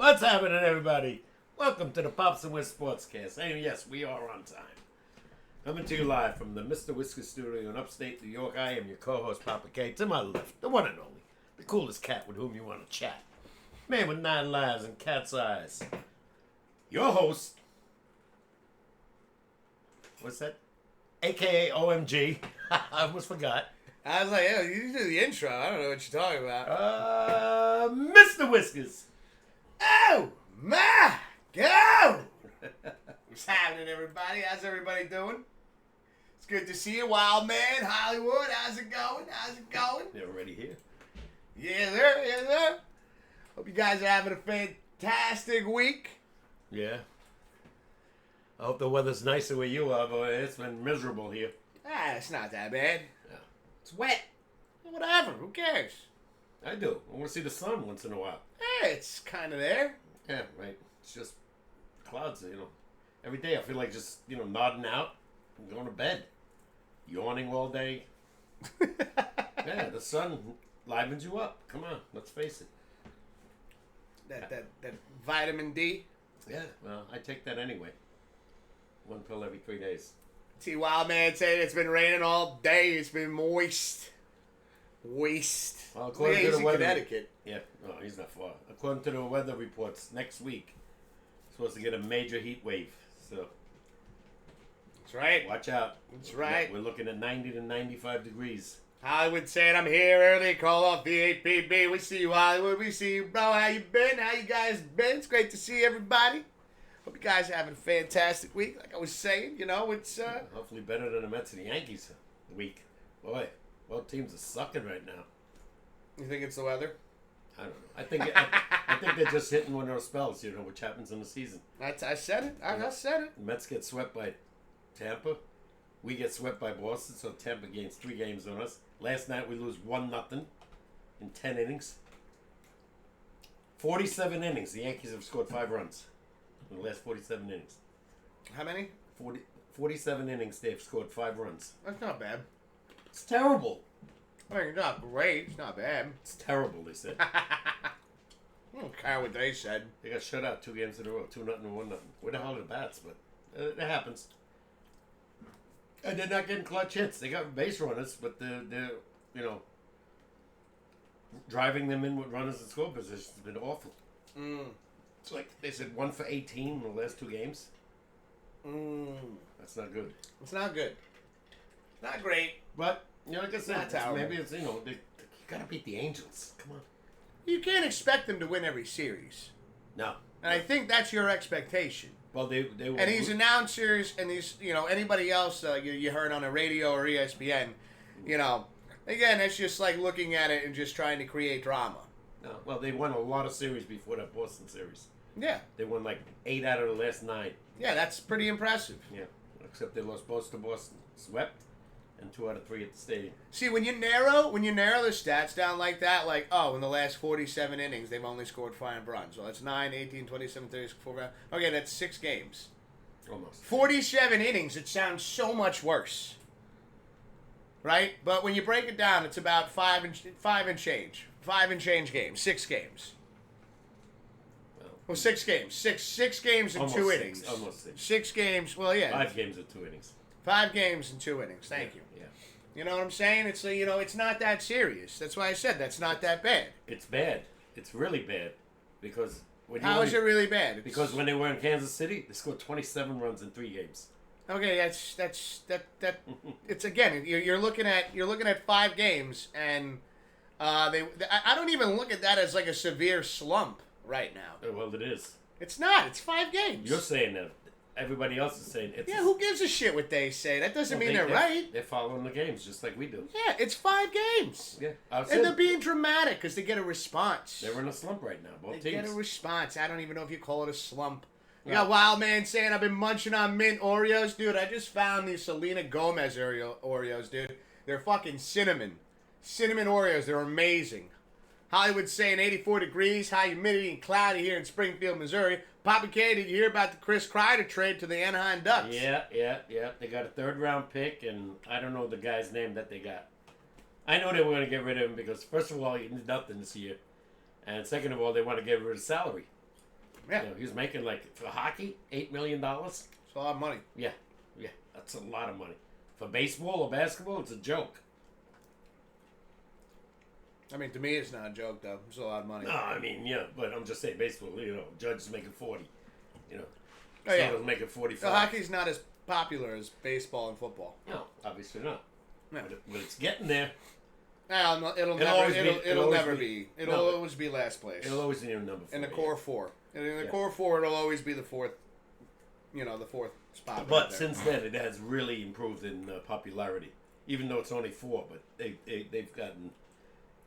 What's happening, everybody? Welcome to the Pops Wiz SportsCast. And yes, we are on time. Coming to you live from the Mr. Whiskey Studio in upstate New York. I am your co-host, Papa K. To my left, the one and only, the coolest cat with whom you want to chat. Man with 9 lives and cat's eyes. Your host. What's that? AKA OMG. I almost forgot. I was like, yeah, you do the intro. I don't know what you're talking about. Mr. Whiskers. Oh, my God. What's happening, everybody? How's everybody doing? It's good to see you, Wild Man, Hollywood. How's it going? They're already here. Yes, sir. Yes, sir. Hope you guys are having a fantastic week. Yeah. I hope the weather's nicer where you are, but it's been miserable here. It's not that bad. Yeah. It's wet. Whatever. Who cares? I do. I want to see the sun once in a while. It's kind of there. Yeah, right. It's just clouds, Every day I feel like just, nodding out and going to bed. Yawning all day. Yeah, the sun livens you up. Come on, let's face it. That vitamin D. Yeah, well, I take that anyway. 1 pill every 3 days. See, Wild Man saying it's been raining all day. It's been moist. Well, according to he's the in weather, Connecticut. Yeah, no, he's not far. According to the weather reports, next week, supposed to get a major heat wave. So, that's right. Watch out. That's right. We're looking at 90 to 95 degrees. Hollywood saying I'm here early. Call off the APB. We see you, Hollywood. We see you, bro. How you been? How you guys been? It's great to see everybody. Hope you guys are having a fantastic week. Like I was saying, it's hopefully better than the Mets and the Yankees week. Boy, both teams are sucking right now. You think it's the weather? I don't know. I think they're just hitting one of those spells, which happens in the season. I said it. I said it. The Mets get swept by Tampa. We get swept by Boston, so Tampa gains 3 games on us. Last night we lose 1-0 in 10 innings. 47 innings. The Yankees have scored 5 runs in the last 47 innings. How many? 47 innings. They've scored 5 runs. That's not bad. It's terrible. I mean, it's not great. It's not bad. It's terrible, they said. I don't care what they said. They got shut out 2 games in a row. 2-0 and 1-0. Where the hell are the bats? But it happens. And they're not getting clutch hits. They got base runners, but they're driving them in with runners in score positions has been awful. It's like they said 1 for 18 in the last 2 games. That's not good. It's not good. Not great. But, like I said, maybe it's, you got to beat the Angels. Come on. You can't expect them to win every series. No. And I think that's your expectation. Well, they and these announcers and these, anybody else you heard on the radio or ESPN, again, it's just like looking at it and just trying to create drama. No, well, they won a lot of series before that Boston series. Yeah. They won like 8 out of the last 9. Yeah, that's pretty impressive. Yeah, except they lost both to Boston, swept, and 2 out of 3 at the stadium. See, when you narrow the stats down like that, in the last 47 innings, they've only scored 5 runs. Well, that's 9, 18, 27, 34. Okay, that's 6 games. Almost. 47 innings, it sounds so much worse. Right? But when you break it down, it's about 5 and change. 5 and change games. 6 games. Well, 6 games. Six games in 2 innings. Almost 6. 6 games. Well, yeah. 5 games in 2 innings. 5 games in 2 innings. Thank you. Yeah. You know what I'm saying? It's it's not that serious. That's why I said that's not that bad. It's bad. It's really bad because How is it really bad? Because when they were in Kansas City, they scored 27 runs in 3 games. Okay, that's it's again you're looking at 5 games and I don't even look at that as like a severe slump right now. Well, it is. It's not. It's 5 games. You're saying that. Everybody else is saying it's. Yeah, who gives a shit what they say? That doesn't mean they're right. They're following the games just like we do. Yeah, it's 5 games. Yeah, and they're being dramatic because they get a response. They're in a slump right now. Both teams. They get a response. I don't even know if you call it a slump. You got Wild Man saying I've been munching on mint Oreos, dude. I just found these Selena Gomez Oreos, dude. They're fucking cinnamon Oreos. They're amazing. Hollywood saying 84 degrees, high humidity and cloudy here in Springfield, Missouri. Papa K, did you hear about the Chris Kreider trade to the Anaheim Ducks? Yeah. They got a 3rd-round pick, and I don't know the guy's name that they got. I know they were going to get rid of him because, first of all, he did nothing this year. And second of all, they want to get rid of salary. Yeah. He was making, like, for hockey, $8 million. It's a lot of money. Yeah, that's a lot of money. For baseball or basketball, it's a joke. I mean, to me, it's not a joke, though. It's a lot of money. No, I mean, yeah, but I'm just saying baseball, Judge is making 40. Oh, yeah. Soto's making 45. So hockey's not as popular as baseball and football. No, obviously not. Yeah. But it's getting there. It'll never be. It'll always be last place. It'll always be number 4. In the core 4. In the core 4, it'll always be the fourth. The fourth spot. But right since then, it has really improved in popularity. Even though it's only 4, but they've gotten.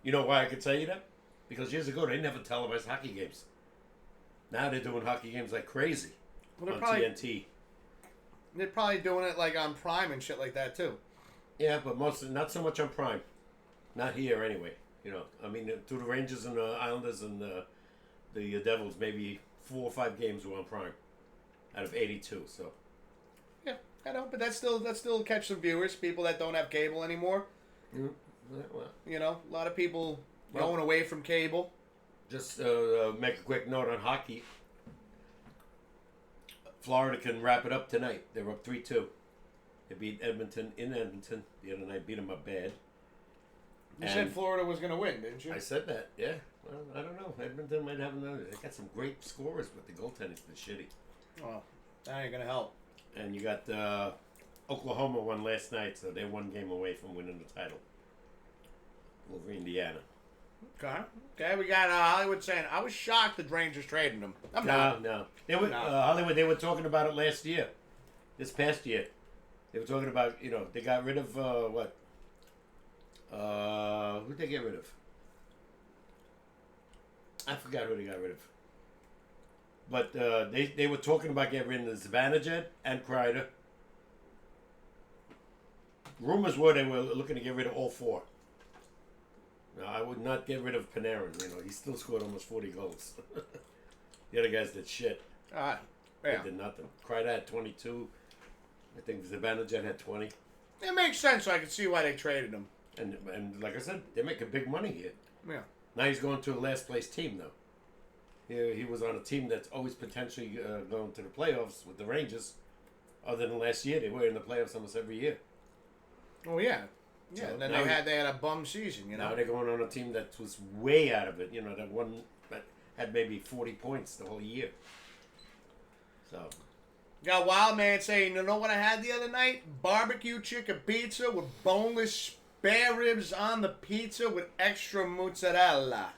You know why I could tell you that? Because years ago they never televised hockey games. Now they're doing hockey games like crazy on TNT. They're probably doing it like on Prime and shit like that too. Yeah, but not so much on Prime. Not here anyway. I mean, to the Rangers and the Islanders and the Devils, maybe 4 or 5 games were on Prime out of 82. So. Yeah, I know, but that's still catch some viewers. People that don't have cable anymore. Mm-hmm. Well, a lot of people going away from cable. Just make a quick note on hockey. Florida can wrap it up tonight. They're up 3-2. They beat Edmonton in Edmonton. The other night beat them up bad. You said Florida was going to win, didn't you? I said that, yeah. Well, I don't know. Edmonton might have another. They got some great scorers, but the goaltending's been shitty. Well, that ain't going to help. And you got Oklahoma won last night, so they're 1 game away from winning the title. Over Indiana. Okay, we got Hollywood saying, I was shocked the Rangers traded him. No. Hollywood, they were talking about it last year. This past year. They were talking about, they got rid of, what? Who'd they get rid of? I forgot who they got rid of. But they were talking about getting rid of Zibanejad and Kreider. Rumors were they were looking to get rid of all 4. No, I would not get rid of Panarin. He still scored almost 40 goals. The other guys did shit. Yeah. They did nothing. Kreider had 22. I think Zibanejad had 20. It makes sense. So I can see why they traded him. And like I said, they're making big money here. Yeah. Now he's going to a last place team though. He was on a team that's always potentially going to the playoffs with the Rangers. Other than last year, they were in the playoffs almost every year. Oh yeah. Yeah, So and then they had a bum season, Now they're going on a team that was way out of it, that had maybe 40 points the whole year. So. Got Wild Man saying, you know what I had the other night? Barbecue chicken pizza with boneless spare ribs on the pizza with extra mozzarella.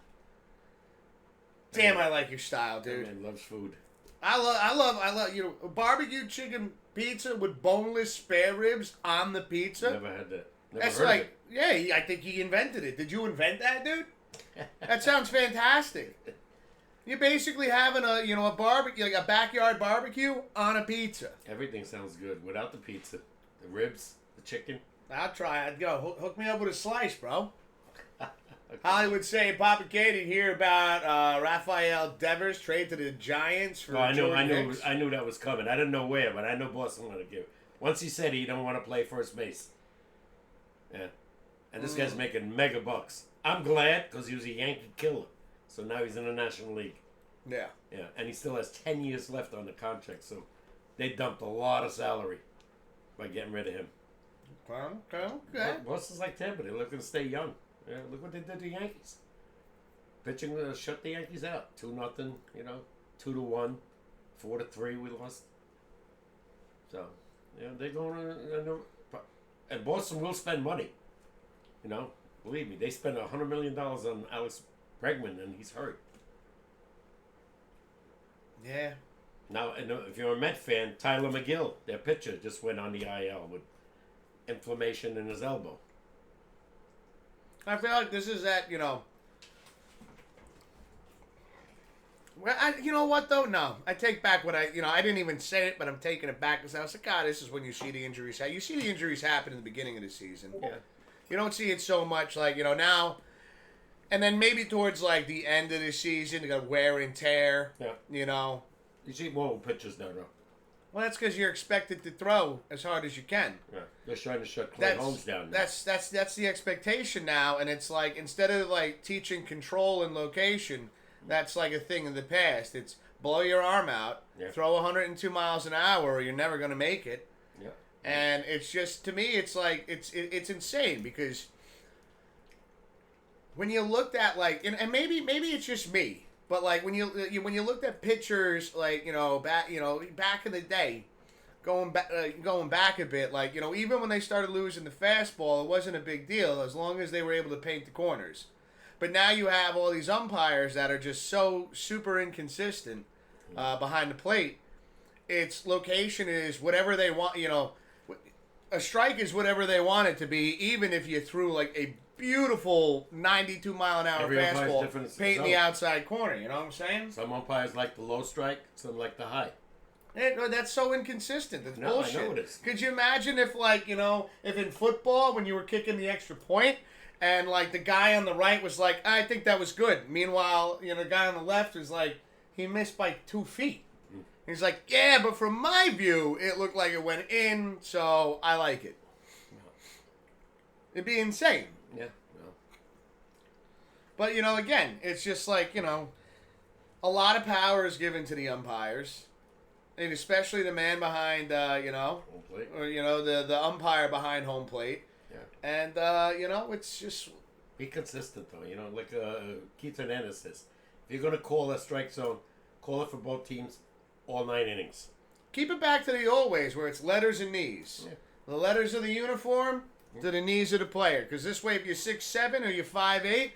Damn, I like your style, dude. That man loves food. I love barbecue chicken pizza with boneless spare ribs on the pizza. Never had that. That's like, I think he invented it. Did you invent that, dude? That sounds fantastic. You're basically having a barbecue, like a backyard barbecue on a pizza. Everything sounds good without the pizza, the ribs, the chicken. I'll try. I'd go hook me up with a slice, bro. Okay. Hollywood saying, Papa Katie hear about Rafael Devers trade to the Giants for. I knew that was coming. I didn't know where, but I know Boston wanted to give. Once he said he don't want to play first base. Yeah. And this guy's making mega bucks. I'm glad because he was a Yankee killer. So now he's in the National League. Yeah. Yeah. And he still has 10 years left on the contract. So they dumped a lot of salary by getting rid of him. Okay. Boston's like Tampa. They're looking to stay young. Yeah, look what they did to the Yankees. Pitching shut the Yankees out. 2-0, 2-1, 4-3 we lost. So, they're going and Boston will spend money. Believe me, they spent $100 million on Alex Bregman, and he's hurt. Yeah. Now, if you're a Met fan, Tyler McGill, their pitcher, just went on the IL with inflammation in his elbow. I feel like this is that, Well, you know what though? No, I take back what I didn't even say it, but I'm taking it back because I was like, God, this is when you see the injuries. You see the injuries happen in the beginning of the season. Yeah. You don't see it so much like now, and then maybe towards like the end of the season, you got wear and tear. Yeah. You see more pitchers now, though. Well, that's because you're expected to throw as hard as you can. Yeah. They're trying to shut Clay Holmes down now. That's the expectation now, and it's like instead of like teaching control and location. That's like a thing in the past. It's blow your arm out, Yeah. throw 102 miles an hour, or you're never going to make it. Yeah. And it's just, to me, it's like, it's insane because when you looked at, like, and maybe it's just me, but like when you looked at pictures, like, back in the day, going back a bit, like, even when they started losing the fastball, it wasn't a big deal as long as they were able to paint the corners. But now you have all these umpires that are just so super inconsistent behind the plate. Its location is whatever they want, a strike is whatever they want it to be, even if you threw like a beautiful 92 mile an hour Every umpire's fastball different. painting the outside corner, you know what I'm saying? Some umpires like the low strike, some like the high. That's so inconsistent. That's bullshit. I know it is. Could you imagine if, like, if in football, when you were kicking the extra point, and, like, the guy on the right was like, I think that was good. Meanwhile, the guy on the left was like, he missed by 2 feet. He's like, yeah, but from my view, it looked like it went in, so I like it. No. It'd be insane. Yeah. No. But, again, it's just like, a lot of power is given to the umpires. And especially the man behind, Home plate. or, the umpire behind home plate. Yeah. And, it's just... Be consistent, though. Like Keith Hernandez says, if you're going to call a strike zone, call it for both teams all 9 innings. Keep it back to the old ways where it's letters and knees. Yeah. The letters of the uniform to the knees of the player. Because this way, if you're 6'7" or you're 5'8",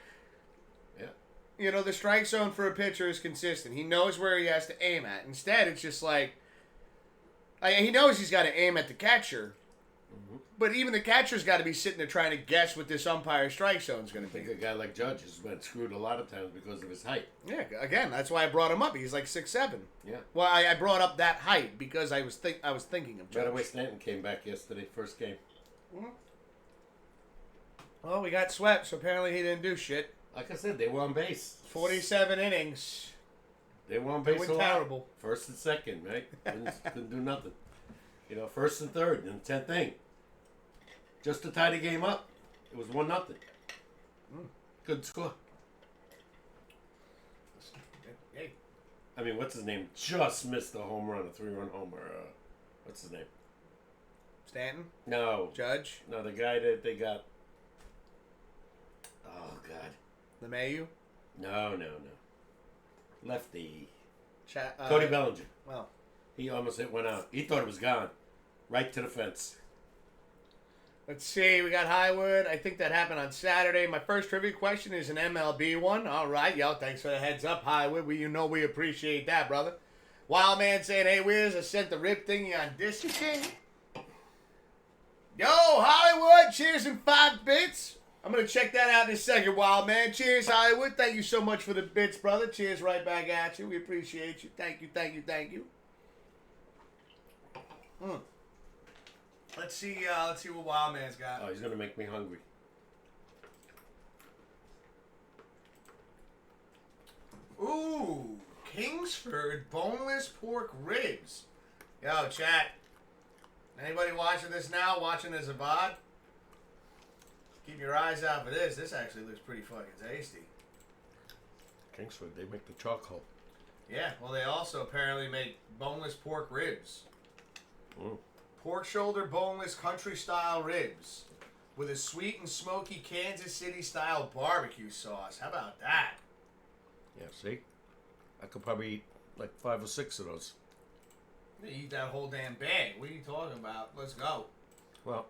the strike zone for a pitcher is consistent. He knows where he has to aim at. Instead, it's just like... he knows he's got to aim at the catcher. Mm-hmm. But even the catcher's got to be sitting there trying to guess what this umpire strike zone is going to I think be. a guy like Judge has been screwed a lot of times because of his height. Yeah, again, that's why I brought him up. He's like 6'7". Yeah. Well, I brought up that height because I was thinking of Judge. By the way, Stanton came back yesterday, first game. Mm-hmm. Well, we got swept, so apparently he didn't do shit. Like I said, they were on base. 47 innings. They were on base They a were lot. terrible. First and second, right? Couldn't do nothing. First and third, and 10th inning. Just to tie the game up. It was 1-0. Good score. Hey. I mean, what's his name? Just missed a home run, a 3-run homer. What's his name? Stanton? No. Judge? No, the guy that they got. Oh, God. LeMahieu? No. Lefty. Cody Bellinger. Well. He almost hit one out. He thought it was gone. Right to the fence. Let's see. We got Highwood. I think that happened on Saturday. My first trivia question is an MLB one. All right. Yo, thanks for the heads up, Highwood. We appreciate that, brother. Wild Man saying, hey, Wiz, I sent the rip thingy on Discussion. Yo, Hollywood. Cheers in 5 bits. I'm going to check that out in a second, Wild Man. Cheers, Hollywood. Thank you so much for the bits, brother. Cheers right back at you. We appreciate you. Thank you. Let's see what Wild Man's got. Oh, he's going to make me hungry. Ooh, Kingsford boneless pork ribs. Yo, chat. Anybody watching this now, watching this VOD? Keep your eyes out for this. This actually looks pretty fucking tasty. Kingsford, they make the charcoal. Yeah, well, they also apparently make boneless pork ribs. Mm. Pork shoulder boneless country-style ribs with a sweet and smoky Kansas City-style barbecue sauce. How about that? Yeah, see? I could probably eat like 5 or 6 of those. You eat that whole damn bag. What are you talking about? Let's go. Well,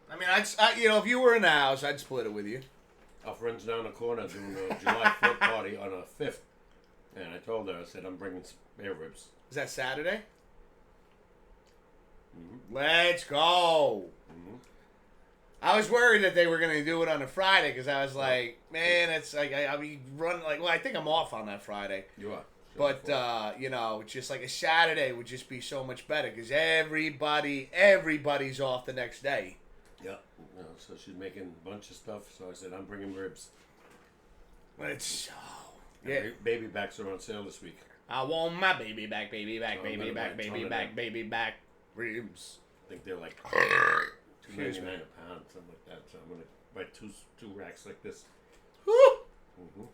I mean, if you were in the house, I'd split it with you. our friend's down the corner doing a July 4th party on a 5th. And I told her, I said, I'm bringing spare ribs. Is that Saturday? Mm-hmm. Let's go. Mm-hmm. I was worried that they were going to do it on a Friday because I was like, man, it's like, I'll be running, like, well, I think I'm off on that Friday. You are. But, just like a Saturday would just be so much better because everybody's off the next day. Yeah. No, so she's making a bunch of stuff. So I said, I'm bringing ribs. But it's, yeah. Baby backs are on sale this week. I want my baby back, baby back, Oh, baby back, baby back, baby back ribs. I think they're like $2.99 a pound, something like that. So I'm gonna buy two racks like this. Woo! Mm-hmm.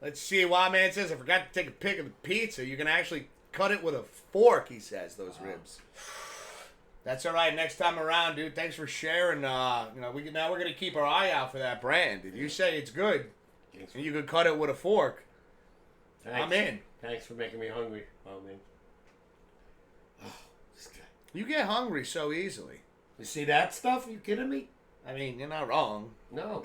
Let's see. Wild Man says, I forgot to take a pic of the pizza. You can actually cut it with a fork, he says, those ribs. That's all right. Next time around, dude. Thanks for sharing. Now we're gonna keep our eye out for that brand. If you say it's good, and you could cut it with a fork, I'm in. Thanks for making me hungry. Oh man. Oh, this guy. You get hungry so easily. You see that stuff? You kidding me? I mean, you're not wrong. No.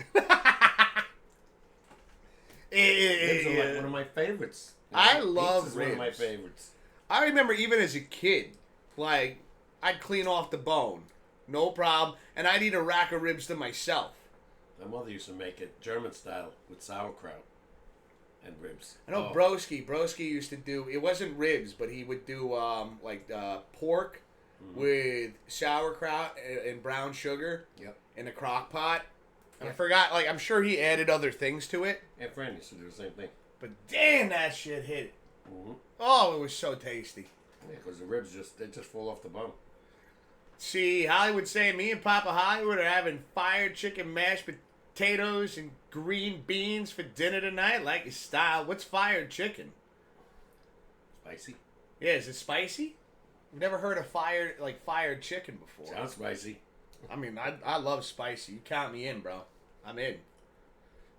Ribs are like one of my favorites. I love ribs. ribs. One of my favorites. I remember even as a kid, like, I'd clean off the bone, no problem, and I'd eat a rack of ribs to myself. My mother used to make it German style with sauerkraut and ribs. I know Broski used to do, it wasn't ribs, but he would do pork with sauerkraut and brown sugar in a crock pot. And I forgot, like, I'm sure he added other things to it. Aunt Fran used to do the same thing. But damn, that shit hit it. Mm-hmm. Oh, it was so tasty. Yeah, because the ribs they just fall off the bone. See, Hollywood saying me and Papa Hollywood are having fried chicken, mashed potatoes, and green beans for dinner tonight. Like your style. What's fried chicken? Spicy. Yeah, is it spicy? I've never heard of fired chicken before. Sounds spicy. I mean, I love spicy. You count me in, bro. I'm in.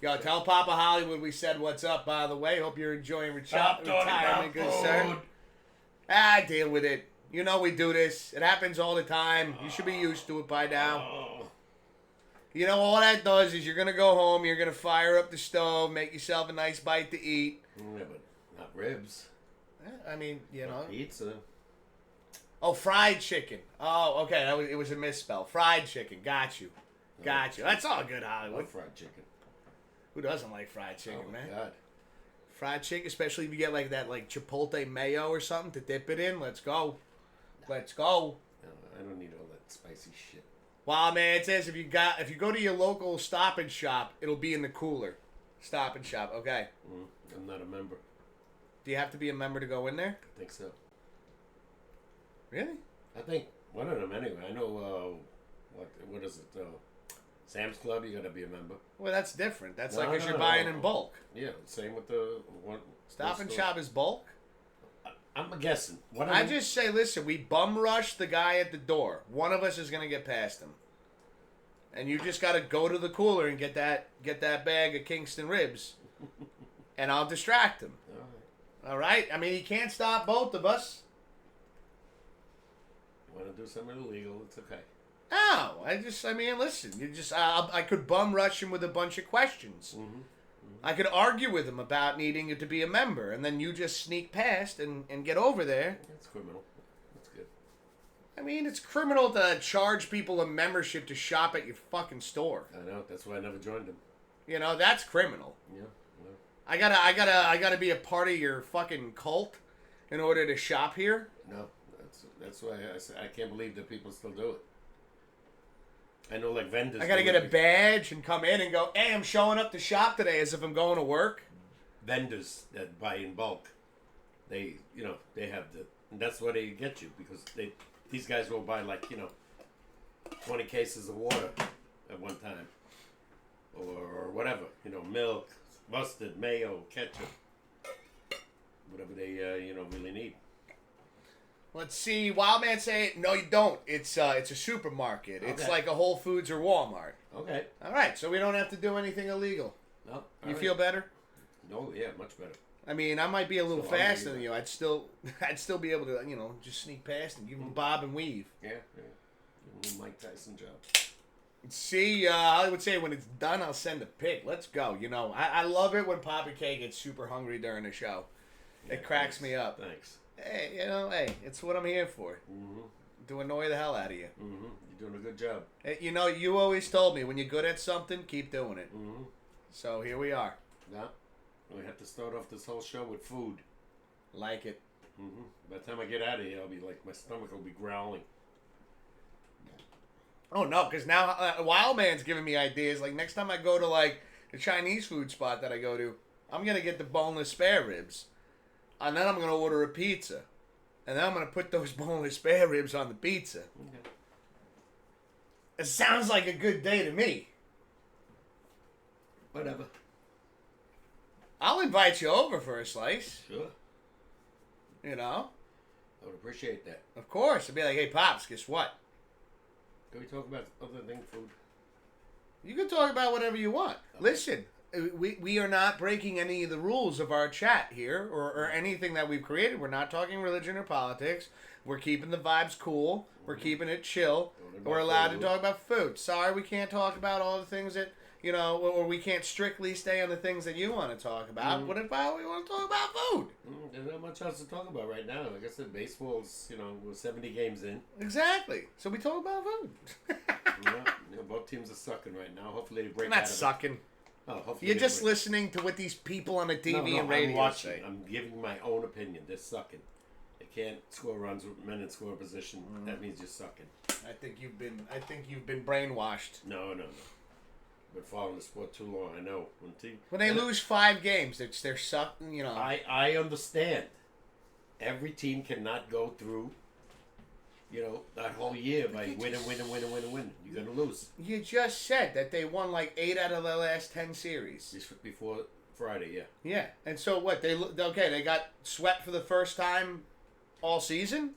Yo, tell Papa Hollywood we said what's up, by the way. Hope you're enjoying retirement, good sir. Deal with it. You know we do this. It happens all the time. You should be used to it by now. You know, all that does is you're going to go home, you're going to fire up the stove, make yourself a nice bite to eat. Yeah, but not ribs. I mean, you know. Pizza. Oh, fried chicken. Oh, okay. It was a misspell. Fried chicken. Got you. That's all good, Hollywood. I love fried chicken. Who doesn't like fried chicken, man? God. Fried chicken, especially if you get like that chipotle mayo or something to dip it in. Let's go. Let's go. No, I don't need all that spicy shit. Wow, man, it says if you go to your local Stop and Shop, it'll be in the cooler. Stop and Shop, okay. I'm not a member. Do you have to be a member to go in there? I think so. Really? I think one of them anyway. I know what is it? Sam's Club, you gotta be a member. Well, that's different. That's No, like because no, you're no, buying no. in bulk. Yeah, same with the one. Stop and Shop is bulk? I'm guessing. I just say, listen, we bum rush the guy at the door. One of us is gonna get past him, and you just gotta go to the cooler and get that bag of Kingston ribs, and I'll distract him. All right. I mean, he can't stop both of us. You want to do something illegal? It's okay. No, listen. I could bum rush him with a bunch of questions. Mm-hmm. I could argue with him about needing to be a member, and then you just sneak past and get over there. That's criminal. That's good. I mean, it's criminal to charge people a membership to shop at your fucking store. I know. That's why I never joined them. You know, that's criminal. Yeah. I gotta be a part of your fucking cult in order to shop here. No, that's why I can't believe that people still do it. I know, like vendors. I gotta get a badge and come in and go, hey, I'm showing up to shop today as if I'm going to work. Vendors that buy in bulk, they have and that's why they get you, because these guys will buy 20 cases of water at one time, or whatever, milk, mustard, mayo, ketchup, whatever they really need. Let's see. Wild Man say, no, you don't. It's a supermarket. Okay. It's like a Whole Foods or Walmart. Okay. All right, so we don't have to do anything illegal. No. You feel better? No, yeah, much better. I mean, I might be a little So faster hungry, than you. I'd still be able to, just sneak past and give him a bob and weave. Yeah. Give him a Mike Tyson job. See, I would say when it's done, I'll send a pic. Let's go. I love it when Papa K gets super hungry during the show. It cracks me up. Thanks. Hey, it's what I'm here for. Mm-hmm. To annoy the hell out of you. Mm-hmm. You're doing a good job. Hey, you always told me when you're good at something, keep doing it. Mm-hmm. So here we are. Yeah. We have to start off this whole show with food. Like it. Mm-hmm. By the time I get out of here, I'll be my stomach will be growling. Oh no, because now Wild Man's giving me ideas. Like next time I go to the Chinese food spot that I go to, I'm gonna get the boneless spare ribs, and then I'm gonna order a pizza, and then I'm gonna put those boneless spare ribs on the pizza. Okay. It sounds like a good day to me. Whatever. I'll invite you over for a slice. Sure. You know? I would appreciate that. Of course. I'd be like, hey, Pops, guess what? Can we talk about other than food? You can talk about whatever you want. Okay. Listen, we are not breaking any of the rules of our chat here or anything that we've created. We're not talking religion or politics. We're keeping the vibes cool. We're keeping it chill. We're allowed to talk about food. Sorry, we can't talk about all the things that, or we can't strictly stay on the things that you want to talk about. What about we want to talk about food? There's not much else to talk about right now. Like I said, baseball's, we're 70 games in. Exactly. So we talk about food. Both teams are sucking right now. Hopefully they break They're out not of sucking. It. Oh, hopefully You're they just break. listening to what these people on the TV and radio I'm watching. say. I'm giving my own opinion. They're sucking. They can't score runs with men in scoring position. That means you're sucking. I think you've been brainwashed. No. Been following the sport too long. I know. When they lose 5 games, they're sucking. I understand. Every team cannot go through, that whole year by winning. You're gonna lose. You just said that they won like 8 out of the last 10 series. Just before Friday, yeah. Yeah, and so what? They got swept for the first time all season.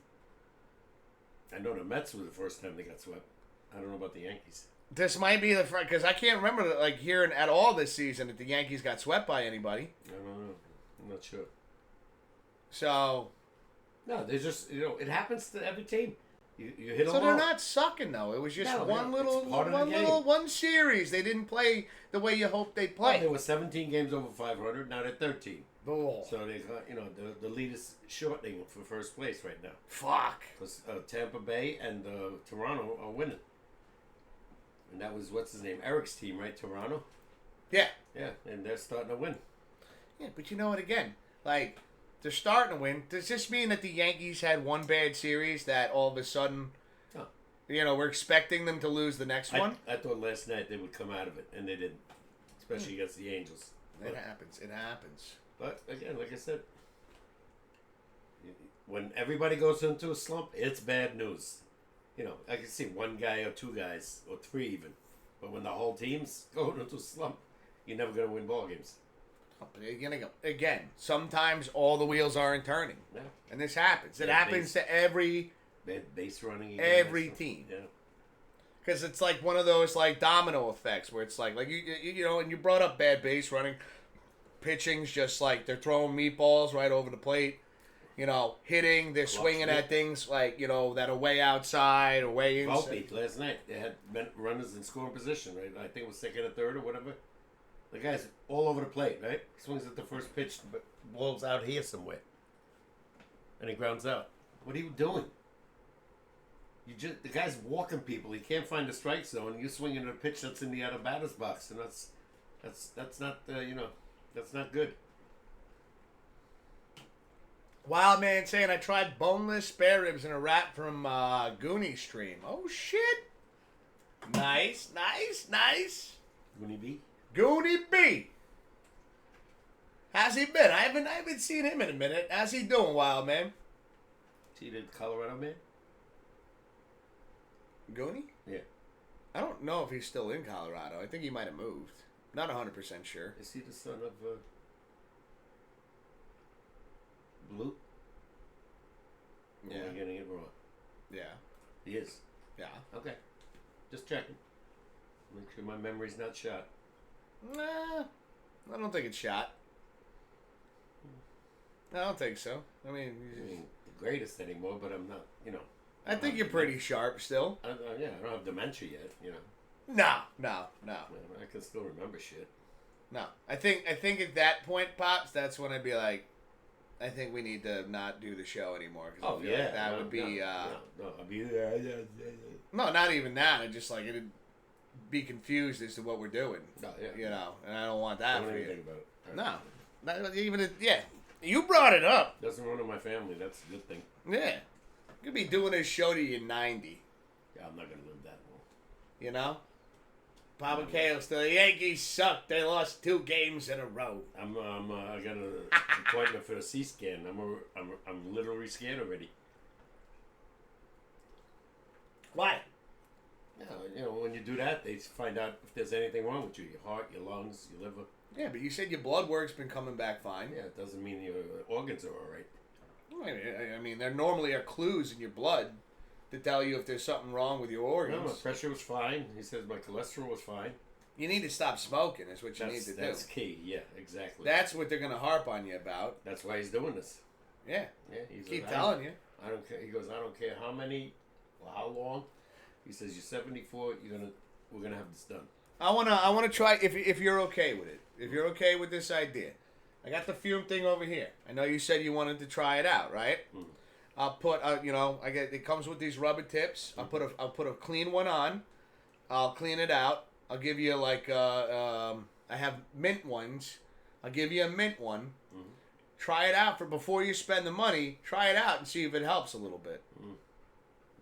I know the Mets were the first time they got swept. I don't know about the Yankees. This might be the first, because I can't remember hearing at all this season that the Yankees got swept by anybody. I don't know. I'm not sure. So. No, they just it happens to every team. You hit them. So they're not sucking though. It was just one series. They didn't play the way you hoped they'd play. Well, there were 17 games over 500. Now they're 13. Oh. So they got the lead is shortening for first place right now. Fuck. Because Tampa Bay and Toronto are winning. And that was what's his name, Eric's team, right? Toronto. Yeah. Yeah, and they're starting to win. Yeah, but you know what? Again, they're starting to win. Does this mean that the Yankees had one bad series that all of a sudden, we're expecting them to lose the next one? I thought last night they would come out of it, and they didn't. Especially against the Angels. It happens. But, again, like I said, when everybody goes into a slump, it's bad news. I can see one guy or 2 guys, or 3 even. But when the whole team's going into a slump, you're never going to win ball games. Again, sometimes all the wheels aren't turning. Yeah. And this happens. It happens to every base running. Every team. Yeah. Because it's like one of those domino effects where it's like you and you brought up bad base running. Pitching's just they're throwing meatballs right over the plate. Hitting, they're swinging at things that are way outside or way inside. Volpe, last night, they had runners in scoring position, right? I think it was second or third or whatever. The guy's all over the plate, right? Swings at the first pitch, but ball's out here somewhere. And he grounds out. What are you doing? The guy's walking people. He can't find the strike zone. You're swinging at a pitch that's in the other batter's box, and that's not that's not good. Wild man saying I tried boneless spare ribs and a wrap from Goonie Stream. Oh shit! Nice. Goonie B. Goonie B. How's he been? I haven't seen him in a minute. How's he doing, wild man? See the Colorado man? Goonie? Yeah. I don't know if he's still in Colorado. I think he might have moved. Not 100% sure. Is he the son of Blue? Yeah. Or am I getting it wrong? Yeah. He is. Yeah. Okay. Just checking. Make sure my memory's not shot. Nah. I don't think it's shot. I don't think so. I mean the greatest anymore, but I'm not, I think you're pretty sharp still. I don't have dementia yet, No. I can still remember shit. No. I think at that point, Pops, that's when I'd be like, I think we need to not do the show anymore. Cause I feel like that would be... No, I'd be... No, not even that. I'd just it'd be confused as to what we're doing. No, yeah. And I don't want that for you. Think about it. No. Not even... You brought it up. Doesn't run in my family. That's a good thing. Yeah. You could be doing this show to you're 90. Yeah, I'm not going to live that long. Papa Kale still. The Yankees suck. They lost 2 games in a row. I got an appointment for a C scan. I'm literally scanned already. Why? When you do that, they find out if there's anything wrong with you, your heart, your lungs, your liver. Yeah, but you said your blood work's been coming back fine. Yeah, it doesn't mean your organs are all right. I mean, there normally are clues in your blood to tell you if there's something wrong with your organs. No, my pressure was fine. He says my cholesterol was fine. You need to stop smoking is what you need to do. That's key, yeah, exactly. That's what they're going to harp on you about. That's why he's doing this. Yeah. Yeah, Keep telling you. I don't care. He goes, I don't care how many or how long. He says, you're 74, we're gonna have this done. I wanna try if you're okay with it. If you're okay with this idea. I got the fume thing over here. I know you said you wanted to try it out, right? Mm. I'll put it comes with these rubber tips. Mm. I'll put a clean one on. I'll clean it out. I'll give you I have mint ones. I'll give you a mint one. Mm-hmm. Try it out before you spend the money. Try it out and see if it helps a little bit. Mm.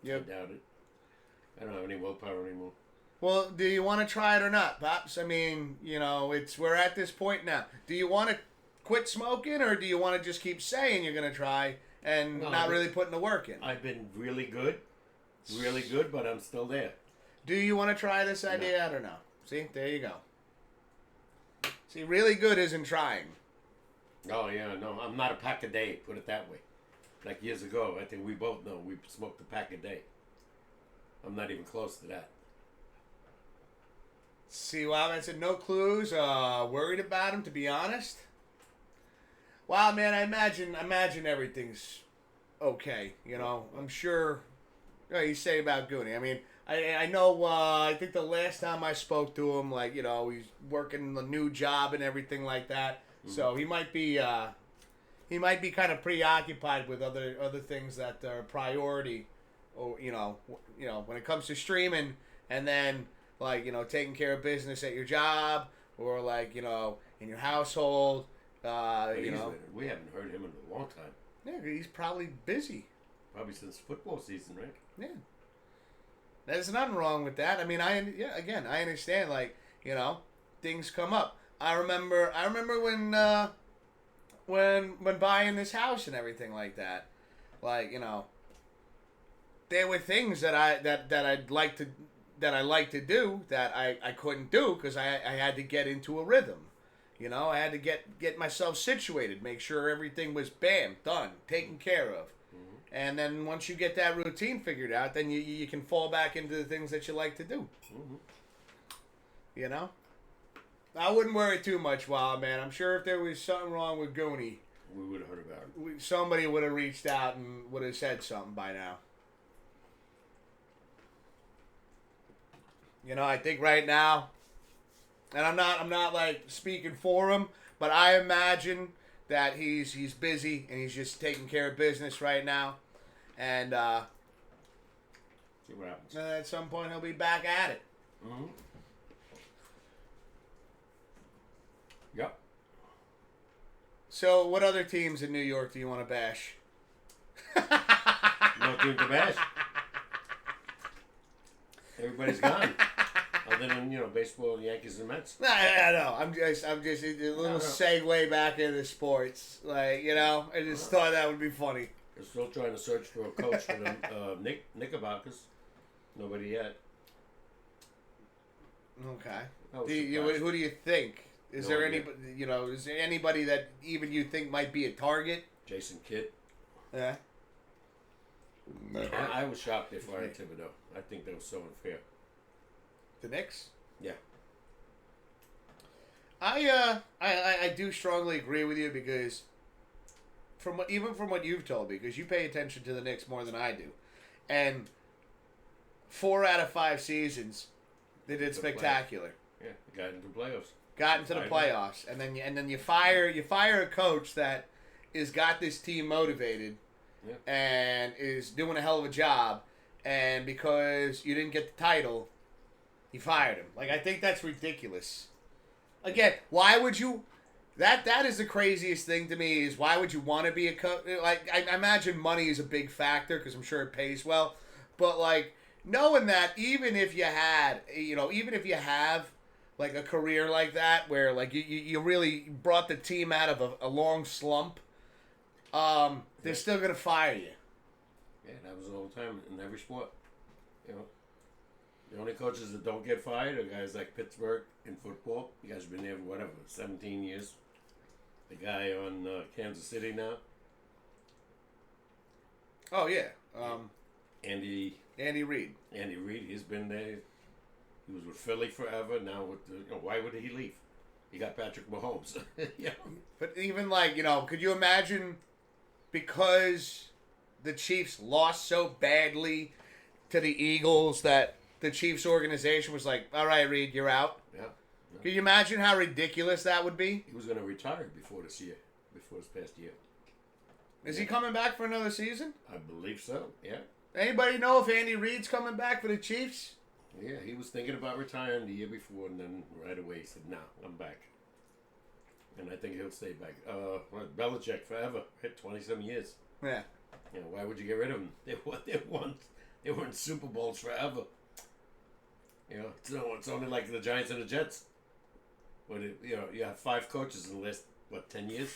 Yep. I doubt it. I don't have any willpower anymore. Well, do you want to try it or not, Pops? I mean, we're at this point now. Do you want to quit smoking, or do you want to just keep saying you're going to try and not really putting the work in? I've been really good, but I'm still there. Do you want to try this idea out or no? See, there you go. See, really good isn't trying. Oh, yeah, no, I'm not a pack a day, put it that way. Like years ago, I think we both know we smoked a pack a day. I'm not even close to that. See, well, I said no clues. Worried about him, to be honest. Wow, man, I imagine everything's okay. I'm sure. You say about Goonie. I mean, I know. I think the last time I spoke to him, he's working a new job and everything like that. Mm-hmm. So he might be kind of preoccupied with other things that are priority. Or when it comes to streaming, and then taking care of business at your job, or in your household. We haven't heard him in a long time. Yeah, he's probably busy. Probably since football season, right? Yeah. There's nothing wrong with that. I mean, I understand. Things come up. I remember when buying this house and everything like that. There were things that I like to do that I couldn't do because I had to get into a rhythm. I had to get myself situated, make sure everything was bam, done, taken care of. Mm-hmm. And then once you get that routine figured out, then you can fall back into the things that you like to do. Mm-hmm. I wouldn't worry too much, Wild Man. I'm sure if there was something wrong with Goonie, we would have heard about it. Somebody would have reached out and would have said something by now. I think right now, and I'm not speaking for him, but I imagine that he's busy and he's just taking care of business right now, and see what happens. At some point he'll be back at it. Mm-hmm. Yep. So, what other teams in New York do you want to bash? No team to bash. Everybody's gone. Other than, baseball, Yankees, and Mets. I know. I'm just a little segue back into sports. I just thought that would be funny. We're still trying to search for a coach for the Knickerbockers. Nobody yet. Okay. Who do you think? Is there anybody that even you think might be a target? Jason Kidd. Yeah. I was shocked they fired Thibodeau. I think that was so unfair. The Knicks? Yeah. I do strongly agree with you because from what you've told me, because you pay attention to the Knicks more than I do, and 4 out of 5 seasons they did spectacular. Yeah, they got into playoffs. Got into the playoffs, and then you fire a coach that is got this team motivated, and is doing a hell of a job, and because you didn't get the title, you fired him. I think that's ridiculous. Again, why would you? That is the craziest thing to me. Is why would you want to be a coach? I imagine money is a big factor because I'm sure it pays well, but knowing that even if you have a career like that where you really brought the team out of a long slump, they're still gonna fire you. Yeah, that was all the time in every sport. The only coaches that don't get fired are guys like Pittsburgh in football. You guys have been there for whatever, 17 years. The guy on Kansas City now. Oh yeah, Andy Reid. Andy Reid. He's been there. He was with Philly forever. Now with why would he leave? You got Patrick Mahomes. Yeah. But even like could you imagine because the Chiefs lost so badly to the Eagles that the Chiefs organization was like, all right, Reid, you're out. Yeah. Can you imagine how ridiculous that would be? He was going to retire before this past year. Is he coming back for another season? I believe so, yeah. Anybody know if Andy Reid's coming back for the Chiefs? Yeah, he was thinking about retiring the year before, and then right away he said, no, I'm back. And I think he'll stay back. Belichick forever, hit 20-some years. Yeah. Why would you get rid of him? They were in Super Bowls forever. It's only like the Giants and the Jets. You have 5 coaches in the last, 10 years?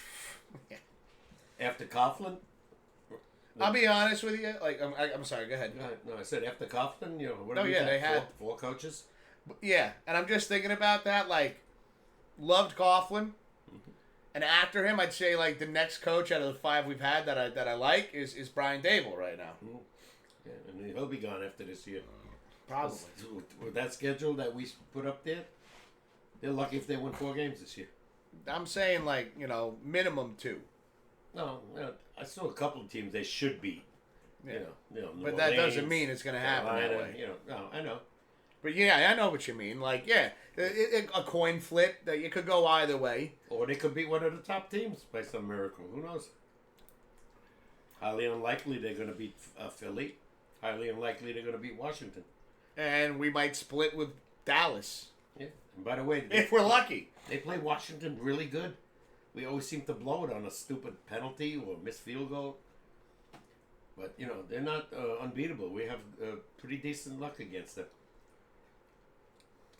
Yeah. After Coughlin? I'll be honest with you. Like, I'm sorry. Go ahead. No, I said after Coughlin. They had 4 coaches. Yeah, and I'm just thinking about that. Like, loved Coughlin, and after him, I'd say like the next coach out of the 5 we've had that I like is Brian Dable right now. Yeah, and he'll be gone after this year. Probably. With that schedule that we put up there, they're lucky if they win 4 games this year. I'm saying like minimum 2. No, I saw a couple of teams they should beat. Yeah. But that doesn't mean it's going to happen that way. No, I know. But yeah, I know what you mean. Like, yeah, a coin flip that you could go either way. Or they could beat one of the top teams by some miracle. Who knows? Highly unlikely they're going to beat Philly. Highly unlikely they're going to beat Washington. And we might split with Dallas. Yeah. And by the way, if we're lucky, they play Washington really good. We always seem to blow it on a stupid penalty or missed field goal. But, they're not unbeatable. We have pretty decent luck against them.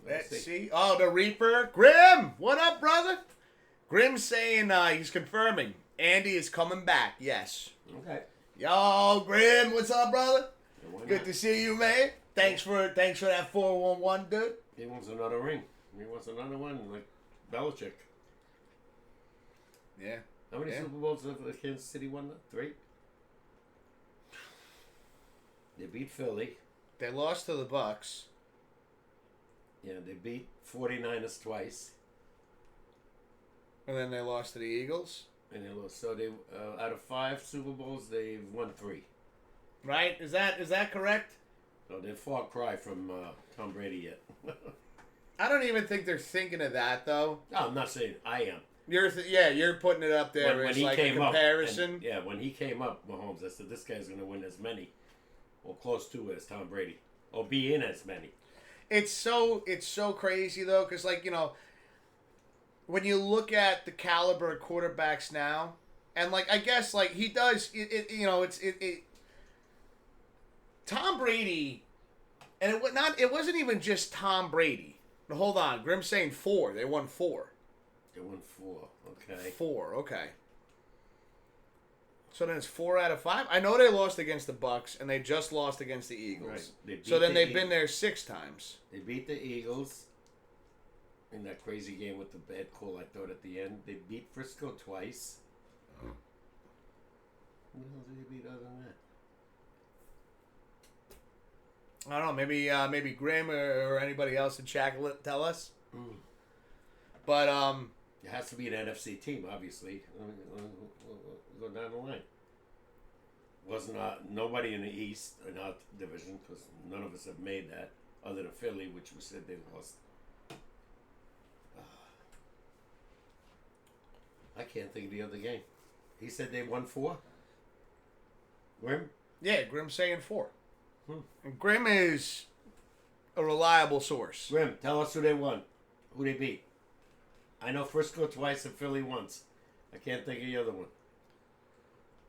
Let's see. Oh, the Reaper. Grim! What up, brother? Grim's saying he's confirming Andy is coming back. Yes. Okay. Yo, Grim, what's up, brother? Yeah, good to see you, man. Thanks for that 411, dude. He wants another ring. He wants another one like Belichick. Yeah. How many Super Bowls have Kansas City won? 3? They beat Philly. They lost to the Bucks. Yeah, they beat 49ers twice. And then they lost to the Eagles. And they lost. So they out of 5 Super Bowls, they've won 3. Right? Is that correct? So they're far cry from Tom Brady yet. I don't even think they're thinking of that though. No, I'm not saying I am. You're putting it up there as like a comparison. When he came up, Mahomes, I said this guy's going to win as many, or close to as Tom Brady, or be in as many. It's so crazy though, because when you look at the caliber of quarterbacks now, and I guess he does Tom Brady, and it wasn't even just Tom Brady. Hold on, Grim's saying 4. They won 4. They won 4. Okay. 4. Okay. So then it's 4 out of 5. I know they lost against the Bucks, and they just lost against the Eagles. Right. So then they've been there 6 times. They beat the Eagles in that crazy game with the bad call, I thought, at the end. They beat Frisco twice. Who the hell did they beat other than that? I don't know. Maybe Grim or anybody else in chat will tell us. But it has to be an NFC team, obviously. We'll go down the line. Wasn't nobody in the East in our division, because none of us have made that, other than Philly, which we said they lost. I can't think of the other game. He said they won 4. Grim? Yeah, Grim's saying 4. And Grim is a reliable source. Grim, tell us who they won. Who they beat. I know Frisco twice and Philly once. I can't think of the other one.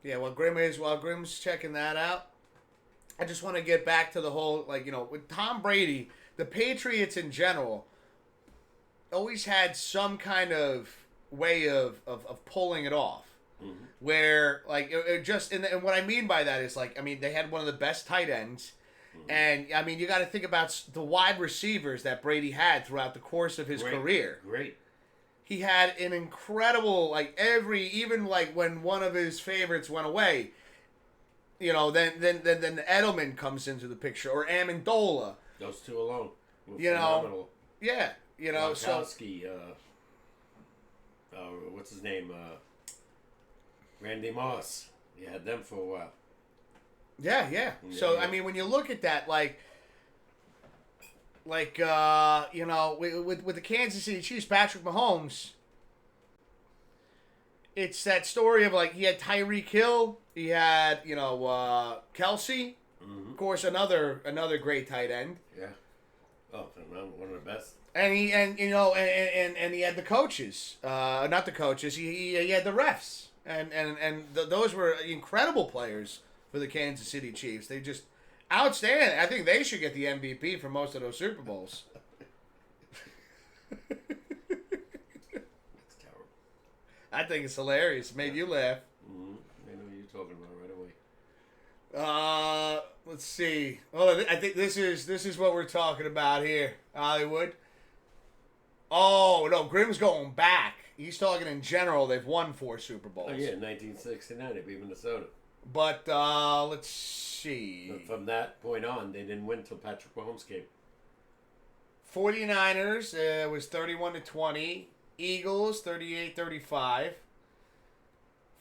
Yeah, while Grim's checking that out, I just want to get back to the whole, with Tom Brady, the Patriots in general always had some kind of way of pulling it off. Mm-hmm. Where, it just, and what I mean by that is, they had one of the best tight ends. And, I mean, you got to think about the wide receivers that Brady had throughout the course of his career. Great. He had an incredible, like, even, like, when one of his favorites went away, you know, then Edelman comes into the picture, or Amendola. Those two alone were phenomenal. phenomenal. Yeah, you know, Gronkowski, what's his name? Randy Moss. You had them for a while. Yeah. So, I mean, when you look at that, you know, with the Kansas City Chiefs, Patrick Mahomes, it's that story of, like, he had Tyreek Hill, he had, you know, Kelsey, of course, another great tight end. Yeah. Oh, one of the best. And he had the coaches, not the coaches. He had the refs, and those were incredible players for the Kansas City Chiefs. They just outstanding. I think they should get the MVP for most of those Super Bowls. That's terrible. I think it's hilarious. It made you laugh. Mm-hmm. I know what you're talking about right away. Let's see. Well, I think this is what we're talking about here, Hollywood. Oh no, Grimm's going back. He's talking in general. They've won 4 Super Bowls. Oh yeah, 1969 they beat Minnesota. But let's see. But from that point on, they didn't win until Patrick Mahomes came. 49ers was 31-20. Eagles 38-35.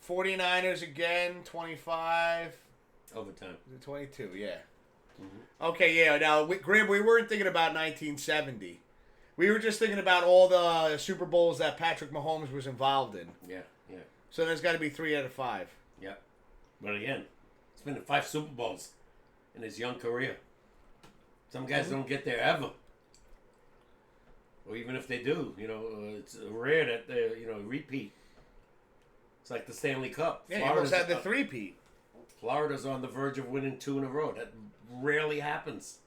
49ers again 25. Overtime. 22, yeah. Mm-hmm. Okay, yeah. Now, Grim, we weren't thinking about 1970. We were just thinking about all the Super Bowls that Patrick Mahomes was involved in. Yeah. So there's got to be 3 out of 5. Yeah. But again, it's been in 5 Super Bowls in his young career. Some guys don't get there ever. Or even if they do, you know, it's rare that they, you know, repeat. It's like the Stanley Cup. Yeah, he almost had the 3-peat. Florida's on the verge of winning 2 in a row. That rarely happens.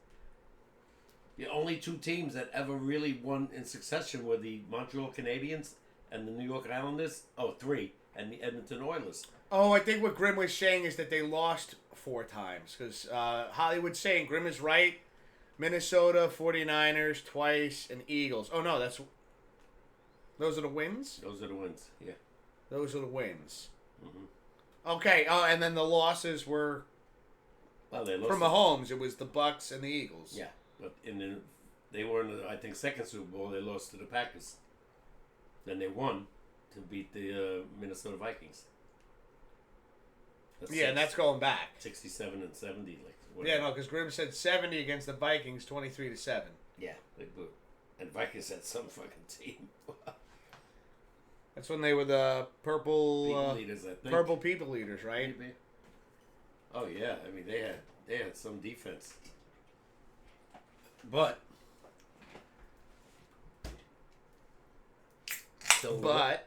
The only 2 teams that ever really won in succession were the Montreal Canadiens and the New York Islanders. Oh, 3. And the Edmonton Oilers. Oh, I think what Grimm was saying is that they lost 4 times. Because Hollywood's saying, Grimm is right. Minnesota, 49ers, twice, and Eagles. Oh, no, those are the wins? Those are the wins, yeah. Those are the wins. Mm-hmm. Okay, and then the losses were... Well, they lost for Mahomes, it was the Bucks and the Eagles. Yeah, but they were in the, I think, second Super Bowl. They lost to the Packers. Then they won to beat the Minnesota Vikings. And that's going back. 67 and 70. Yeah, no, because Grimm said 70 against the Vikings, 23-7. Yeah, they blew. And Vikings had some fucking team. That's when they were the purple people leaders, I think. Purple people leaders, right? Maybe. Oh yeah, I mean they had some defense. But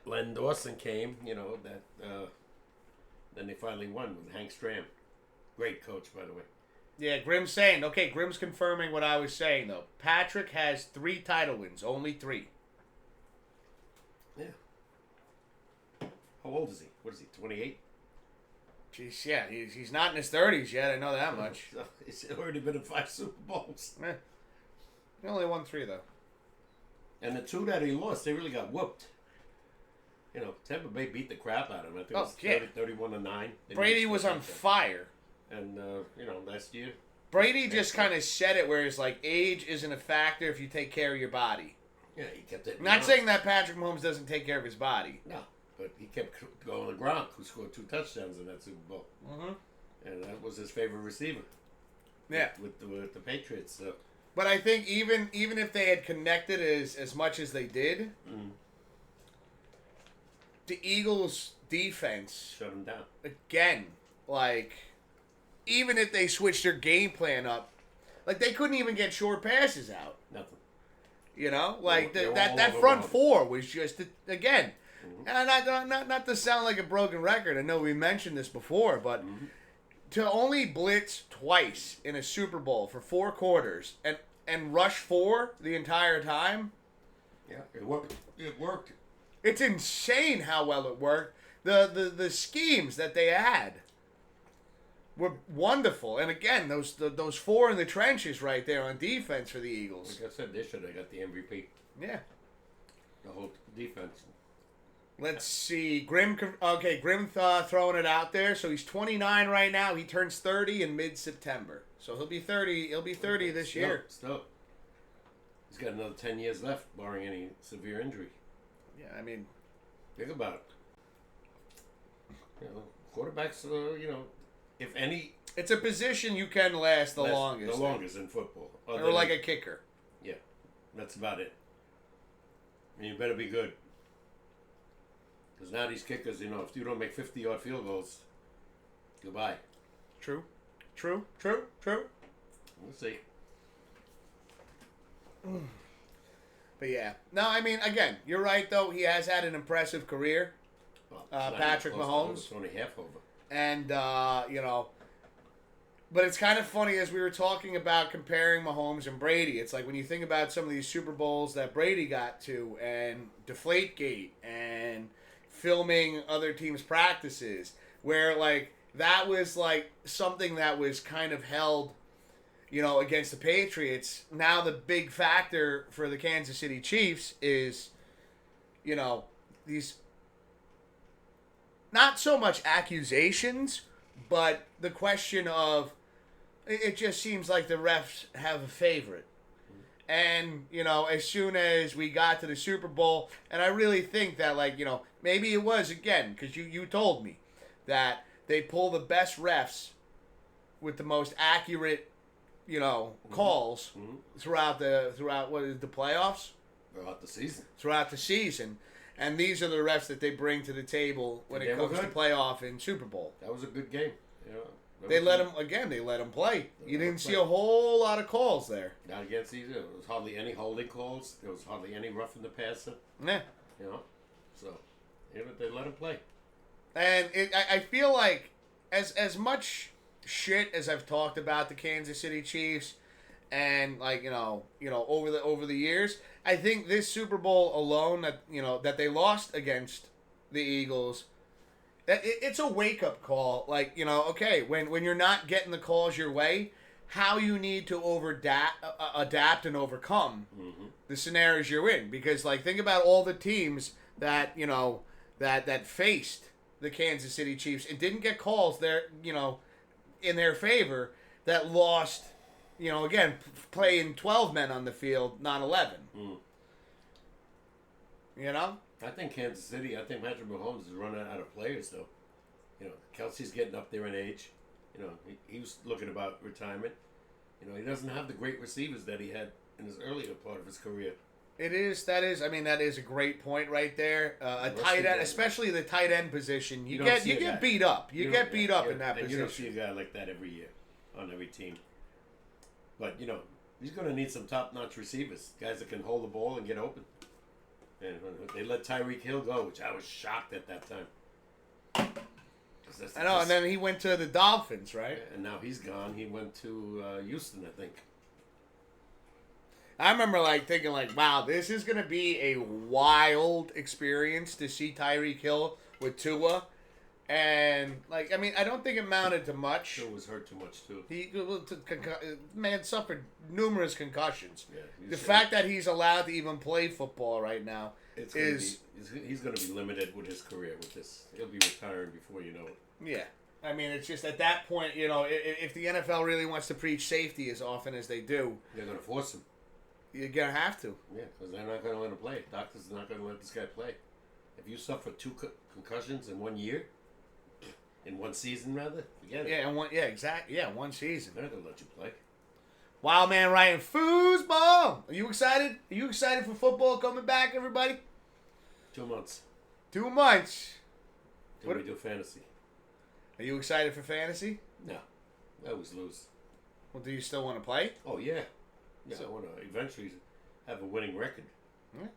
Len Dawson came, you know, that then they finally won with Hank Stram. Great coach, by the way. Yeah, Grimm's saying, okay, Grimm's confirming what I was saying, though. Patrick has 3 title wins, only 3. Yeah. How old is he? What is he, 28? Jeez, yeah, he's not in his 30s yet, I know that much. He's already been in 5 Super Bowls. He only won 3, though. And the 2 that he lost, they really got whooped. You know, Tampa Bay beat the crap out of him. I think it was 31-9. Brady was on fire. And, you know, last year... Brady just kind of said it where it's like, age isn't a factor if you take care of your body. Yeah, he kept it. Not saying that Patrick Mahomes doesn't take care of his body. No, but he kept going to Gronk, who scored 2 touchdowns in that Super Bowl. Mm-hmm. And that was his favorite receiver. Yeah. With the Patriots, so... But I think even if they had connected as much as they did, the Eagles' defense... shut him down. Again, like... Even if they switched their game plan up, like they couldn't even get short passes out. Nothing. You know, like that front 4 was just again, and not to sound like a broken record. I know we mentioned this before, but to only blitz twice in a Super Bowl for 4 quarters and rush 4 the entire time. Yeah, it worked. It worked. It's insane how well it worked. The schemes that they had were wonderful. And again, those four in the trenches right there on defense for the Eagles. Like I said, they should have got the MVP. Yeah. The whole defense. Let's see. Grim throwing it out there. So he's 29 right now. He turns 30 in mid-September. So he'll be 30. He'll be 30 this year. Still. He's got another 10 years left, barring any severe injury. Yeah, I mean, think about it. You know, quarterbacks, if any... It's a position you can last the longest. The longest in football. Or like a kicker. Yeah, that's about it. And you better be good. Because now these kickers, if you don't make 50-yard field goals, goodbye. True. We'll see. But yeah. No, I mean, again, you're right, though. He has had an impressive career. Well, Patrick Mahomes. It's only half over. And, but it's kind of funny as we were talking about comparing Mahomes and Brady. It's like when you think about some of these Super Bowls that Brady got to and Deflategate and filming other teams' practices where, like, that was, like, something that was kind of held, against the Patriots. Now the big factor for the Kansas City Chiefs is, these not so much accusations, but the question of it just seems like the refs have a favorite. And, as soon as we got to the Super Bowl, and I really think that, maybe it was, again, because you told me that they pull the best refs with the most accurate, calls throughout the playoffs? Throughout the season. And these are the refs that they bring to the table when it comes to playoff and Super Bowl. That was a good game. They let him play. You didn't see a whole lot of calls there. Not against either. There was hardly any holding calls. There was hardly any roughing the passer. Yeah. So, they let him play. And I feel like as much shit as I've talked about the Kansas City Chiefs and over the years, I think this Super Bowl alone that they lost against the Eagles, it's a wake-up call. Okay, when you're not getting the calls your way, how you need to adapt and overcome the scenarios you're in. Because, think about all the teams that, that faced the Kansas City Chiefs and didn't get calls there, in their favor, that lost, again, playing 12 men on the field, not 11. I think Kansas City, Patrick Mahomes is running out of players, though. Kelsey's getting up there in age. He was looking about retirement. He doesn't have the great receivers that he had in his earlier part of his career. That is a great point right there. A tight end, especially the tight end position, you get beat up. You get beat up in that position. You don't see a guy like that every year on every team. But, he's going to need some top-notch receivers, guys that can hold the ball and get open. And they let Tyreek Hill go, which I was shocked at that time. I know, and then he went to the Dolphins, right? And now he's gone. He went to Houston, I think. I remember thinking wow, this is going to be a wild experience to see Tyreek Hill with Tua. And, I don't think it amounted to much. Tua was hurt too much, too. Man suffered numerous concussions. Yeah, the fact that he's allowed to even play football right now he's going to be limited with his career with this. He'll be retiring before you know it. Yeah. It's just at that point, if the NFL really wants to preach safety as often as they do, they're going to force him. You're going to have to. Yeah, because they're not going to let him play. Doctors are not going to let this guy play. If you suffer 2 concussions in 1 year, in 1 season rather, forget it. One season. They're not going to let you play. Wild man Ryan Foosball. Are you excited? Are you excited for football coming back, everybody? 2 months. 2 months. Till we do fantasy. Are you excited for fantasy? No. I always lose. Well, do you still want to play? Oh, yeah. Yeah, I want to eventually have a winning record. Yeah.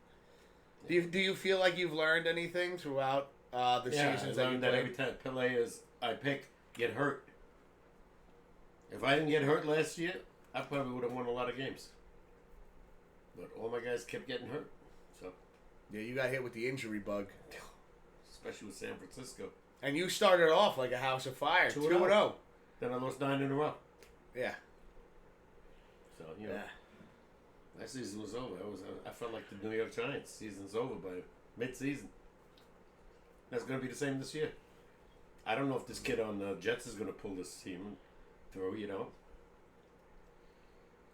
Do you feel like you've learned anything throughout the seasons I learned that every time players I pick get hurt. If I didn't get hurt last year, I probably would have won a lot of games. But all my guys kept getting hurt. So yeah, you got hit with the injury bug. Especially with San Francisco. And you started off like a house of fire. 2-0. Then I lost 9 in a row. Yeah. So, that season was over. I felt like the New York Giants season's over by mid-season. That's going to be the same this year. I don't know if this kid on the Jets is going to pull this team through,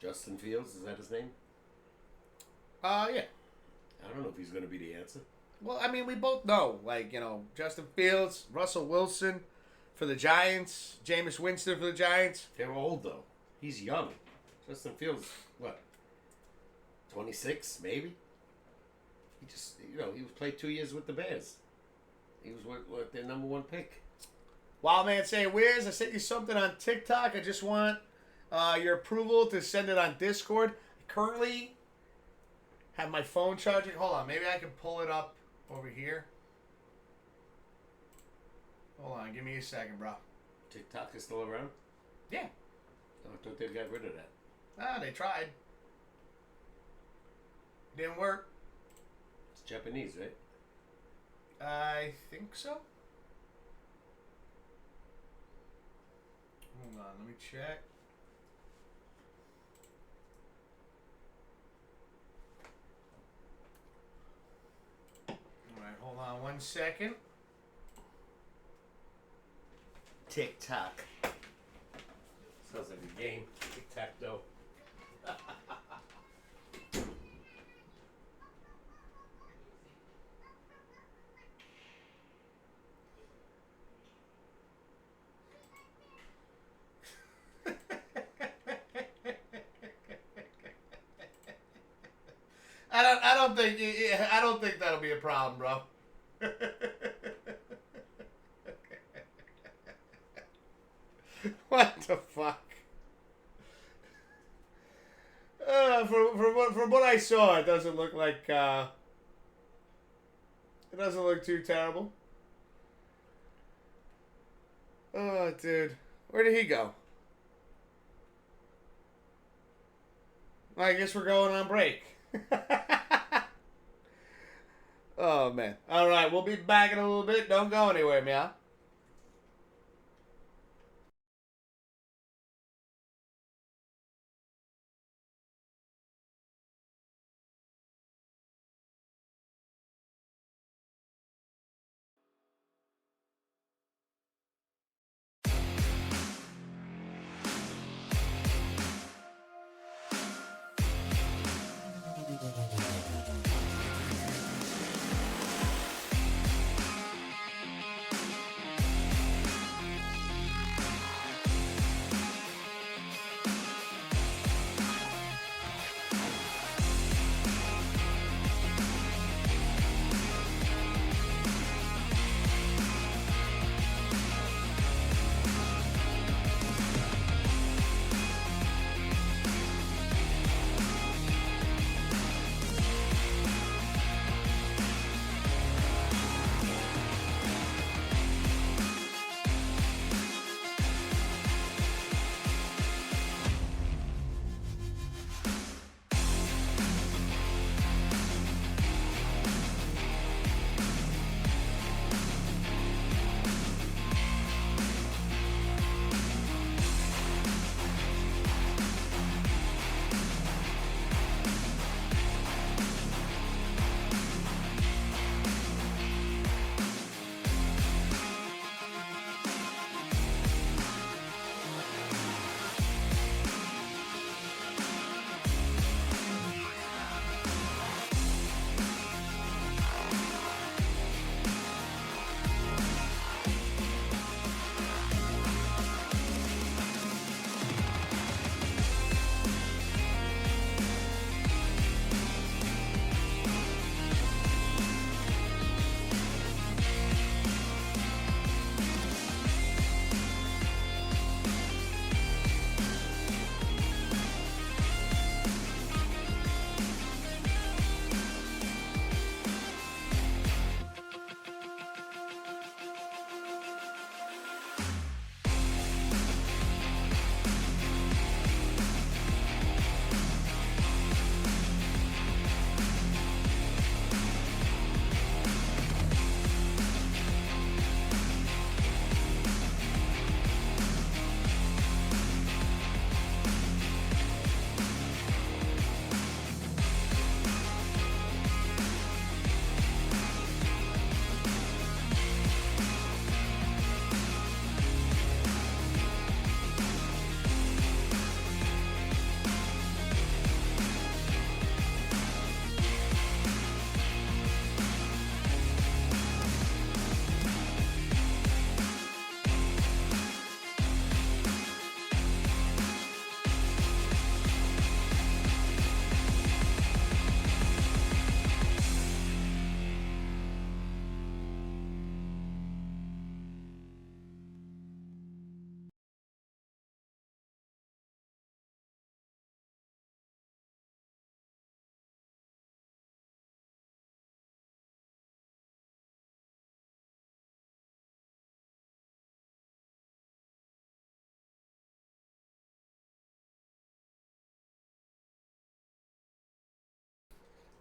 Justin Fields, is that his name? Yeah. I don't know if he's going to be the answer. Well, I mean, we both know, Justin Fields, Russell Wilson for the Giants, Jameis Winston for the Giants. They're old, though. He's young. Justin Fields, what, 26, maybe? He just, he was played 2 years with the Bears. He was what their number 1 pick. Wild Man saying, Wiz, I sent you something on TikTok. I just want your approval to send it on Discord. I currently have my phone charging. Hold on, maybe I can pull it up over here. Hold on, give me a second, bro. TikTok is still around? Yeah. Oh, I thought they got rid of that. They tried. Didn't work. It's Japanese, right? I think so. Hold on, let me check. Alright, hold on 1 second. TikTok. Sounds like a game. Tic-tac-toe. I don't think that'll be a problem, bro. What the fuck? From what I saw, it doesn't look like it doesn't look too terrible. Oh, dude, where did he go? I guess we're going on break. Oh, man. All right, we'll be back in a little bit. Don't go anywhere, meow.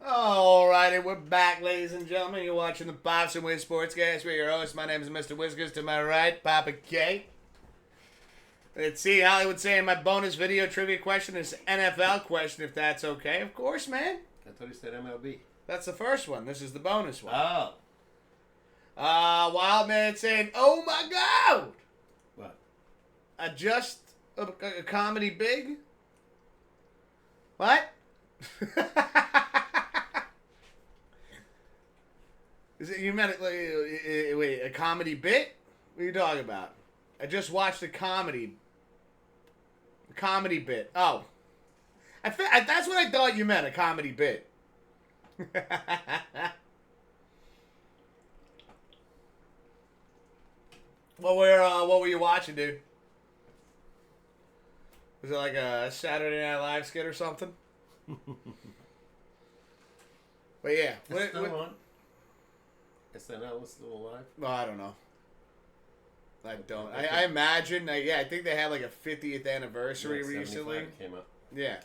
Alrighty, we're back, ladies and gentlemen. You're watching the Pops Wiz SportsCast. We're your host. My name is Mr. Whiskers. To my right, Papa K. Let's see, Hollywood saying my bonus video trivia question is NFL question, if that's okay. Of course, man. I thought he said MLB. That's the first one. This is the bonus one. Oh. Wild Man saying, oh my God! What? Just a comedy big? What? Is it, you meant it like, wait, a comedy bit? What are you talking about? I just watched a comedy bit. Oh. That's what I thought you meant, a comedy bit. What were you watching, dude? Was it like a Saturday Night Live skit or something? But yeah. It's still on. SNL is still alive? No, I don't know. I don't. I imagine. I think they had like a 50th anniversary recently. Came up. Yeah.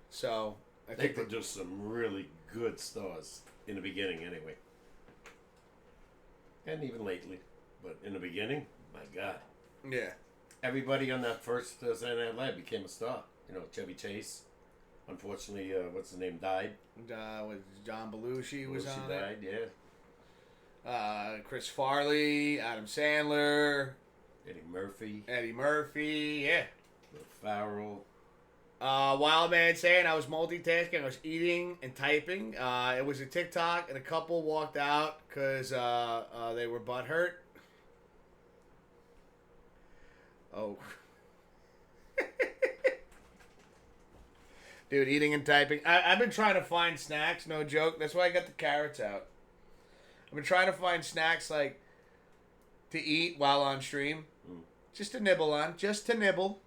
So I They think produced some really good stars in the beginning, anyway, and even lately. But in the beginning, my God. Yeah. Everybody on that first Saturday Night Live became a star. You know, Chevy Chase. Unfortunately, what's his name, died. Was John Belushi was on died, it. Yeah. Chris Farley, Adam Sandler, Eddie Murphy, yeah. Will Farrell. Wild Man saying I was multitasking. I was eating and typing. It was a TikTok, and a couple walked out because they were butthurt. Oh. Dude, eating and typing. I've been trying to find snacks, no joke. That's why I got the carrots out. I've been trying to find snacks, like, to eat while on stream. Just to nibble on. Just to nibble.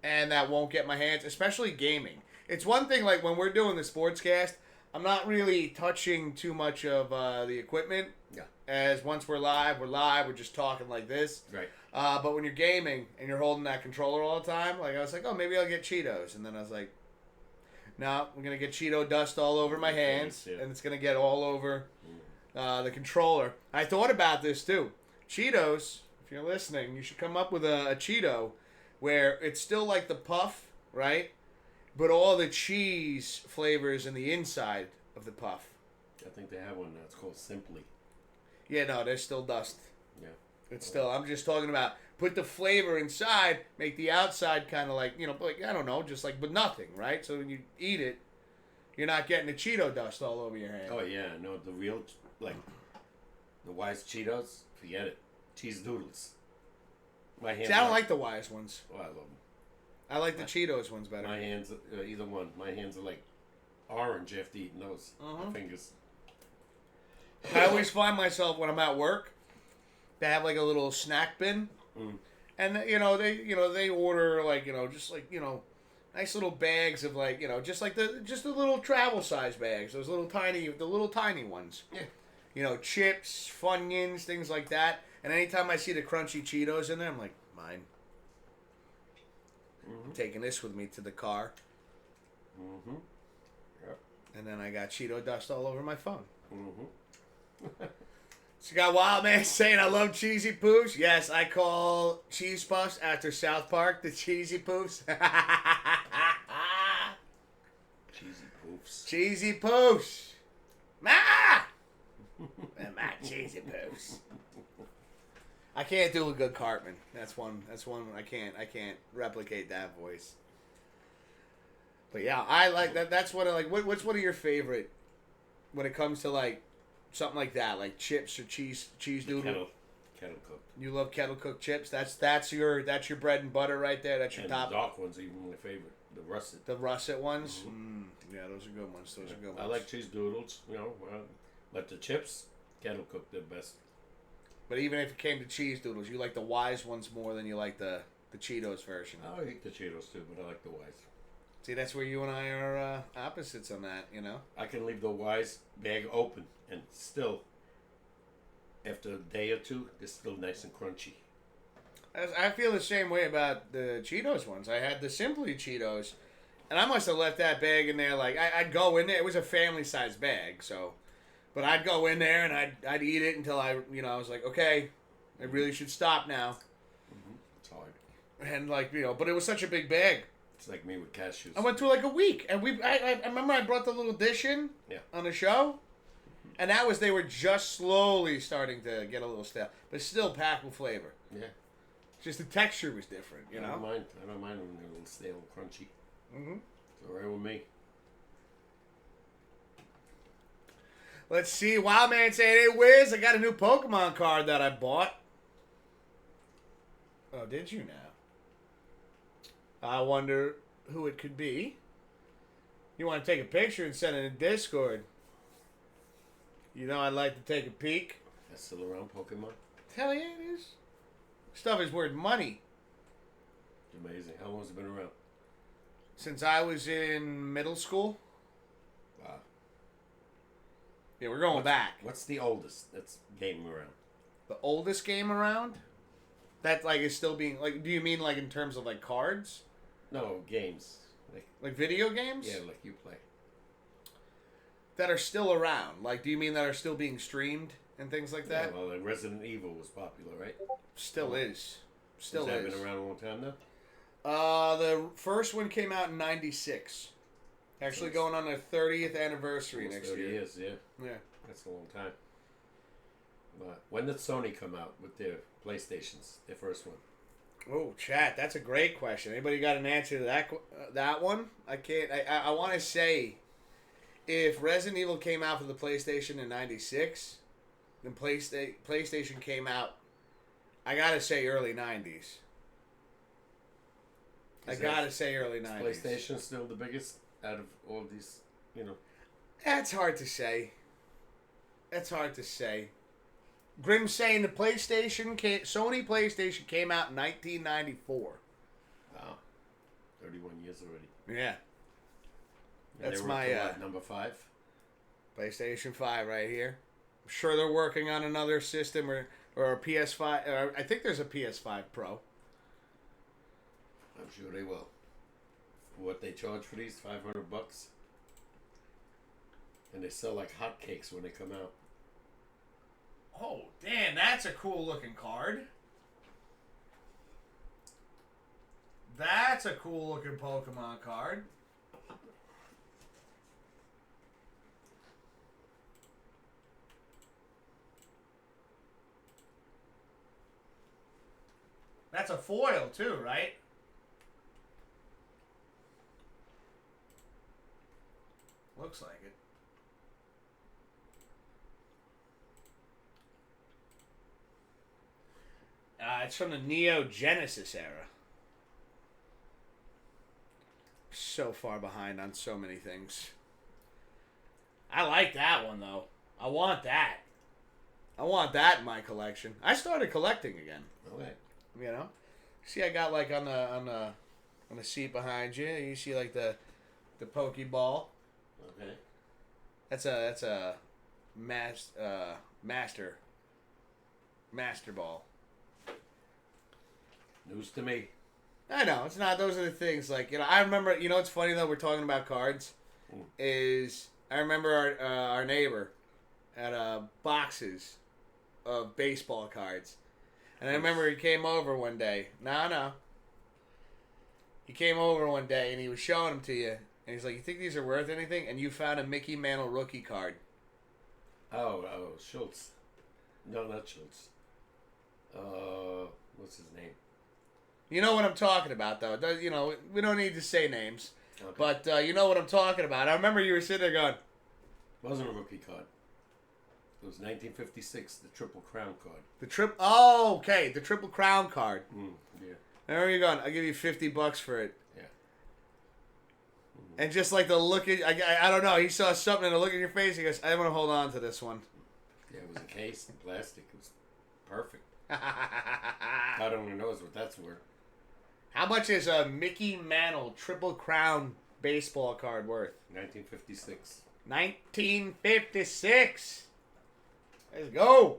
And that won't get my hands, especially gaming. It's one thing, like, when we're doing the sportscast, I'm not really touching too much of the equipment. Yeah. As once we're live, we're just talking like this. Right. But when you're gaming and you're holding that controller all the time, like, I was like, oh, maybe I'll get Cheetos. And then I was like, no, I'm going to get Cheeto dust all over my hands, and it's going to get all over the controller. I thought about this, too. Cheetos, if you're listening, you should come up with a Cheeto where it's still like the puff, right? But all the cheese flavors in the inside of the puff. I think they have one now. It's called Simply. Yeah, no, there's still dust. Yeah. It's still, I'm just talking about put the flavor inside, make the outside kind of like, like, I don't know, just like, but nothing, right? So when you eat it, you're not getting the Cheeto dust all over your hand. Oh, yeah. No, the real, like, the Wise Cheetos, forget it. Cheese doodles. My hands. See, I don't like the Wise ones. Oh, I love them. I like the Cheetos ones better. My hands, either one. My hands are like orange after eating those. My fingers. I always find myself when I'm at work, they have like a little snack bin, and they order like just like nice little bags of like just the little travel size bags, the little tiny ones. Yeah. Chips, Funyuns, things like that. And anytime I see the crunchy Cheetos in there, I'm like, mine. I'm taking this with me to the car. Yep. And then I got Cheeto dust all over my phone. So you got Wild Man saying I love cheesy poofs. Yes, I call cheese puffs after South Park the cheesy poofs. Cheesy poofs. Cheesy poofs. Ma! And my cheesy poofs. I can't do a good Cartman. That's one I can't replicate that voice. But yeah, I like that. That's what I like. What's one of your favorite when it comes to like something like that, like chips or cheese doodle? Kettle cooked. You love kettle cooked chips. That's your bread and butter right there. That's your top. The dark ones are even my favorite. The russet. The russet ones. Yeah, those are good ones. I like cheese doodles. But the chips, kettle cooked, they're best. But even if it came to cheese doodles, you like the Wise ones more than you like the Cheetos version. I eat the Cheetos too, but I like the Wise. See, that's where you and I are opposites on that, I can leave the Wise bag open and still, after a day or two, they're still nice and crunchy. I feel the same way about the Cheetos ones. I had the Simply Cheetos, And I must have left that bag in there. Like I'd go in there. It was a family-sized bag, so. But I'd go in there and I'd eat it until I was like, okay, I really should stop now. Mm-hmm. It's hard. And but it was such a big bag. It's like me with cashews. I went through like a week, and I remember I brought the little dish in on the show, and they were just slowly starting to get a little stale, but still packed with flavor. Yeah. Just the texture was different, I don't mind when they're a little stale and crunchy. Mm-hmm. It's all right with me. Let's see. Wild Man saying, hey, Wiz, I got a new Pokemon card that I bought. Oh, did you now? I wonder who it could be. You want to take a picture and send it in Discord. I'd like to take a peek. That's still around, Pokemon? Hell yeah, it is. Stuff is worth money. It's amazing. How long has it been around? Since I was in middle school. Wow. Yeah, we're going back. What's the oldest that's game around? The oldest game around? That is still being do you mean in terms of cards? No, games. Like video games? Yeah, like you play. That are still around. Do you mean that are still being streamed and things like that? Yeah, well, Resident Evil was popular, right? Still is. Still Has is. that been around a long time now? The first one came out in '96. Actually, going on their 30th anniversary next 30 year. years, yeah. Yeah. That's a long time. But when did Sony come out with their PlayStations, their first one? Oh, chat, that's a great question. Anybody got an answer to that one? I can't. I want to say, if Resident Evil came out for the PlayStation in '96, then PlayStation came out. I gotta say early '90s. I gotta say early '90s. PlayStation still the biggest out of all of these, That's hard to say. Grim's saying the Sony PlayStation came out in 1994. Wow. 31 years already. Yeah. And That's they were up my to what, number 5? PlayStation 5 right here. I'm sure they're working on another system or a PS5. I think there's a PS5 Pro. I'm sure they will. What they charge for these, $500, and they sell like hotcakes when they come out. Oh, damn, that's a cool looking card. That's a cool looking Pokemon card. That's a foil too, right? Looks like it. It's from the Neo Genesis era. So far behind on so many things. I like that one though. I want that. I want that in my collection. I started collecting again. Okay. See, I got on the seat behind you. You see the Pokeball. Okay. That's a master ball. News to me. I know it's not. Those are the things. I remember. It's funny though. We're talking about cards. Is I remember our neighbor had boxes of baseball cards, and I remember he came over one day. No. He came over one day and he was showing them to you, and he's like, "You think these are worth anything?" And you found a Mickey Mantle rookie card. Oh, Schultz. No, not Schultz. What's his name? You know what I'm talking about, though. We don't need to say names. Okay. But you know what I'm talking about. I remember you were sitting there going... It wasn't a rookie card. It was 1956, the Triple Crown card. Oh, okay. The Triple Crown card. Yeah. There you go. I'll give you $50 for it. Yeah. And just the look at... I don't know. He saw something and the look at your face. He goes, I want to hold on to this one. Yeah, it was encased in plastic. It was perfect. God only knows what that's worth. How much is a Mickey Mantle Triple Crown baseball card worth? 1956. 1956. Let's go.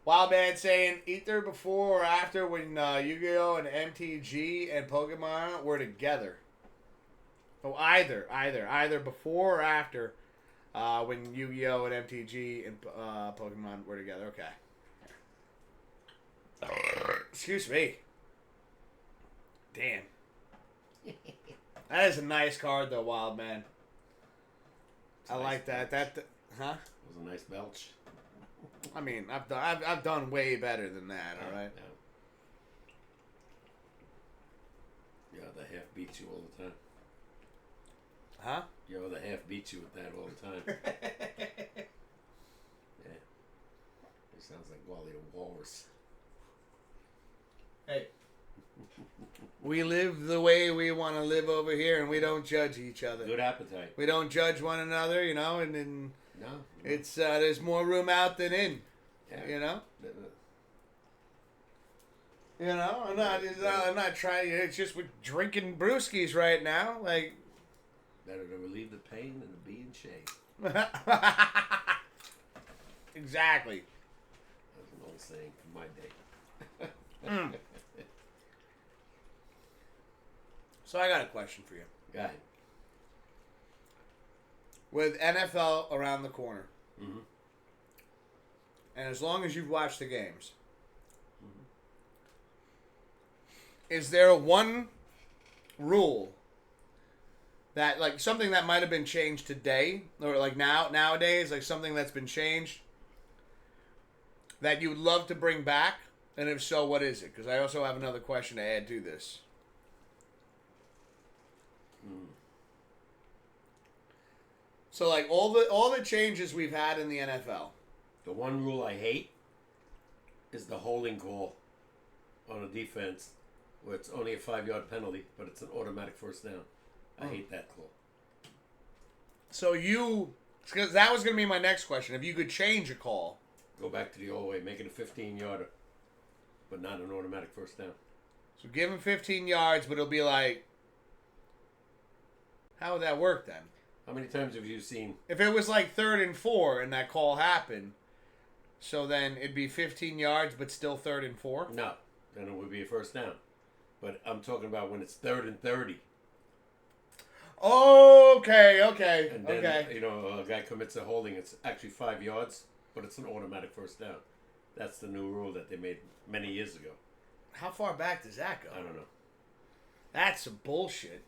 Wild Man saying, either before or after when Yu-Gi-Oh! And MTG and Pokemon were together. Oh, either before or after, when Yu-Gi-Oh and MTG and Pokemon were together. Okay. Excuse me. Damn. That is a nice card, though, Wild Man. I like that. Huh? It was a nice belch. I mean, I've done way better than that. All right. Yeah, the half beats you all the time. Huh? Yo, the half beats you with that all the time. Yeah. It sounds like Wally the Walrus. Hey. We live the way we want to live over here, and we don't judge each other. Good appetite. We don't judge one another, and No. it's there's more room out than in. Yeah. I'm not trying. It's just we're drinking brewskis right now, like. Better to relieve the pain than to be in shame. Exactly. That's an old saying from my day. So I got a question for you. Go ahead. With NFL around the corner, Mm-hmm. and as long as you've watched the games, is there one rule that, like, something that might have been changed today, or like nowadays, like something that's been changed that you would love to bring back? And if so, what is it? Because I also have another question to add to this. So, like, all the changes we've had in the NFL. The one rule I hate is the holding call on a defense where it's only a 5-yard penalty, but it's an automatic first down. I hate that call. So because that was going to be my next question. If you could change a call. Go back to the old way, make it a 15-yarder, but not an automatic first down. So give him 15 yards, but it'll be like, how would that work then? How many times have you seen... If it was like 3rd and 4 and that call happened, so then it'd be 15 yards, but still 3rd and 4? No, then it would be a first down. But I'm talking about when it's 3rd and 30. Okay. And then, a guy commits a holding. It's actually 5 yards, but it's an automatic first down. That's the new rule that they made many years ago. How far back does that go? I don't know. That's some bullshit.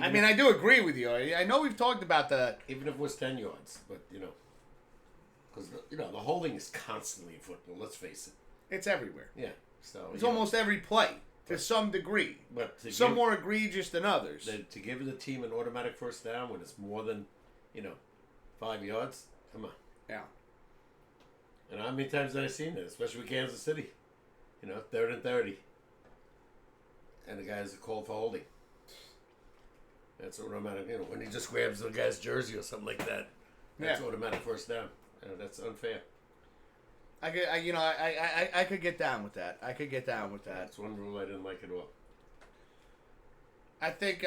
I do agree with you. I know we've talked about that. Even if it was 10 yards, but, because, the holding is constantly in football, let's face it. It's everywhere. Yeah. So it's almost every play to some degree. But some more egregious than others. To give the team an automatic first down when it's more than, 5 yards, come on. Yeah. And how many times have I seen that, especially with Kansas City? 3rd and 30. And the guy's called for holding. That's automatic. When he just grabs the guy's jersey or something like that, that's automatic first down. That's unfair. I could get down with that. That's one rule I didn't like at all. I think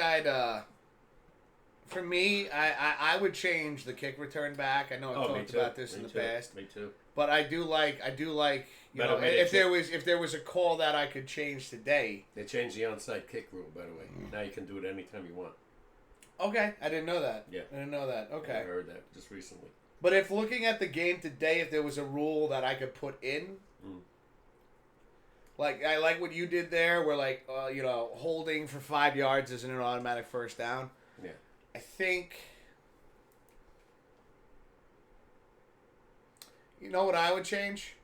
for me, I would change the kick return back. I know I've talked about this in the past. Me too. But I do like if there was a call that I could change today. They changed the onside kick rule, by the way. Now you can do it anytime you want. Okay, I didn't know that. Yeah. I didn't know that. Okay. I heard that just recently. But if looking at the game today, if there was a rule that I could put in, like I like what you did there, where holding for 5 yards isn't an automatic first down. Yeah. I think. You know what I would change?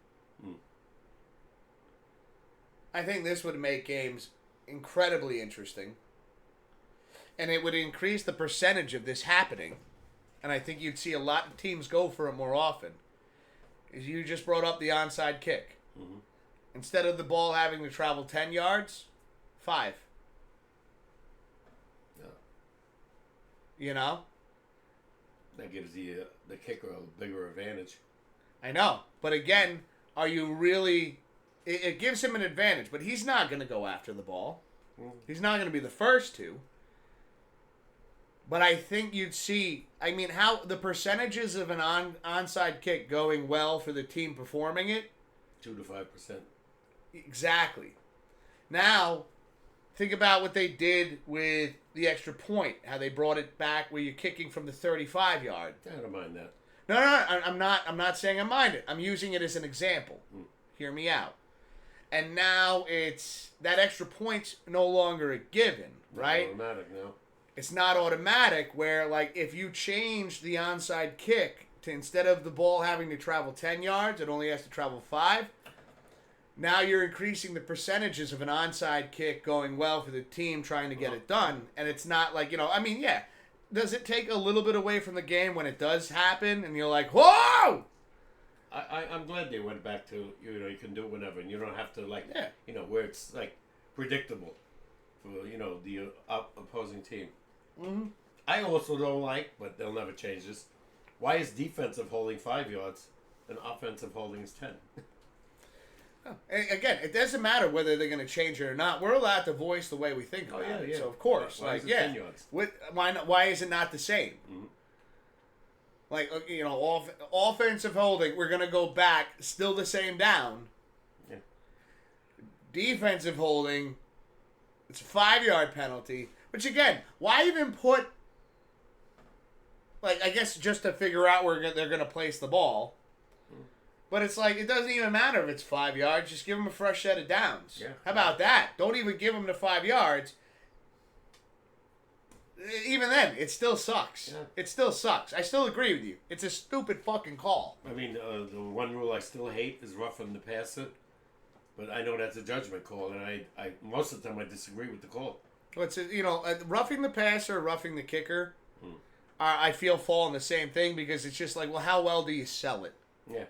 I think this would make games incredibly interesting. And it would increase the percentage of this happening. And I think you'd see a lot of teams go for it more often. Is you just brought up the onside kick. Mm-hmm. Instead of the ball having to travel 10 yards, 5. Yeah. That gives the kicker a bigger advantage. I know. But again, are you really... It gives him an advantage, but he's not going to go after the ball. He's not going to be the first to. But I think you'd see... how the percentages of an onside kick going well for the team performing it... 2 to 5%. Exactly. Now, Think about what they did with the extra point, how they brought it back where you're kicking from the 35-yard. I don't mind that. No, I'm not saying I mind it. I'm using it as an example. Hear me out. And now it's that extra point's no longer a given, right? Not automatic now. It's not automatic where, like, if you change the onside kick to instead of the ball having to travel 10 yards, it only has to travel 5. Now you're increasing the percentages of an onside kick going well for the team trying to get it done. And it's not like, I mean, yeah. Does it take a little bit away from the game when it does happen and you're like, whoa! I'm glad they went back to, you can do it whenever and you don't have to, where it's, predictable for, the opposing team. Mm-hmm. I also don't like, but they'll never change this. Why is defensive holding 5 yards and offensive holding is 10? And again, it doesn't matter whether they're going to change it or not. We're allowed to voice the way we think about it. Yeah. So of course, why is it 10 yards? Why is it not the same? Mm-hmm. Offensive holding, we're going to go back, still the same down. Yeah. Defensive holding, it's a 5-yard penalty. Which again, why even put? I guess just to figure out where they're going to place the ball. But it's it doesn't even matter if it's 5 yards. Just give them a fresh set of downs. Yeah. How about that? Don't even give them the 5 yards. Even then, it still sucks. Yeah. It still sucks. I still agree with you. It's a stupid fucking call. I mean, the one rule I still hate is roughing the passer. But I know that's a judgment call, and I most of the time I disagree with the call. Well, it's roughing the passer, roughing the kicker. I feel fall in the same thing because it's just well, how well do you sell it? Yeah.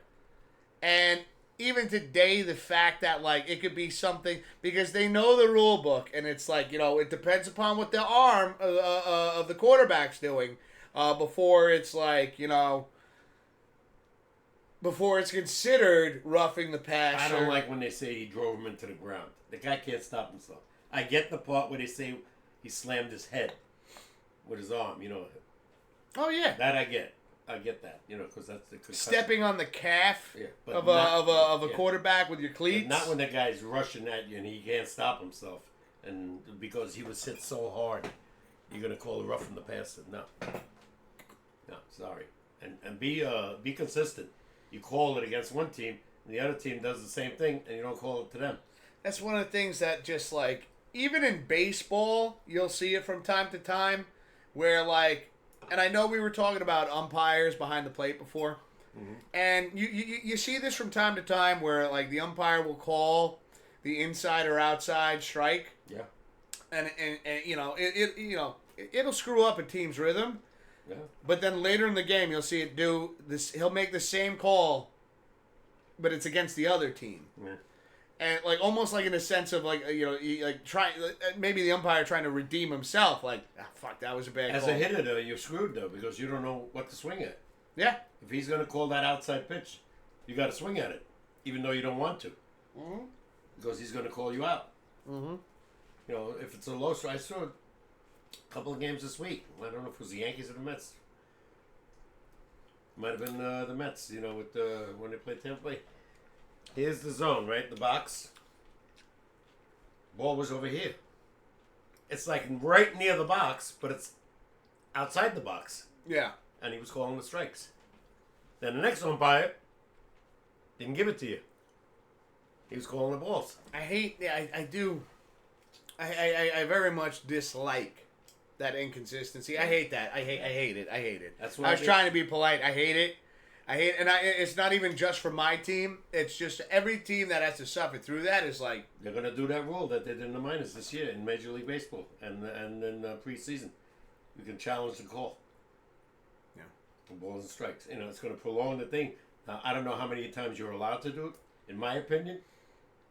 And even today, the fact that, it could be something, because they know the rule book, and it's it depends upon what the arm of the quarterback's doing before it's before it's considered roughing the passer. I don't like when they say he drove him into the ground. The guy can't stop himself. I get the part where they say he slammed his head with his arm, Oh, yeah. That I get. I get that, because that's the concussion. Stepping on the calf of a quarterback with your cleats. Not when the guy's rushing at you and he can't stop himself, and because he was hit so hard, you're gonna call it roughing the passer. No, sorry, and be consistent. You call it against one team, and the other team does the same thing, and you don't call it to them. That's one of the things that just even in baseball, you'll see it from time to time, where and I know we were talking about umpires behind the plate before, and you see this from time to time where the umpire will call the inside or outside strike. Yeah. And it'll screw up a team's rhythm. Yeah. But then later in the game, you'll see it do this. He'll make the same call, but it's against the other team. Yeah. And almost in a sense of trying maybe the umpire trying to redeem himself. Fuck, that was a bad call. As a hitter, though, you're screwed though because you don't know what to swing at. Yeah. If he's gonna call that outside pitch, you got to swing at it, even though you don't want to, because he's gonna call you out. Mm-hmm. If it's a low strike, I saw a couple of games this week. I don't know if it was the Yankees or the Mets. Might have been the Mets. With when they played Tampa Bay. Here's the zone, right? The box. Ball was over here. It's right near the box, but it's outside the box. Yeah. And he was calling the strikes. Then the next umpire didn't give it to you. He was calling the balls. I do. I very much dislike that inconsistency. I hate that. I hate it. That's what I was trying to be polite. I hate it. It's not even just for my team. It's just every team that has to suffer through that is they're gonna do that rule that they did in the minors this year in Major League Baseball and in preseason. You can challenge the call. Yeah. The balls and strikes. It's gonna prolong the thing. Now I don't know how many times you're allowed to do it. In my opinion,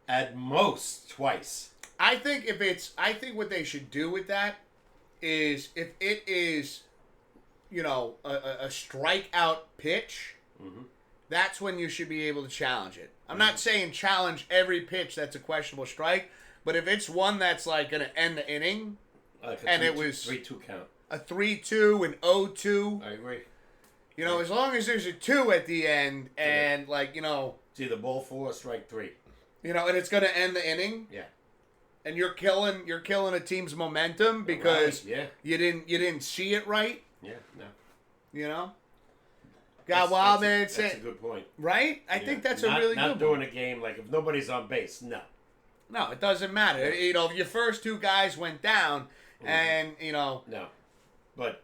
at most twice. I think what they should do with that is if it is, a strikeout pitch. Mm-hmm. That's when you should be able to challenge it. I'm not saying challenge every pitch that's a questionable strike, but if it's one that's going to end the inning, and it was 3-2 count, a 3-2, an 0-2. I agree. As long as there's a 2 at the end, and it's either ball 4 or strike 3. And it's going to end the inning. Yeah. and you're killing a team's momentum because you didn't see it right. Yeah, no. You know. Got wild, man. That's a good point. Right? I think that's a really good Not doing a game like if nobody's on base. No. No, it doesn't matter. You know, if your first two guys went down, and you know. No. But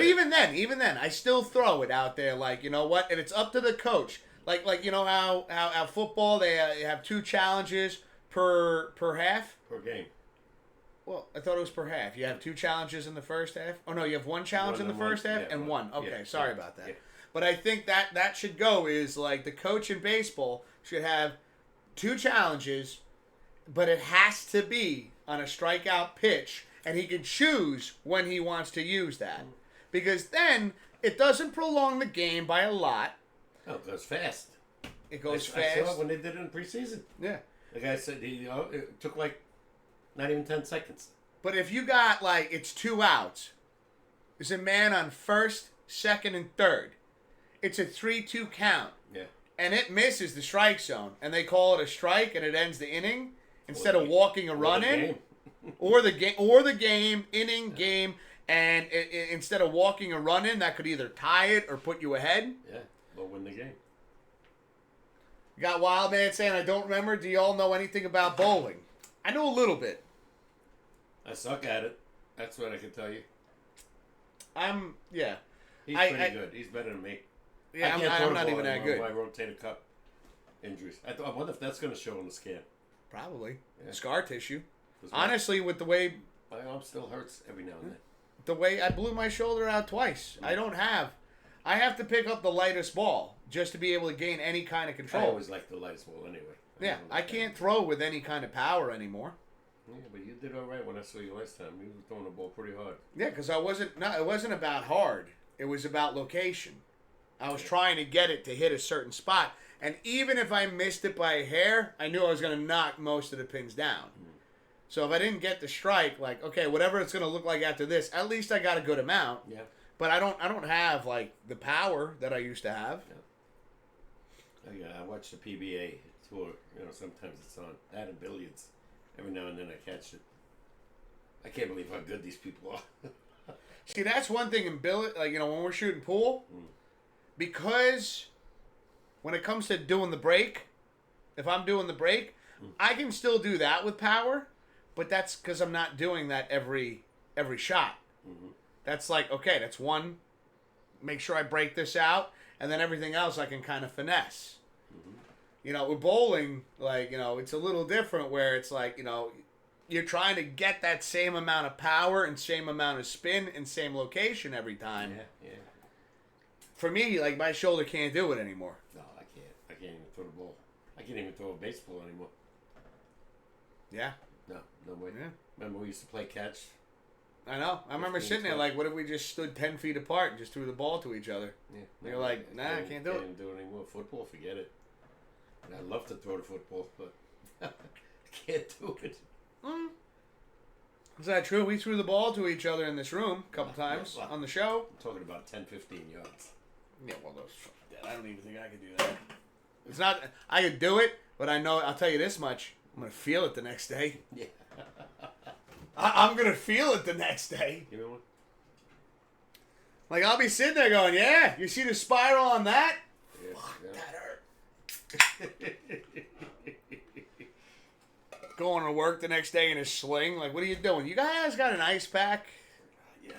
even then, I still throw it out there. Like, you know what? And it's up to the coach. Like you know how football they have 2 challenges per half. Per game. Well, I thought it was per half. You have 2 challenges in the first half. Oh no, you have 1 challenge in the first half and one. Okay, sorry about that. Yeah. But I think that should go is like the coach in baseball should have 2 challenges, but it has to be on a strikeout pitch, and he can choose when he wants to use that. Because then it doesn't prolong the game by a lot. Oh, it goes fast. It goes fast. I saw it when they did it in preseason. Yeah. The guy said it took like not even 10 seconds. But if you got like it's 2 outs, there's a man on first, second, and third. It's a 3-2 count. Yeah. And it misses the strike zone, and they call it a strike, and it ends the inning instead of walking a run in, or the game inning game, and instead of walking a run in, that could either tie it or put you ahead. Yeah, or win the game. You got wild man saying I don't remember. Do y'all know anything about bowling? I know a little bit. I suck at it. That's what I can tell you. Yeah. He's pretty good. He's better than me. Yeah, I'm not even that good. My rotator cuff injuries. I wonder if that's going to show on the scan. Probably. Yeah. Scar tissue. Honestly, with the way... My arm still hurts every now and then. The way I blew my shoulder out twice. Yeah. I have to pick up the lightest ball just to be able to gain any kind of control. I always like the lightest ball anyway. I can't throw with any kind of power anymore. Yeah, but you did all right when I saw you last time. You were throwing the ball pretty hard. Yeah, because it wasn't about hard. It was about location. I was trying to get it to hit a certain spot. And even if I missed it by a hair, I knew I was going to knock most of the pins down. So if I didn't get the strike, like, okay, whatever it's going to look like after this, at least I got a good amount. Yeah. But I don't have, like, the power that I used to have. Yeah. I watch the PBA tour. You know, sometimes it's on. That and billiards. Every now and then I catch it. I can't believe how good these people are. See, that's one thing in billiards, like, you know, when we're shooting pool, because when it comes to doing the break, if I'm doing the break, I can still do that with power, but that's because I'm not doing that every shot. Mm-hmm. That's like, okay, that's one, make sure I break this out, and then everything else I can kind of finesse. Mm-hmm. You know, with bowling, like, you know, it's a little different where it's like, you know, you're trying to get that same amount of power and same amount of spin and same location every time. Yeah. For me, like, my shoulder can't do it anymore. No, I can't. I can't even throw the ball. I can't even throw a baseball anymore. Yeah. No way. Yeah. Remember we used to play catch? I know. I remember sitting there like, what if we just stood 10 feet apart and just threw the ball to each other? Yeah. You're like, nah, I can't do it. Can't do it anymore. Football, forget it. And I'd love to throw the football, but I can't do it. Is that true? We threw the ball to each other in this room a couple times on the show. I'm talking about 10, 15 yards. Yeah, well, I don't even think I could do that. It's not. I could do it, but I know. I'll tell you this much: I'm gonna feel it the next day. Yeah. I'm gonna feel it the next day. You know what? Like I'll be sitting there going, "Yeah, you see the spiral on that? Yeah, Fuck, that hurt." Going to work the next day in a sling. Like, what are you doing? You guys got an ice pack? Yeah.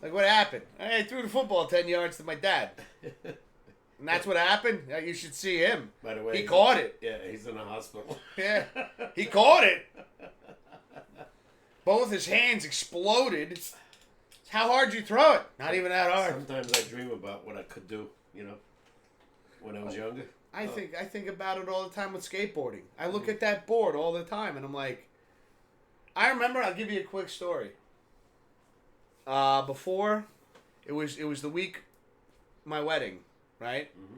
Like, what happened? I threw the football 10 yards to my dad. And that's what happened? You should see him. By the way, he caught it. Yeah, he's in the hospital. Yeah. He caught it. Both his hands exploded. How hard you throw it? Not even that hard. Sometimes I dream about what I could do, you know, when I was younger. I think about it all the time with skateboarding. I look at that board all the time, and I'm like, I remember. I'll give you a quick story. Before, it was the week my wedding, right? Mm-hmm.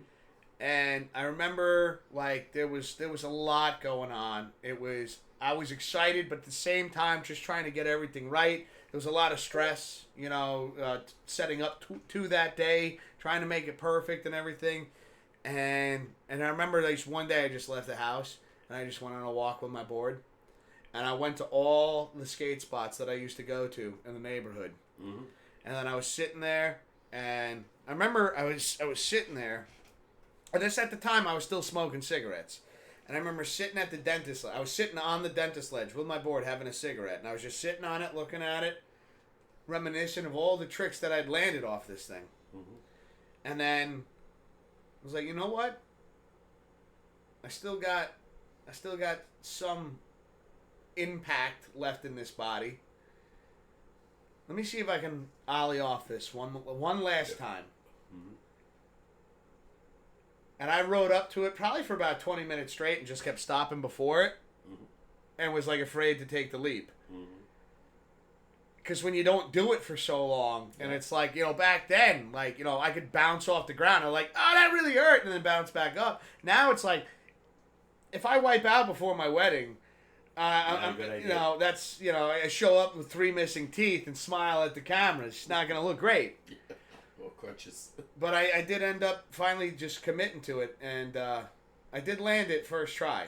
And I remember like there was a lot going on. I was excited, but at the same time just trying to get everything right. There was a lot of stress, you know, setting up to that day, trying to make it perfect and everything. And I remember one day I just left the house and I just went on a walk with my board. and I went to all the skate spots that I used to go to in the neighborhood. Mm-hmm. And then I was sitting there, and I remember I was sitting there, and this at the time I was still smoking cigarettes. And I remember sitting at the dentist. I was sitting on the dentist ledge with my board having a cigarette, and I was just sitting on it, looking at it, reminiscent of all the tricks that I'd landed off this thing. Mm-hmm. And then I was like, you know what? I still got some impact left in this body. Let me see if I can ollie off this one last time. Mm-hmm. And I rode up to it probably for about 20 minutes straight and just kept stopping before it, Mm-hmm. and was like afraid to take the leap. Mm-hmm. Because when you don't do it for so long, and it's like, back then, like, I could bounce off the ground. I'm like, oh, that really hurt, and then bounce back up. Now it's like, if I wipe out before my wedding, that's, I show up with 3 missing teeth and smile at the camera. It's not going to look great. Yeah. Or crutches. But I did end up finally just committing to it, and I did land it first try.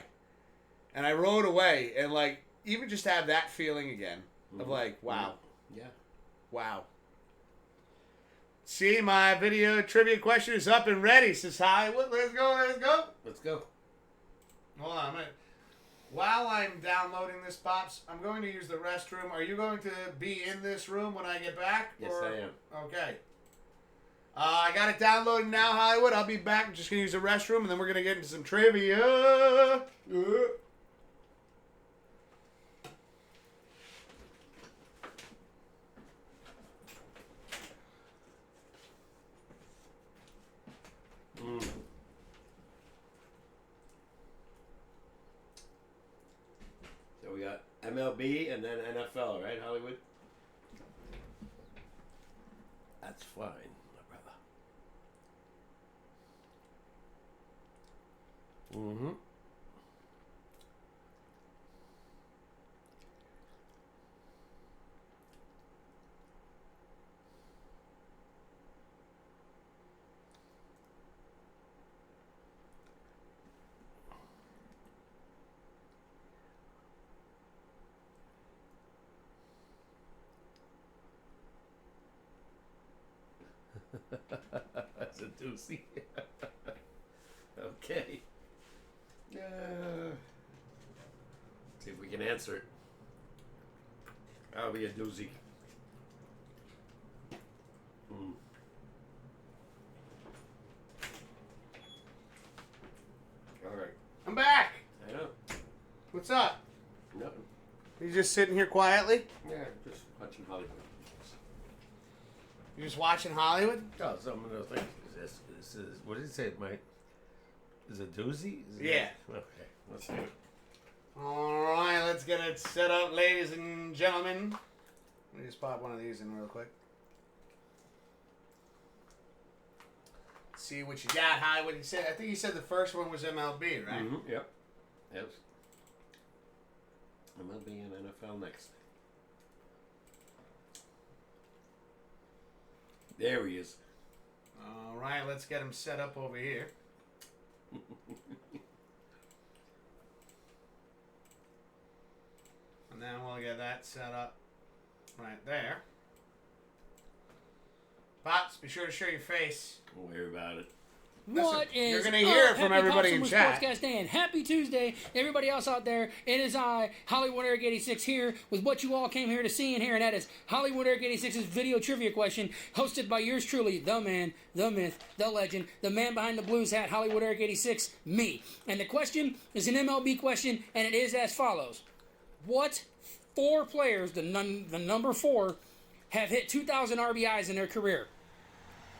And I rode away, and, like, even just have that feeling again of, like, wow. Yeah. Wow. See, my video trivia question is up and ready, says Hollywood. Let's go. Let's go. Hold on a minute. While I'm downloading this, Pops, I'm going to use the restroom. Are you going to be in this room when I get back? Yes, I am. Okay. I got it downloaded now, Hollywood. I'll be back. I'm just going to use the restroom, and then we're going to get into some trivia. So we got MLB and then NFL, right, Hollywood? That's fine, my brother. Mm-hmm. That's a doozy. Okay. See if we can answer it. That'll be a doozy. All right. I'm back. I know. What's up? Nothing. You just sitting here quietly? Yeah, just watching Hollywood. You just watching Hollywood? Oh, some of those things. This is what did it say, Mike? Is it a doozy? Yeah. Okay, let's do it. All right, let's get it set up, ladies and gentlemen. Let me just pop one of these in real quick. See what you got, Hollywood. I think you said the first one was MLB, right? Mm-hmm. Yep. Yes. MLB and NFL next. There he is. All right, let's get him set up over here. And then we'll get that set up right there. Pops, be sure to show your face. Don't worry about it. What Listen, is you're gonna hear it from happy everybody Pops in Wiz chat. SportsCast and happy Tuesday, everybody else out there. It is I, Hollywood Eric 86 here with what you all came here to see and hear, and that is Hollywood Eric 86's video trivia question, hosted by yours truly, the man, the myth, the legend, the man behind the blues hat, Hollywood Eric 86, me. And the question is an MLB question, and it is as follows: what 4 players, the number 4, have hit 2,000 RBIs in their career?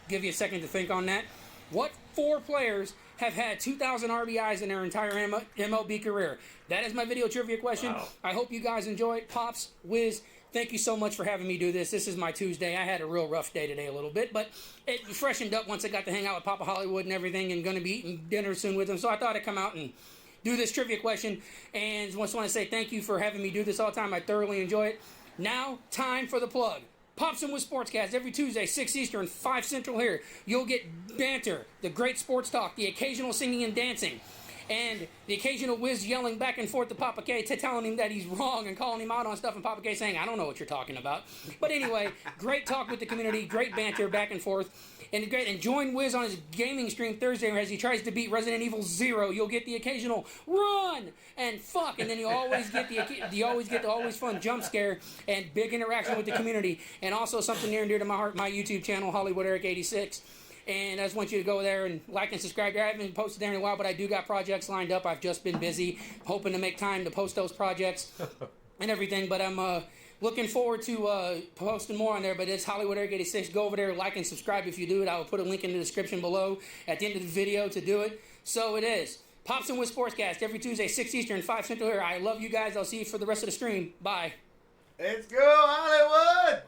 Give you a second to think on that. What 4 players have had 2,000 RBIs in their entire MLB career? That is my video trivia question. Wow. I hope you guys enjoy it. Pops, Wiz, thank you so much for having me do this. This is my Tuesday. I had a real rough day today a little bit, but it freshened up once I got to hang out with Papa Hollywood and everything, and going to be eating dinner soon with him. So I thought I'd come out and do this trivia question. And just want to say thank you for having me do this all the time. I thoroughly enjoy it. Now, time for the plug. Pops Wiz SportsCast every Tuesday, 6 Eastern, 5 Central here. You'll get banter, the great sports talk, the occasional singing and dancing. and the occasional Wiz yelling back and forth to Papa K, telling him that he's wrong and calling him out on stuff, and Papa K saying, I don't know what you're talking about. But anyway, great talk with the community, great banter back and forth. And join Wiz on his gaming stream Thursday as he tries to beat Resident Evil 0. You'll get the occasional run and fuck, and then you always get the always fun jump scare and big interaction with the community. And also something near and dear to my heart, my YouTube channel, Hollywood Eric 86. And I just want you to go there and like and subscribe. I haven't posted there in a while, but I do got projects lined up. I've just been busy, hoping to make time to post those projects and everything. But I'm looking forward to posting more on there. But it's Hollywood Eric 86. Go over there, like and subscribe if you do it. I will put a link in the description below at the end of the video to do it. So it is. Pops Wiz SportsCast every Tuesday, 6 Eastern, 5 Central here. I love you guys. I'll see you for the rest of the stream. Bye. Let's go, Hollywood!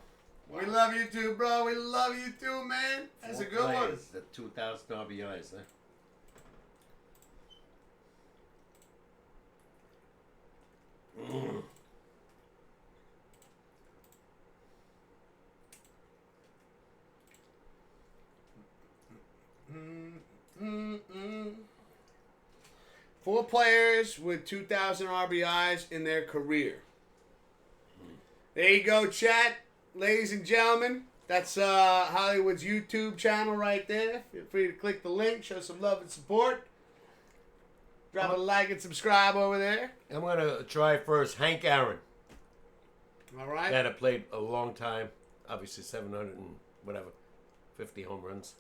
We love you too, bro. We love you too, man. That's a good one. The 2,000 RBIs, huh? Four players with 2,000 RBIs in their career. There you go, chat. Ladies and gentlemen, that's Hollywood's YouTube channel right there. Feel free to click the link, show some love and support. Drop a like and subscribe over there. I'm going to try first Hank Aaron. All right. That had played a long time. Obviously 700 and whatever, 50 home runs.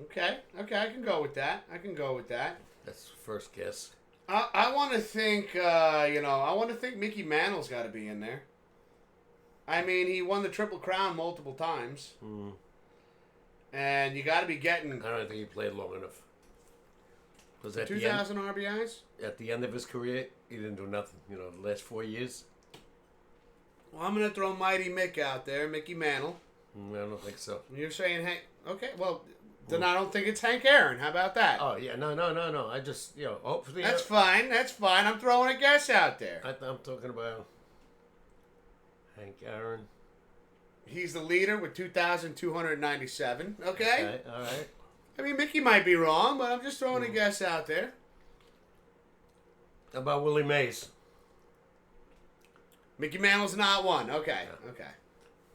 Okay, I can go with that. That's the first guess. I want to think, I want to think Mickey Mantle's got to be in there. I mean, he won the Triple Crown multiple times. And you got to be getting... I don't think he played long enough. Was that 2,000 RBIs? At the end of his career, he didn't do nothing. The last 4 years. Well, I'm going to throw Mighty Mick out there, Mickey Mantle. I don't think so. You're saying Hank... Okay, well... Then I don't think it's Hank Aaron. How about that? Oh, yeah. No. I just, hopefully... That's fine. I'm throwing a guess out there. I'm talking about Hank Aaron. He's the leader with 2,297. Okay? Okay, all right. I mean, Mickey might be wrong, but I'm just throwing a guess out there. How about Willie Mays? Mickey Mantle's not one. Okay, okay.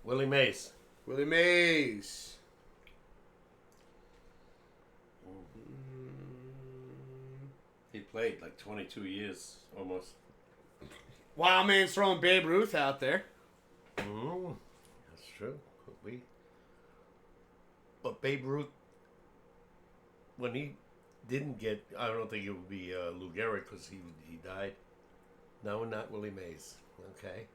Willie Mays. Willie Mays. He played like 22 years, almost. Wild man's throwing Babe Ruth out there. That's true. Could be. But Babe Ruth, when he didn't get, I don't think it would be Lou Gehrig because he died. No, not Willie Mays. Okay.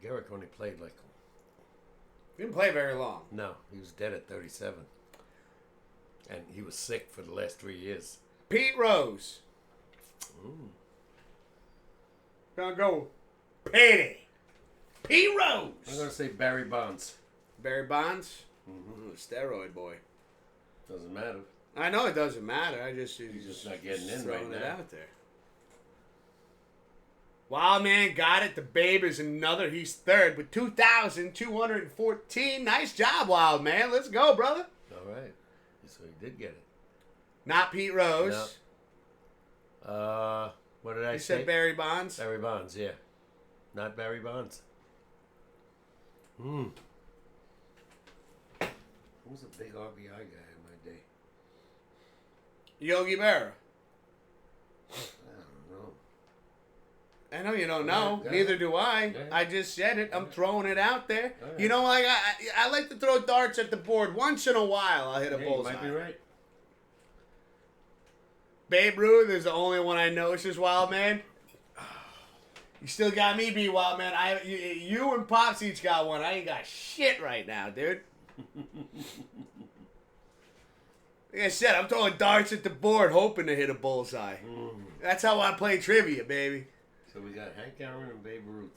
Gehrig only played like... Didn't play very long. No, he was dead at 37. And he was sick for the last 3 years. Pete Rose. Gonna go Petey. Pete Rose. I'm going to say Barry Bonds. Barry Bonds? Steroid boy. Doesn't matter. I know it doesn't matter. He's just not getting in throwing right it now. out there. Wild man got it. The Babe is another. He's third with 2,214. Nice job, Wild man. Let's go, brother. All right. So he did get it. Not Pete Rose. No. What did I say? You said Barry Bonds? Barry Bonds, yeah. Not Barry Bonds. Who was a big RBI guy in my day? Yogi Berra. I I know you don't know. Yeah. Neither do I. Yeah. I just said it. I'm throwing it out there. Right. You know, like I like to throw darts at the board. Once in a while, I'll hit a bullseye. You might be right. Babe Ruth is the only one I know. It's just Wild Man. You still got me beat, Wild Man. You and Pops each got one. I ain't got shit right now, dude. Like I said, I'm throwing darts at the board, hoping to hit a bullseye. That's how I play trivia, baby. So we got Hank Aaron and Babe Ruth.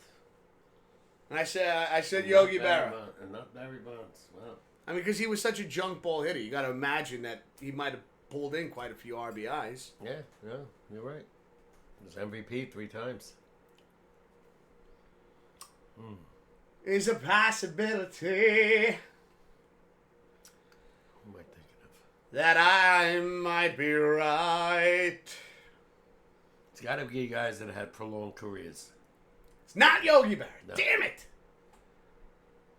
And I said Yogi Berra. And not Barry Bonds. Wow. I mean, because he was such a junk ball hitter. You got to imagine that he might have pulled in quite a few RBIs. Yeah, you're right. He was MVP 3 times. is a possibility Who am I thinking of? that I might be right. It's got to be guys that had prolonged careers. It's not Yogi Berra. No. Damn it.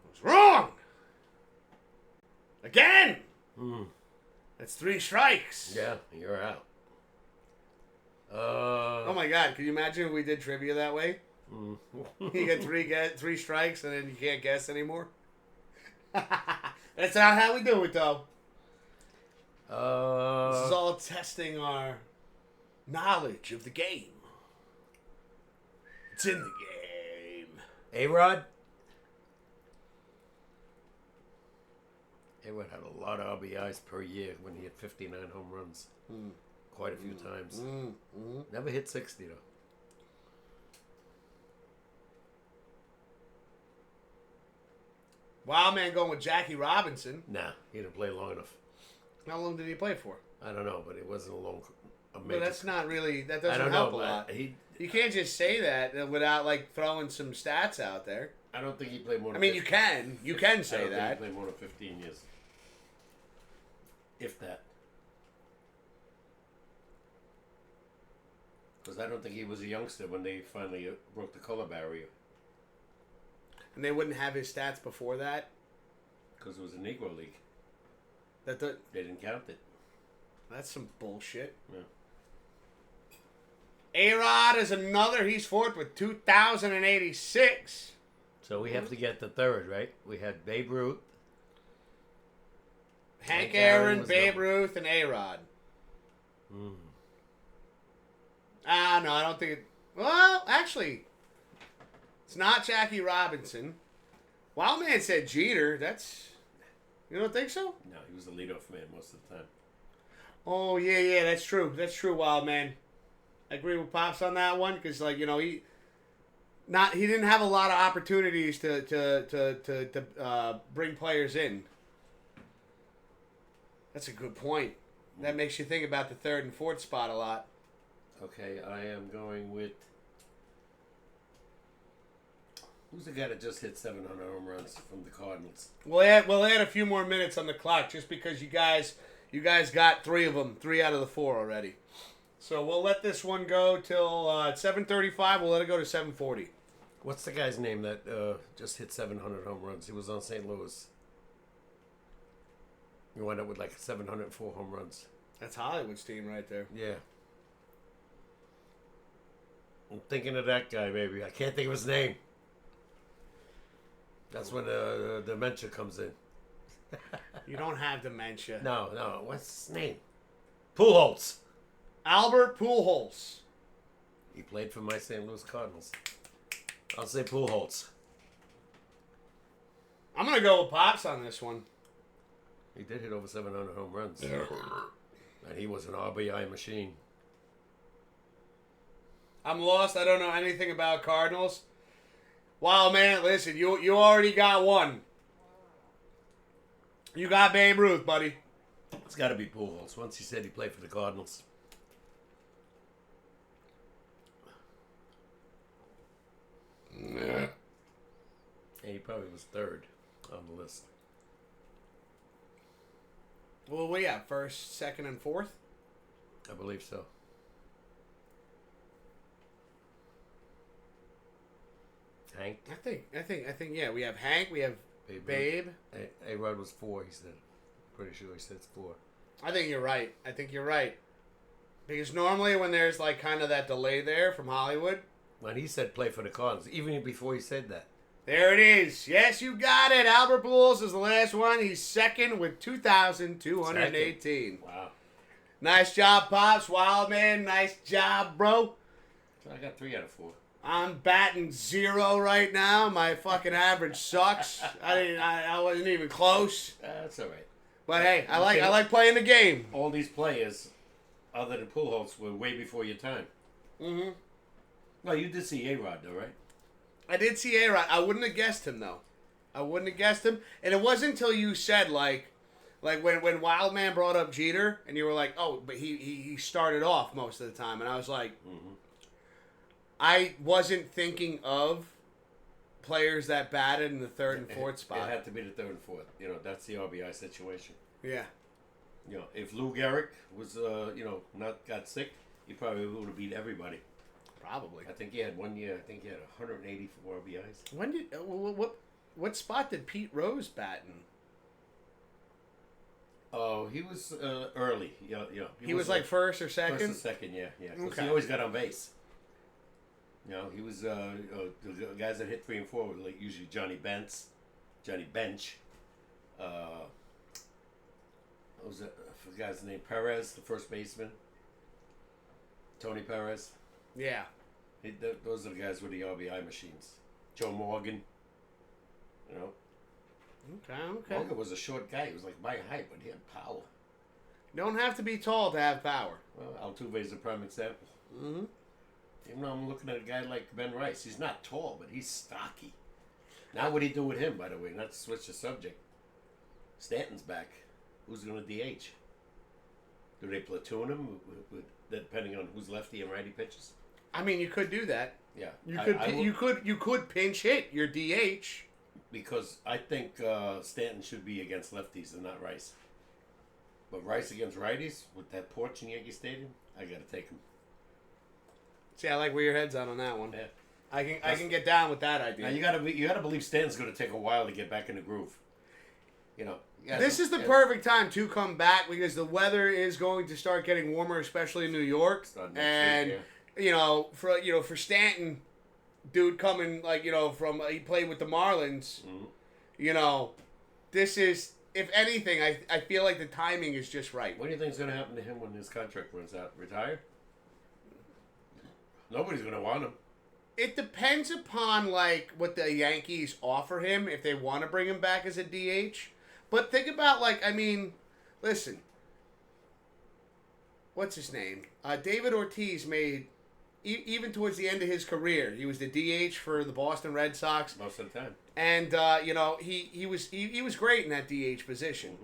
I was wrong. Again. That's 3 strikes. Yeah, you're out. Oh my God! Can you imagine if we did trivia that way? You get 3 strikes and then you can't guess anymore. That's not how we do it, though. This is all testing our knowledge of the game. It's in the game. A-Rod? A-Rod had a lot of RBIs per year when he had 59 home runs. Quite a few times. Never hit 60, though. Wild man going with Jackie Robinson. Nah, he didn't play long enough. How long did he play for? I don't know, but it wasn't a But major... that's not really. That I doesn't don't help know, a lot. but You can't just say that without like throwing some stats out there. I don't think he played more I than mean, you can I say don't that. think he played more than 15 years. If that. Because I don't think he was a youngster when they finally broke the color barrier. And they wouldn't have his stats before that. Because it was a Negro League. They They didn't count it. That's some bullshit. Yeah. A-Rod is another. He's fourth with 2,086. So we have to get the third, right? We had Babe Ruth. Hank Hank Aaron Aaron, was Babe number- Ruth, and A-Rod. Mm. No, I don't think it... Well, actually, it's not Jackie Robinson. Wildman said Jeter. That's... You don't think so? No, he was the leadoff man most of the time. Oh, yeah, that's true. That's true, Wildman. I agree with Pops on that one, because, like, you know, he didn't have a lot of opportunities to bring players in. That's a good point. That makes you think about the third and fourth spot a lot. Okay, I am going with... Who's the guy that just hit 700 home runs from the Cardinals? We'll add a few more minutes on the clock just because you guys got 3 of them, 3 out of the 4 already. So we'll let this one go till 7:35. We'll let it go to 7:40. What's the guy's name that just hit 700 home runs? He was on St. Louis. He wound up with like 704 home runs. That's Hollywood's team right there. Yeah. I'm thinking of that guy, baby. I can't think of his name. That's when dementia comes in. You don't have dementia. No. What's his name? Pujols. Albert Pujols. He played for my St. Louis Cardinals. I'll say Pujols. I'm gonna go with Pops on this one. He did hit over 700 home runs. And he was an RBI machine. I'm lost. I don't know anything about Cardinals. Wow, man, listen, you already got one. You got Babe Ruth, buddy. It's got to be Pujols. Once he said he played for the Cardinals. And he probably was third on the list. Well, we got first, second, and fourth. I believe so. Hank. I think. Yeah, we have Hank. We have Babe. A-Rod was 4, he said. Pretty sure he said it's 4. I think you're right. Because normally when there's like kind of that delay there from Hollywood. When he said play for the Cardinals, even before he said that. There it is. Yes, you got it. Albert Pujols is the last one. He's second with 2,218. Wow. Nice job, Pops. Wild man. Nice job, bro. So I got 3 out of 4. I'm batting 0 right now. My fucking average sucks. I wasn't even close. That's all right. But hey, I like playing the game. All these players, other than Pujols, were way before your time. Mm-hmm. Well, you did see A-Rod, though, right? I did see A-Rod. I wouldn't have guessed him, though. And it wasn't until you said, like when Wildman brought up Jeter, and you were like, oh, but he started off most of the time. And I was like, I wasn't thinking of players that batted in the third and fourth spot. It had to be the third and fourth. That's the RBI situation. Yeah. If Lou Gehrig was, not got sick, he probably would have beat everybody. Probably. I think he had 1 year. I think he had 184 RBIs. When did what spot did Pete Rose bat in? Oh, he was early. He was like first or second. First or second, yeah. Because Okay. he always got on base. He was the guys that hit 3 and 4 were like usually Johnny Bench. What was that? I forgot his name. Perez, the first baseman. Tony Perez. Yeah. Those are the guys with the RBI machines. Joe Morgan. Okay. Morgan was a short guy. He was like my height, but he had power. Don't have to be tall to have power. Well, Altuve is a prime example. Mm-hmm. Even though I'm looking at a guy like Ben Rice, he's not tall, but he's stocky. Now what do you do with him, by the way? Not to switch the subject. Stanton's back. Who's going to DH? Do they platoon him, depending on who's lefty and righty pitches? I mean, you could do that. Yeah, You could pinch hit your DH. Because I think Stanton should be against lefties and not Rice. But Rice against righties with that porch in Yankee Stadium, I got to take him. See, I like where your head's on that one. Yeah. I can get down with that idea. Now you gotta believe Stanton's going to take a while to get back in the groove. This is the perfect time to come back because the weather is going to start getting warmer, especially in New York. And for Stanton, dude coming from he played with the Marlins. Mm-hmm. This is, if anything, I feel like the timing is just right. What do you think is going to happen to him when his contract runs out? Retire? Nobody's going to want him. It depends upon what the Yankees offer him if they want to bring him back as a DH. But think about listen. What's his name? David Ortiz made even towards the end of his career, he was the DH for the Boston Red Sox most of the time. And he was great in that DH position.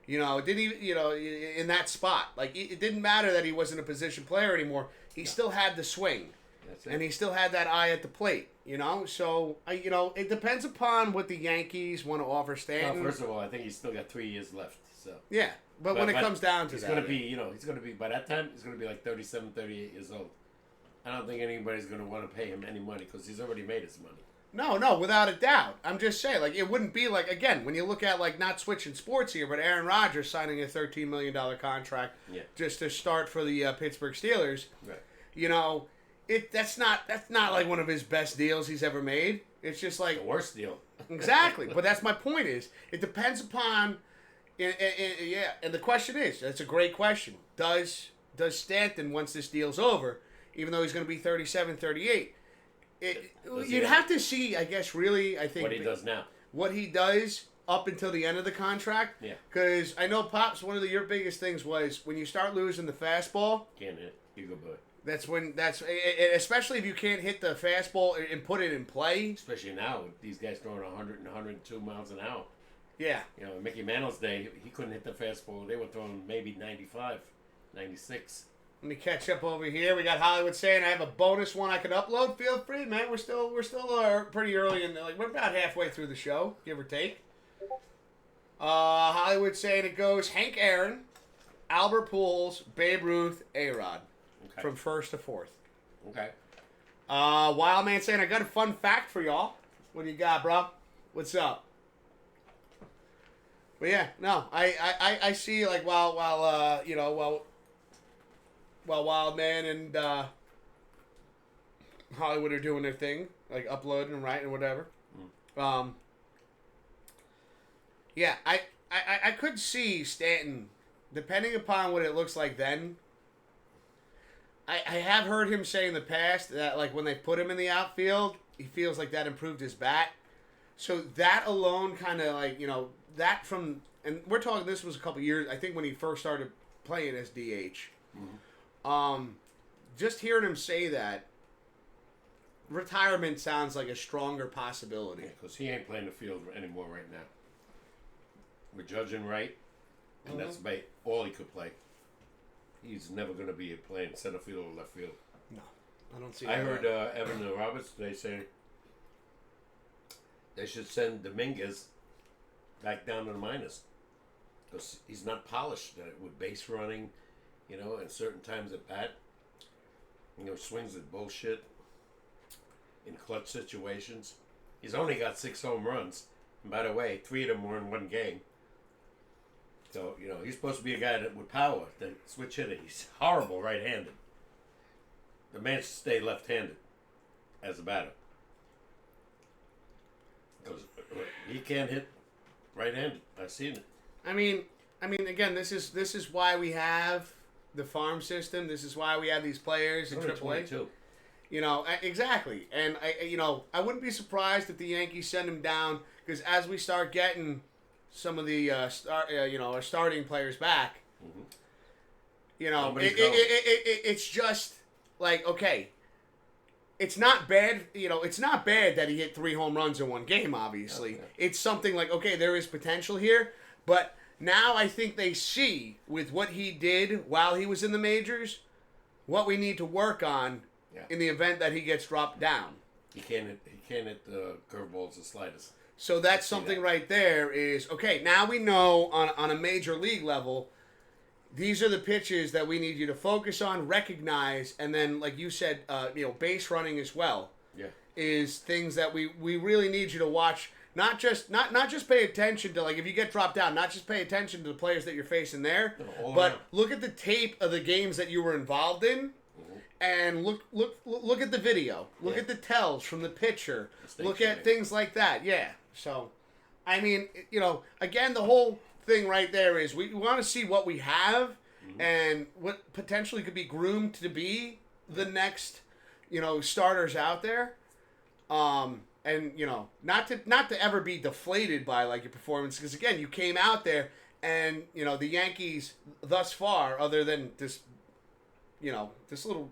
Mm-hmm. It didn't even in that spot. It didn't matter that he wasn't a position player anymore. He still had the swing. That's it. And he still had that eye at the plate, So, it depends upon what the Yankees want to offer Stanton. Well, first of all, I think he's still got 3 years left. So yeah, but when it comes down to he's that, going to be, he's going to be by that time he's going to be like 37, 38 years old. I don't think anybody's going to want to pay him any money because he's already made his money. No, without a doubt. I'm just saying, it wouldn't be again, when you look at, not switching sports here, but Aaron Rodgers signing a $13 million contract just to start for the Pittsburgh Steelers. Right. That's not one of his best deals he's ever made. It's just the worst deal. Exactly. But that's my point is, it depends upon, and the question is, that's a great question. Does Stanton, once this deal's over, even though he's going to be 37, 38, you'd have to see, I guess, really, I think... What he does now. What he does up until the end of the contract. Yeah. Because I know, Pops, one of your biggest things was when you start losing the fastball... Can't hit. You go boy. Especially if you can't hit the fastball and put it in play. Especially now, with these guys throwing 100 and 102 miles an hour. Yeah. Mickey Mantle's day, he couldn't hit the fastball. They were throwing maybe 95, 96. Let me catch up over here. We got Hollywood saying I have a bonus one I can upload. Feel free, man. We're still pretty early in we're about halfway through the show, give or take. Hollywood saying it goes Hank Aaron, Albert Pujols, Babe Ruth, A-Rod. Okay. From first to fourth. Okay. Wild Man saying I got a fun fact for y'all. What do you got, bro? What's up? But yeah, no, I see while Wild Man and Hollywood are doing their thing, uploading and writing and whatever. Yeah, I could see Stanton, depending upon what it looks like then. I have heard him say in the past that when they put him in the outfield, he feels like that improved his bat. So that alone kind of that from, and we're talking, this was a couple years, I think when he first started playing as DH. Mm-hmm. Just hearing him say that, retirement sounds like a stronger possibility. Because he ain't playing the field anymore right now. We're judging right, and that's about all he could play. He's never going to be playing center field or left field. No, I don't see I that. heard Evan Roberts today saying they should send Dominguez back down to the minors. Because he's not polished with base running, and certain times at bat. Swings at bullshit in clutch situations. He's only got 6 home runs. And by the way, 3 of them were in one game. So, he's supposed to be a guy that with power, the switch hitter. He's horrible right-handed. The man should stay left-handed as a batter. Because he can't hit right-handed. I've seen it. I mean, again, this is why we have the farm system. This is why we have these players in AAA. 22. Exactly. And I wouldn't be surprised if the Yankees send him down, because as we start getting some of the our starting players back, it's just like, okay, it's not bad. It's not bad that he hit 3 home runs in one game. Obviously, okay. It's something like, okay, there is potential here, but now I think they see with what he did while he was in the majors, what we need to work on in the event that he gets dropped down. He can't hit the curveballs the slightest. So that's something right there is, okay, now we know on a major league level, these are the pitches that we need you to focus on, recognize, and then, like you said, base running as well. Yeah. Is things that we really need you to watch. Not just pay attention to, like, if you get dropped down, not just pay attention to the players that you're facing there, but look at the tape of the games that you were involved in, and look at the video. Look at the tells from the pitcher. Look at things like that. Yeah. So, I mean, again, the whole thing right there is we want to see what we have and what potentially could be groomed to be the next, starters out there. And not to ever be deflated by like your performance, because again, you came out there and the Yankees thus far, other than this, this little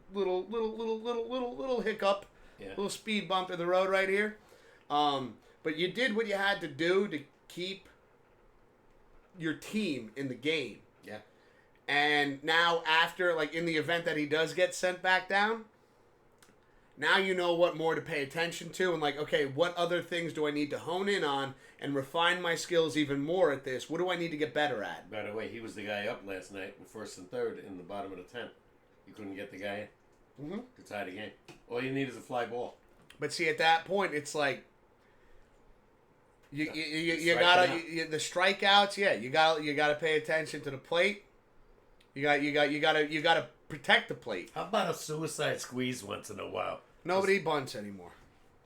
hiccup, little speed bump in the road right here, but you did what you had to do to keep your team in the game. Yeah. And now after, like, in the event that he does get sent back down, now you know what more to pay attention to, and like, okay, what other things do I need to hone in on and refine my skills even more at this? What do I need to get better at? By the way, he was the guy up last night in 1st and 3rd in the bottom of the 10th. You couldn't get the guy in to tie the game. All you need is a fly ball. But see, at that point, it's like you gotta the strikeouts. Yeah, you gotta pay attention to the plate. You gotta protect the plate. How about a suicide squeeze once in a while? Nobody bunts anymore.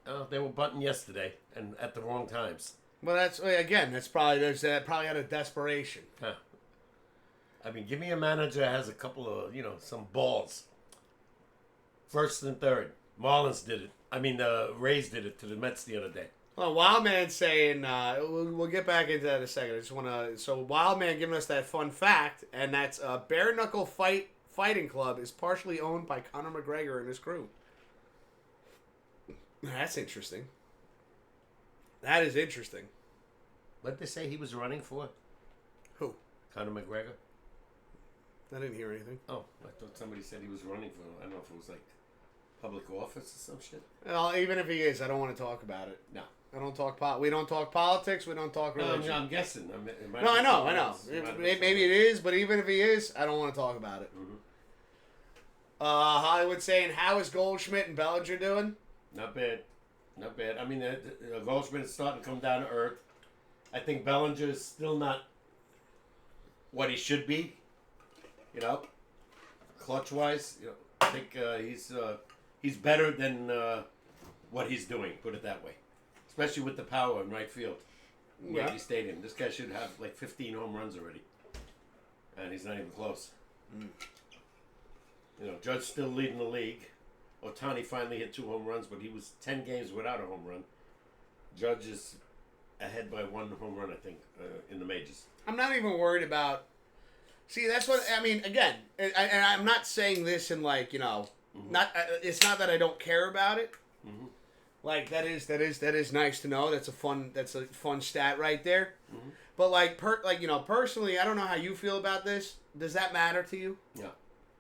Oh, they were bunting yesterday and at the wrong times. Well, that's probably out of desperation. Huh. I mean, give me a manager that has a couple of some balls. 1st and 3rd, Marlins did it. I mean, the Rays did it to the Mets the other day. Well, Wildman's saying, we'll get back into that in a second. I just want to... So, Wildman giving us that fun fact, and that's Bare Knuckle Fighting Club is partially owned by Conor McGregor and his crew. That's interesting. That is interesting. What did they say he was running for? Who? Conor McGregor? I didn't hear anything. Oh, I thought somebody said he was running for, I don't know if it was like public office or some shit. Well, even if he is, I don't want to talk about it. No. I don't talk we don't talk politics. We don't talk religion. I'm guessing. I know. Maybe it is, but even if he is, I don't want to talk about it. Mm-hmm. Hollywood saying, how is Goldschmidt and Bellinger doing? Not bad. I mean, Goldschmidt is starting to come down to earth. I think Bellinger is still not what he should be. Clutch-wise, I think he's better than what he's doing. Put it that way. Especially with the power in right field. Yankee Stadium. This guy should have like 15 home runs already. And he's not even close. Judge still leading the league. Ohtani finally hit 2 home runs, but he was 10 games without a home run. Judge is ahead by 1 home run, I think, in the majors. I'm not even worried about... See, that's what... I mean, again, and I'm not saying this in like, not. It's not that I don't care about it. Mm-hmm. Like, that is nice to know. That's a fun stat right there. Mm-hmm. But like personally, I don't know how you feel about this. Does that matter to you? Yeah.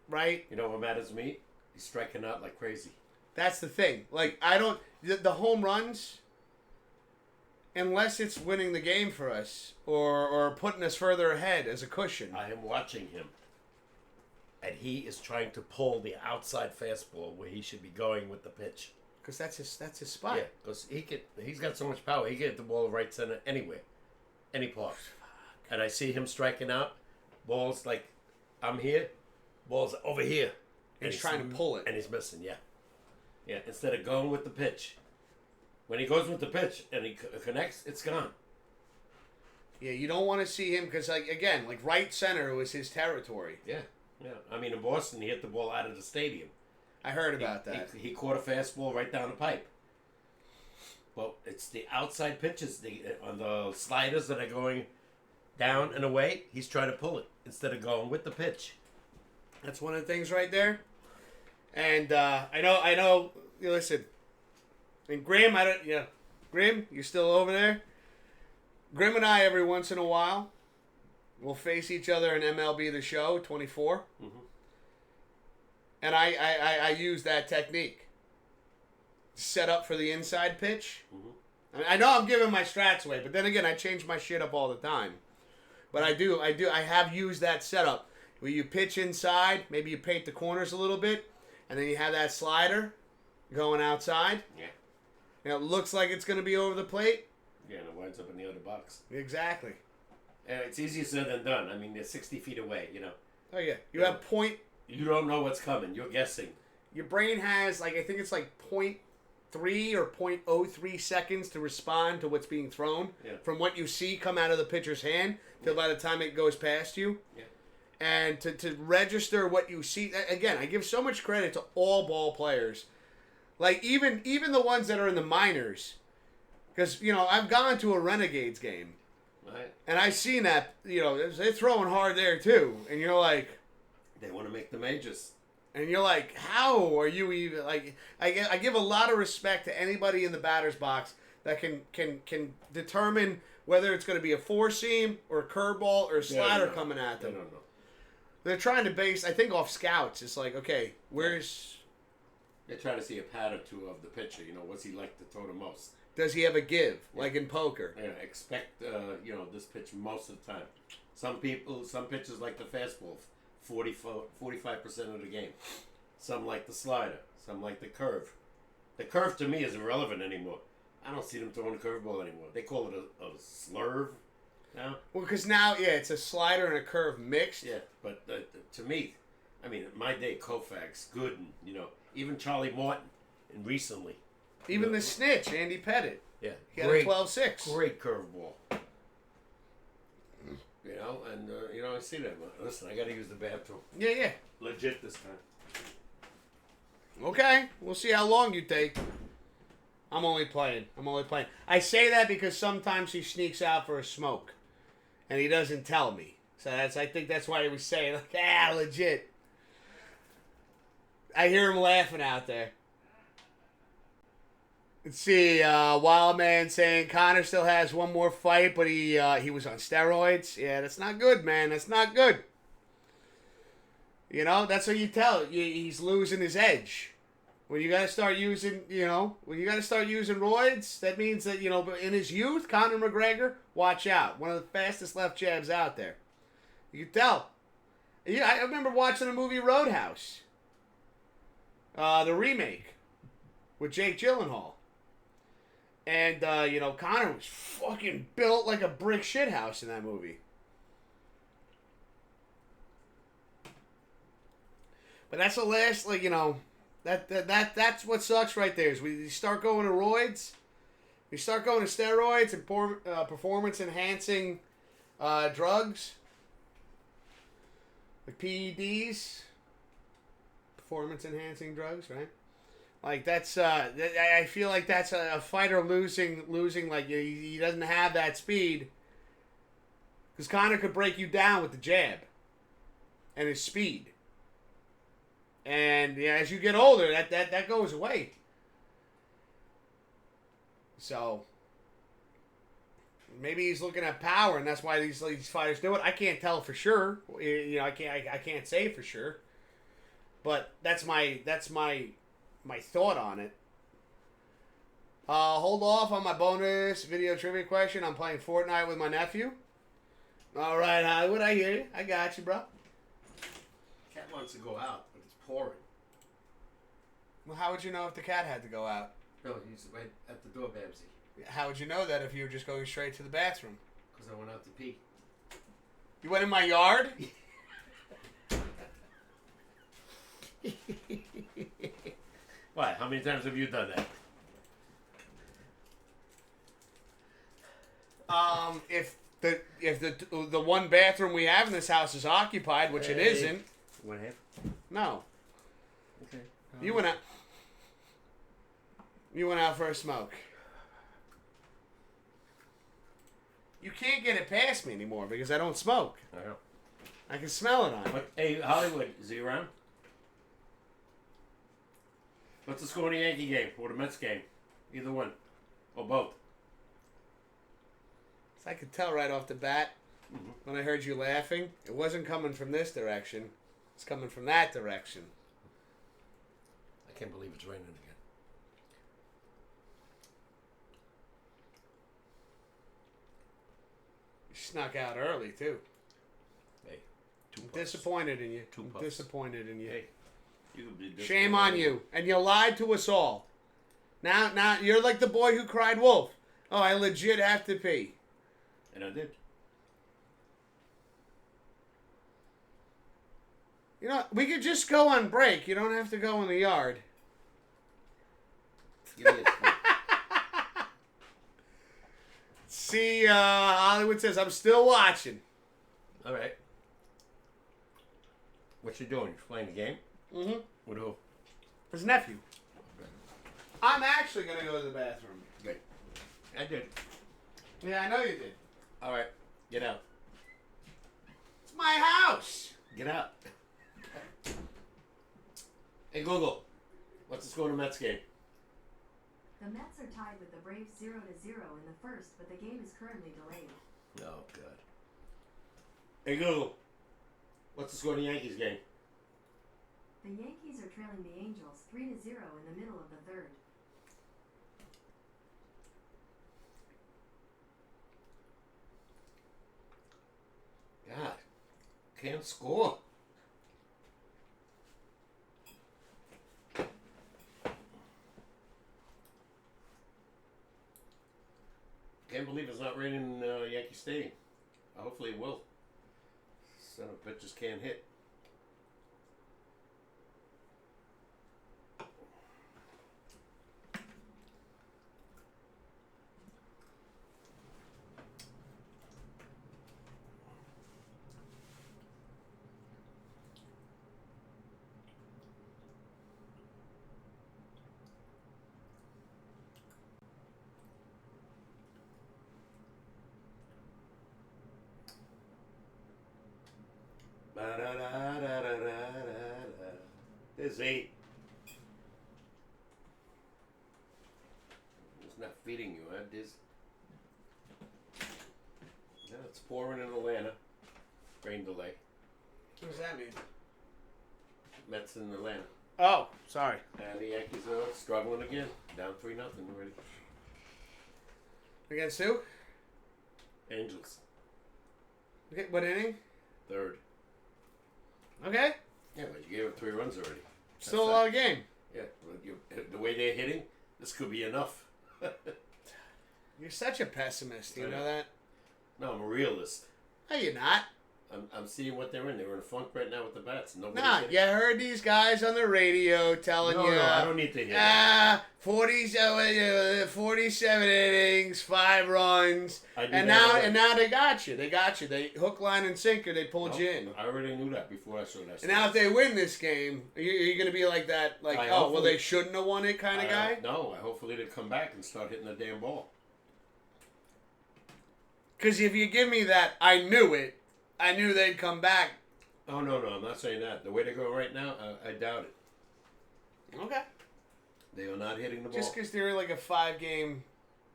Right? You know what matters to me? He's striking out like crazy. That's the thing. Like, I don't... The home runs... unless it's winning the game for us or putting us further ahead as a cushion. I am watching him, and he is trying to pull the outside fastball where he should be going with the pitch. Because that's his spot. Yeah, because he's got so much power. He can hit the ball right center anywhere, any part. And I see him striking out balls like, I'm here, balls over here. And he's trying to pull it. And he's missing, yeah. Yeah, instead of going with the pitch. When he goes with the pitch and he connects, it's gone. Yeah, you don't want to see him because, like, again, like right center was his territory. Yeah, yeah. I mean, in Boston, he hit the ball out of the stadium. I heard about that. He caught a fastball right down the pipe. Well, it's the outside pitches, on the sliders that are going down and away. He's trying to pull it instead of going with the pitch. That's one of the things right there. And I know. Listen, and Grim, Grim, you still over there? Grim and I, every once in a while, will face each other in MLB The Show 24. Mm-hmm. And I use that technique. Set up for the inside pitch. Mm-hmm. I know I'm giving my strats away, but then again, I change my shit up all the time. But I have used that setup where you pitch inside, maybe you paint the corners a little bit, and then you have that slider going outside. Yeah. And it looks like it's going to be over the plate. Yeah, and it winds up in the other box. Exactly. And it's easier said than done. I mean, they're 60 feet away, you know. Oh, yeah. You have point... You don't know what's coming. You're guessing. Your brain has, like, I think it's like 0.3 or 0.03 seconds to respond to what's being thrown from what you see come out of the pitcher's hand till by the time it goes past you. Yeah. And to register what you see. Again, I give so much credit to all ball players. Like, even the ones that are in the minors. Because, I've gone to a Renegades game. Right. And I've seen that, they're throwing hard there, too. And you're like... They want to make the majors. And you're like, how are you even... Like, I give a lot of respect to anybody in the batter's box that can determine whether it's going to be a four-seam or a curveball or a slider coming at them. They don't know. They're trying to base, I think, off scouts. It's like, okay, where's... They're trying to see a pad or two of the pitcher. What's he like to throw the most? Does he have a give, like in poker? Yeah, expect, this pitch most of the time. Some pitchers like the fastball 45% of the game. Some like the slider. Some like the curve. The curve, to me, is irrelevant anymore. I don't see them throwing a curveball anymore. They call it a slurve now. Well, because now, it's a slider and a curve mixed. Yeah, but to me, I mean, in my day, Koufax, Gooden, even Charlie Martin, and recently. Even the snitch, Andy Pettit. Yeah. He had a 12-6. Great curveball. I see that. Listen, I got to use the bathroom. Yeah. Legit this time. Okay. We'll see how long you take. I'm only playing. I say that because sometimes he sneaks out for a smoke. And he doesn't tell me. So I think that's why he was saying, like, legit. I hear him laughing out there. Let's see, Wild Man saying Connor still has one more fight, but he was on steroids. Yeah, that's not good, man. That's not good. That's what you tell. He's losing his edge. When you gotta start using, roids, that means that, in his youth, Conor McGregor, watch out. One of the fastest left jabs out there. You can tell. Yeah, I remember watching the movie Roadhouse. The remake. With Jake Gyllenhaal. And, Conor was fucking built like a brick shithouse in that movie. But that's the last, that's what sucks right there is we start going to roids, we start going to steroids and performance-enhancing drugs, like PEDs, performance-enhancing drugs, right? Like, that's, I feel like that's a fighter losing, like, he doesn't have that speed. Because Conor could break you down with the jab and his speed. And, as you get older, that goes away. So, maybe he's looking at power, and that's why these fighters do it. I can't tell for sure. I can't say for sure. But that's my thought on it. Hold off on my bonus video trivia question. I'm playing Fortnite with my nephew. All right, Hollywood, I hear you. I got you, bro. Cat wants to go out, but it's pouring. Well, how would you know if the cat had to go out? No, he's right at the door, Babsy. How would you know that if you were just going straight to the bathroom? Because I went out to pee. You went in my yard? Why? How many times have you done that? If the one bathroom we have in this house is occupied, which it isn't. What happened? No. Okay. You went out. You went out for a smoke. You can't get it past me anymore because I don't smoke. I know. I can smell it on you. But, hey, Hollywood, is he around? What's the score in the Yankee game or the Mets game? Either one. Or both. I could tell right off the bat when I heard you laughing, it wasn't coming from this direction. It's coming from that direction. I can't believe it's raining again. You snuck out early, too. Hey, I'm disappointed in you. Two I'm puffs. disappointed in you. Hey, you could be disappointed. Shame on you. And you lied to us all. Now you're like the boy who cried wolf. Oh, I legit have to pee. And I did. You know, we could just go on break. You don't have to go in the yard. Give me a See, Hollywood says, I'm still watching. All right. What you doing? You playing the game? Mm-hmm. With who? His nephew. Okay. I'm actually going to go to the bathroom. Good. I did. Yeah, I know you did. All right. Get out. It's my house. Get out. Hey, Google. What's the score in the Mets game? The Mets are tied with the Braves 0-0 in the first, but the game is currently delayed. Oh, God. Hey, Google. What's the score in the Yankees game? The Yankees are trailing the Angels 3-0 in the middle of the third. God. Can't score. Can't believe it's not raining in Yankee Stadium. Hopefully it will. Son of bitches can't hit. There's 8. It's not feeding you, huh? Yeah, it's pouring in Atlanta. Rain delay. What does that mean? Mets in Atlanta. Oh, sorry. And the Yankees are struggling again. Down 3-0 already. Against who? Angels. Okay, what inning? Third. Okay. Yeah, but you gave up 3 runs already. Still a long game. Yeah, but the way they're hitting, this could be enough. You're such a pessimist. You I know know. that? No, I'm a realist. No, you're not. I'm seeing what they're in. They're in a funk right now with the bats. Nobody's Nah, hitting. you heard these guys on the radio telling No, you. I don't need to hear that. 47 innings, 5 runs, I knew and that now already. and now they got you. They got you. They hook, line, and sinker. They pulled you in. I already knew that before I saw that. And now if they win this game, you're going to be like that, like, I oh, well, hopefully- they shouldn't have won it kind of guy? No, hopefully they come back and start hitting the damn ball. Because if you give me that, I knew it. I knew they'd come back. Oh, no, I'm not saying that. The way they go right now, I doubt it. Okay. They are not hitting the ball. Just because they're like a 5-game,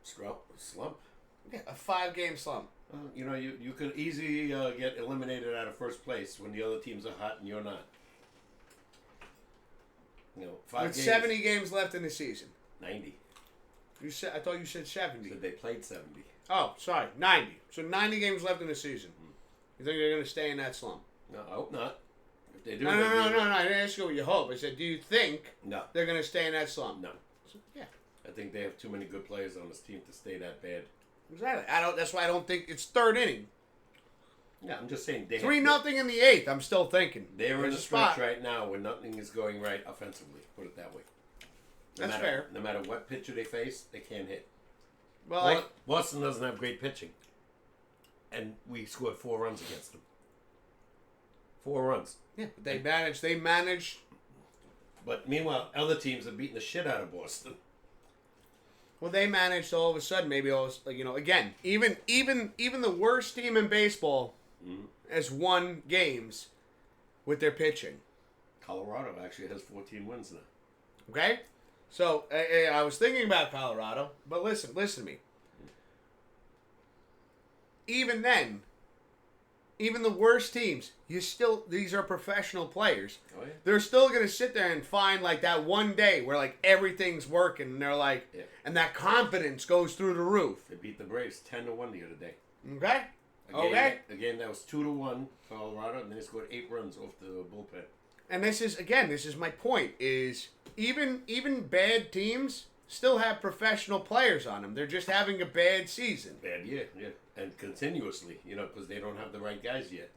Slump. yeah, a 5-game slump. You know, you could easily get eliminated out of first place when the other teams are hot and you're not. You know, 5 With games. 70 games left in the season. 90. You said I thought you said 70. So they played 70. Oh, sorry, 90. So 90 games left in the season. You think they're going to stay in that slump? No, I hope not. If they do, No. I didn't ask you what you hope. I said, do you think they're going to stay in that slump? No. So, yeah. I think they have too many good players on this team to stay that bad. Exactly. That's why I don't think it's third inning. Yeah, I'm just saying. 3-0 in the 8th. I'm still thinking. They're in a spot stretch right now where nothing is going right offensively. Put it that way. That's fair. No matter what pitcher they face, they can't hit. Well, Boston doesn't have great pitching, and we scored 4 runs against them. 4 runs. yeah, they managed. But meanwhile, other teams are beating the shit out of Boston. Well, they managed all of a sudden. Maybe again, even the worst team in baseball has won games with their pitching. Colorado actually has 14 wins now. Okay, so I was thinking about Colorado, but listen to me. Even then, even the worst teams, these are professional players. Oh, yeah. They're still going to sit there and find like that one day where like everything's working and they're like, and that confidence goes through the roof. They beat the Braves 10-1 the other day. Okay? A game that was 2-1 Colorado, and they scored 8 runs off the bullpen. And this is my point, is even bad teams still have professional players on them. They're just having a bad season. Bad year, yeah. And continuously, because they don't have the right guys yet.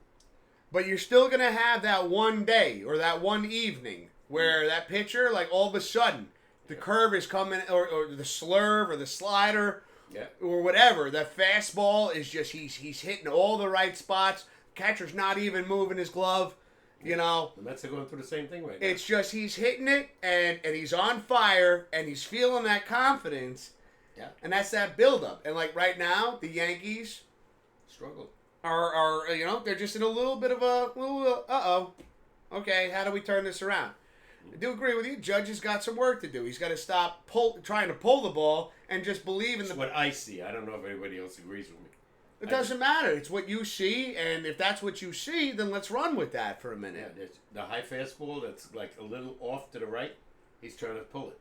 But you're still going to have that one day or that one evening where that pitcher, like all of a sudden, the curve is coming, or the slurve or the slider or whatever. That fastball is just, he's hitting all the right spots. Catcher's not even moving his glove. The Mets are going through the same thing right now. It's just he's hitting it, and he's on fire, and he's feeling that confidence. Yeah. And that's that buildup. And like right now, the Yankees struggle. Are they're just in a little bit of a okay, how do we turn this around? I do agree with you. Judge has got some work to do. He's got to stop trying to pull the ball and just believe in That's what I see. I don't know if everybody else agrees with me. It doesn't matter. It's what you see, and if that's what you see, then let's run with that for a minute. Yeah, the high fastball that's like a little off to the right, he's trying to pull it.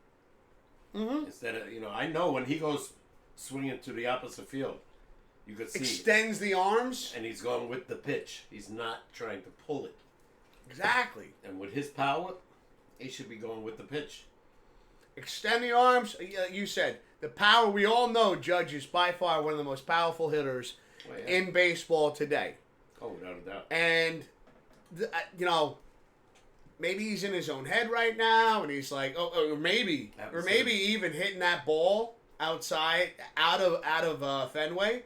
Mm-hmm. Instead of, I know when he goes swinging to the opposite field, you could see extends the arms, and he's going with the pitch. He's not trying to pull it. Exactly. And with his power, he should be going with the pitch. Extend the arms. You said the power. We all know Judge is by far one of the most powerful hitters in baseball today. Oh, without a doubt. And maybe he's in his own head right now, and he's like, or maybe even hitting that ball outside, out of Fenway.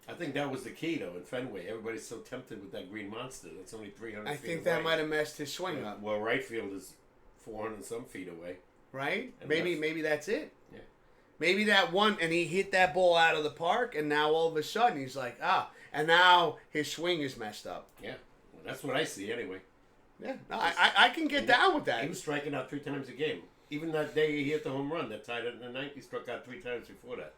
I think that was the key, though, in Fenway. Everybody's so tempted with that green monster. That's only 300 feet I think away. that might have messed his swing up. Well, right field is 400 and some feet away. Right? Maybe that's it. Yeah. Maybe that one, and he hit that ball out of the park, and now all of a sudden he's like, and now his swing is messed up. Yeah. Well, that's what I see anyway. Yeah. No, I can get down with that. He was striking out 3 times a game. Even that day he hit the home run that tied it in the ninth, he struck out 3 times before that.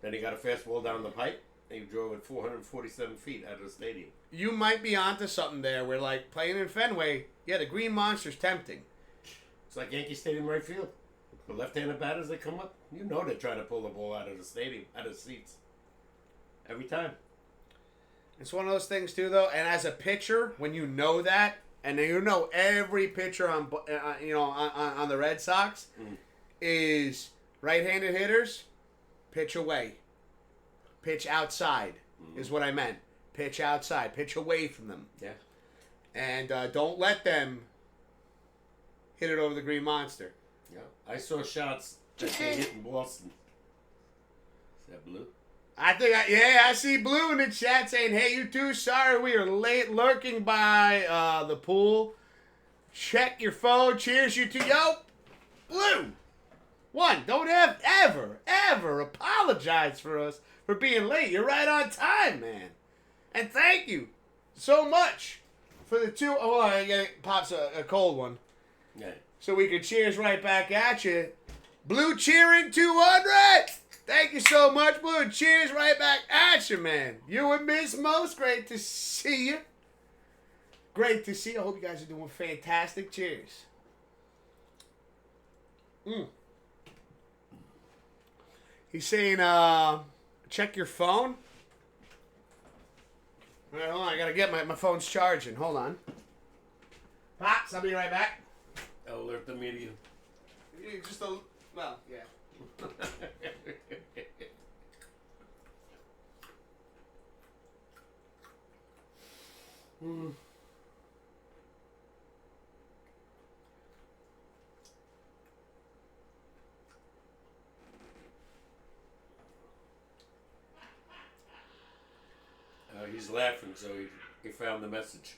Then he got a fastball down the pipe, and he drove it 447 feet out of the stadium. You might be onto something there where, like, playing in Fenway, the green monster's tempting. It's like Yankee Stadium right field. The left-handed batters, they come up, they're trying to pull the ball out of the stadium, out of the seats. Every time. It's one of those things, too, though, and as a pitcher, when you know that, and every pitcher on the Red Sox is right-handed hitters, pitch away. Pitch outside is what I meant. Pitch outside. Pitch away from them. Yeah. And don't let them hit it over the green monster. Yeah. I saw shots that they hit in Boston. Is that blue? I see Blue in the chat saying, "Hey, you two, sorry we are late lurking by the pool. Check your phone. Cheers, you two." Yo, Blue. One, don't ever apologize for us for being late. You're right on time, man. And thank you so much for the 2. Oh, I get Pops a cold one. Yeah. So we can cheers right back at you. Blue cheering 200. Thank you so much, Blue. Cheers right back at you, man. You and Miss Most, great to see you. Great to see you. I hope you guys are doing fantastic. Cheers. He's saying, check your phone. All right, hold on. I gotta get my phone's charging. Hold on. Pops, I'll be right back. I'll alert the media. Just a, well, yeah. He's laughing, so he found the message.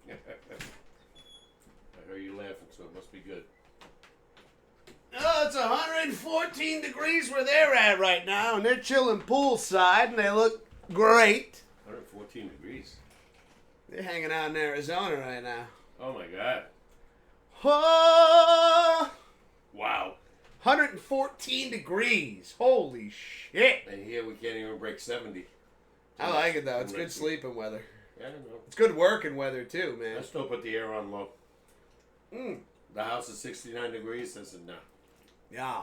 I heard you laughing, so it must be good. Oh, it's 114 degrees where they're at right now, and they're chilling poolside, and they look great. 114 degrees. They're hanging out in Arizona right now. Oh my God. Oh, Wow. 114 degrees. Holy shit. And here we can't even break 70. I like it, though. It's good sleeping weather. Yeah, I don't know. It's good working weather, too, I man. still put the air on low. Mm. The house is 69 degrees. I said, no. Yeah.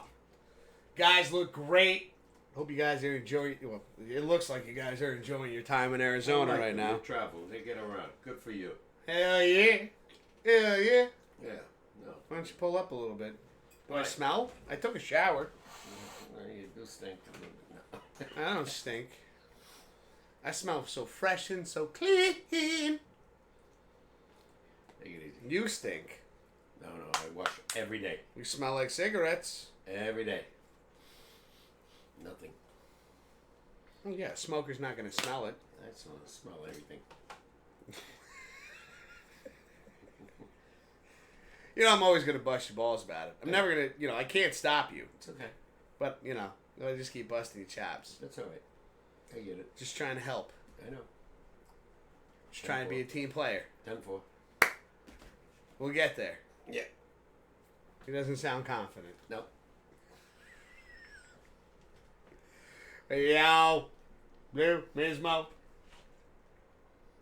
Guys look great. Hope you guys are enjoying. Well, it looks like you guys are enjoying your time in Arizona right now. They travel. They get around. Good for you. Hell yeah. Hell yeah. Yeah. No. Why don't you pull up a little bit? Do I Right. smell? I took a shower. Well, you do stink a little bit now. I don't stink. I smell so fresh and so clean. Take it easy. You stink. No, I wash every day. You smell like cigarettes. Every day. Nothing. Oh, yeah, smoker's not going to smell it. I just want to smell everything. You know, I'm always going to bust your balls about it. I'm never going to, I can't stop you. It's okay. But, I just keep busting your chops. That's all right. I get it. Just trying to help. I know. Just trying to be a team player. 10-4. We'll get there. Yeah. He doesn't sound confident. No. Hey, yo. Blue, Mismo.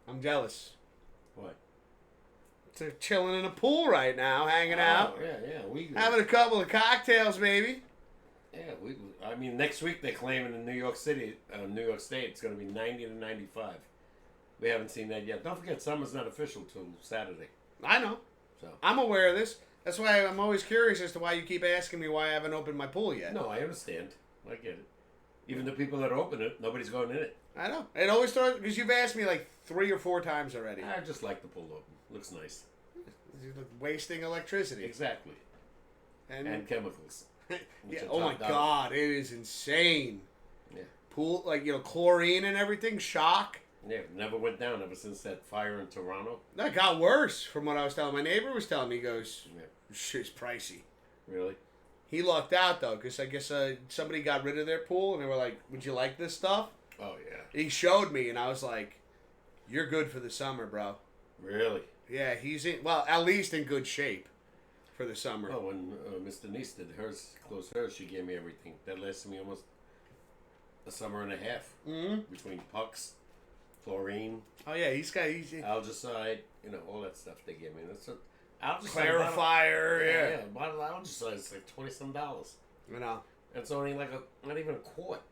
I'm jealous. What? They're chilling in a pool right now, hanging out. Yeah. We Having a couple of cocktails, maybe. Yeah, I mean, next week they're claiming in New York State, it's going to be 90 to 95. We haven't seen that yet. Don't forget, summer's not official till Saturday. I know. So I'm aware of this. That's why I'm always curious as to why you keep asking me why I haven't opened my pool yet. no, I understand. I get it. Even the people that open it, nobody's going in it. I know. It always starts because you've asked me like 3 or 4 times already. I just like the pool open. Looks nice. You're wasting electricity. Exactly. And chemicals. Yeah. are Oh my top dollar. God, it is insane. Yeah. Pool, like chlorine and everything. Shock. Yeah, never went down ever since that fire in Toronto. That got worse from what I was telling my neighbor. Was telling me, he goes, Yeah. shit's pricey. Really? He lucked out though, because I guess somebody got rid of their pool and they were like, "Would you like this stuff?" Oh, yeah. He showed me, and I was like, "You're good for the summer, bro." Really? Yeah, he's at least in good shape for the summer. Oh, when Mr. Niece did closed hers, she gave me everything. That lasted me almost a summer and a half. Mm-hmm. Between pucks, chlorine, Oh yeah, he's algicide, all that stuff they gave me. That's what clarifier. Yeah. Yeah, a bottle of algicide is like $20-some. You know. It's only like not even a quart.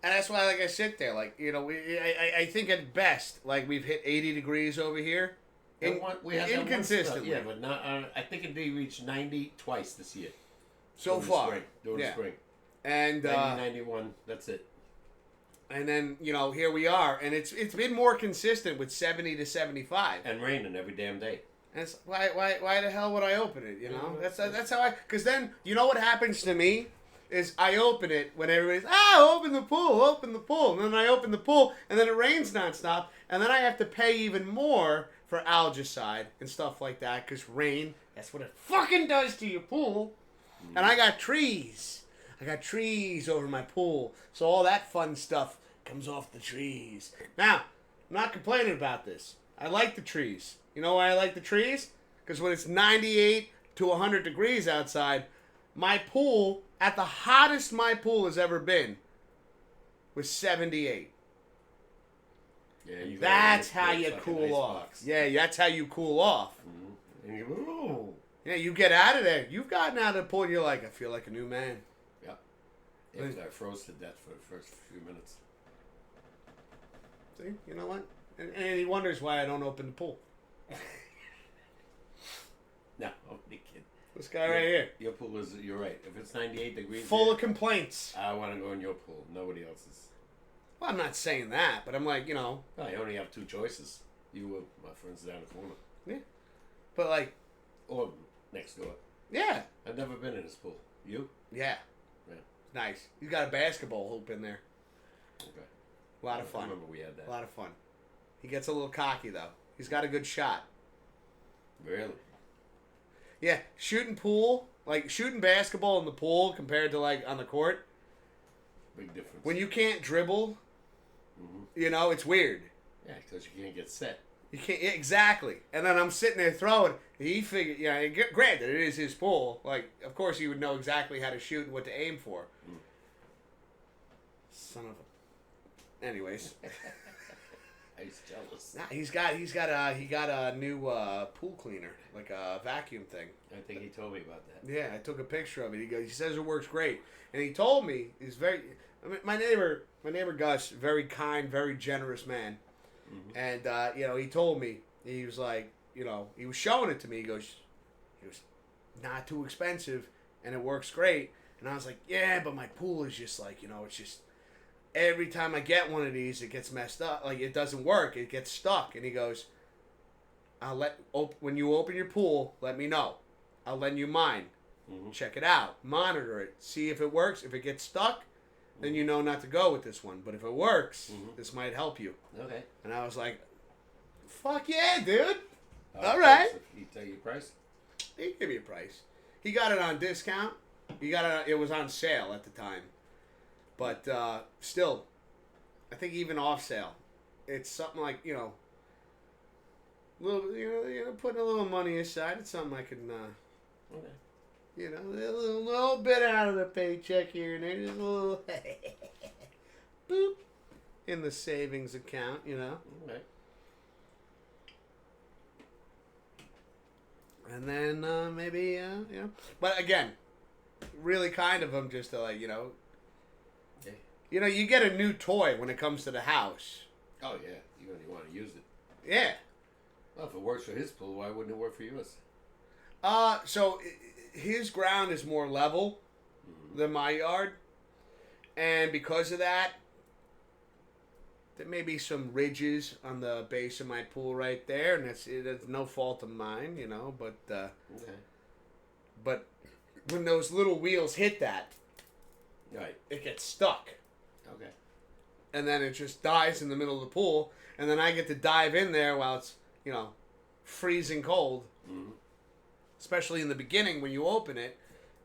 And that's why, I sit there, I think at best, we've hit 80 degrees over here. We had that one Inconsistently. stuff, yeah, but not. I think it did reach 90 twice this year. So far. During the spring. And 90, 91, that's it. and then, here we are. And it's been more consistent with 70 to 75. And raining every damn day. And it's, why the hell would I open it, Yeah. That's how because then, what happens to me is I open it when everybody's, open the pool. And then I open the pool, and then it rains nonstop. And then I have to pay even more for algicide and stuff like that, because rain, that's what it fucking does to your pool. Mm. And I got trees. Over my pool. So all that fun stuff comes off the trees. Now, I'm not complaining about this. I like the trees. You know why I like the trees? Because when it's 98 to 100 degrees outside, my pool, at the hottest my pool has ever been, was 78. Yeah, you That's how it's you like an cool ice off. box. Yeah, that's how you cool off. Mm-hmm. And you, ooh. Yeah, you get out of there. You've gotten out of the pool and you're like, I feel like a new man. Yep. After I froze to death for the first few minutes. See, you know what? And he wonders why I don't open the pool. No, I'm only kidding. This guy right here. Your pool is, you're right. If it's 98 degrees. Full of complaints. I want to go in your pool. Nobody else's. Well, I'm not saying that, but I'm like, I only have two choices. You or my friends down the corner. Yeah. But like. Or next door. Yeah. I've never been in his pool. You? Yeah. Yeah. Nice. He's got a basketball hoop in there. Okay. A lot of fun. I remember we had that. A lot of fun. He gets a little cocky, though. He's got a good shot. Really? Yeah. Shooting pool, like shooting basketball in the pool compared to like on the court. Big difference. When you can't dribble, it's weird. Yeah, because you can't get set. You can't, exactly. And then I'm sitting there throwing. He figured, granted, it is his pool. Like, of course, he would know exactly how to shoot and what to aim for. Son of a. Anyways. He's jealous. Nah, he got a new pool cleaner, like a vacuum thing. I think he told me about that. Yeah, I took a picture of it. He says it works great, and he told me my neighbor Gus, very kind, very generous man, and he told me, he was like, he was showing it to me. He goes not too expensive, and it works great. And I was like, yeah, but my pool is just like, it's just. Every time I get one of these, it gets messed up. Like, it doesn't work. It gets stuck. And he goes, when you open your pool, let me know. I'll lend you mine. Check it out. Monitor it. See if it works. If it gets stuck, then you know not to go with this one. But if it works, this might help you. Okay. And I was like, fuck yeah, dude. All right. So he tell you price? He gave me a price. He got it on discount. It was on sale at the time. But still, I think even off sale, it's something like little putting a little money aside. It's something I can, Okay. a little bit out of the paycheck here and there, just a little boop in the savings account. Okay. And then maybe but again, really kind of him just to like you get a new toy when it comes to the house. Oh, yeah. You only want to use it. Yeah. Well, if it works for his pool, why wouldn't it work for yours? So his ground is more level than my yard. And because of that, there may be some ridges on the base of my pool right there. And it's no fault of mine, But, Okay. But when those little wheels hit that, Right. it gets stuck. Okay. And then it just dies in the middle of the pool, and then I get to dive in there while it's, freezing cold. Especially in the beginning when you open it,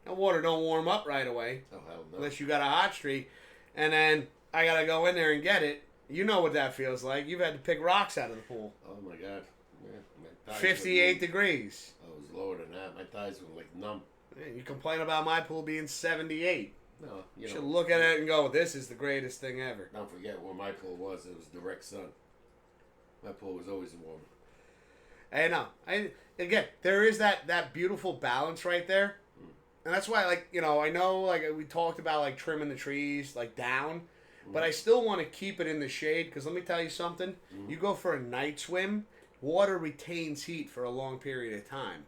the water don't warm up right away. Oh, hell no. Unless you got a hot streak, and then I gotta go in there and get it. You know what that feels like. You've had to pick rocks out of the pool. Oh, my God. Yeah, my thighs 58 degrees. Oh, it was lower than that. My thighs were like numb. Man, you complain about my pool being 78. No, You should look at it and go, this is the greatest thing ever. Don't forget where my pool was. It was direct sun. My pool was always warm. I know. Again, there is that beautiful balance right there. And that's why, I know, we talked about, trimming the trees, down. But I still want to keep it in the shade, because let me tell you something. You go for a night swim, water retains heat for a long period of time.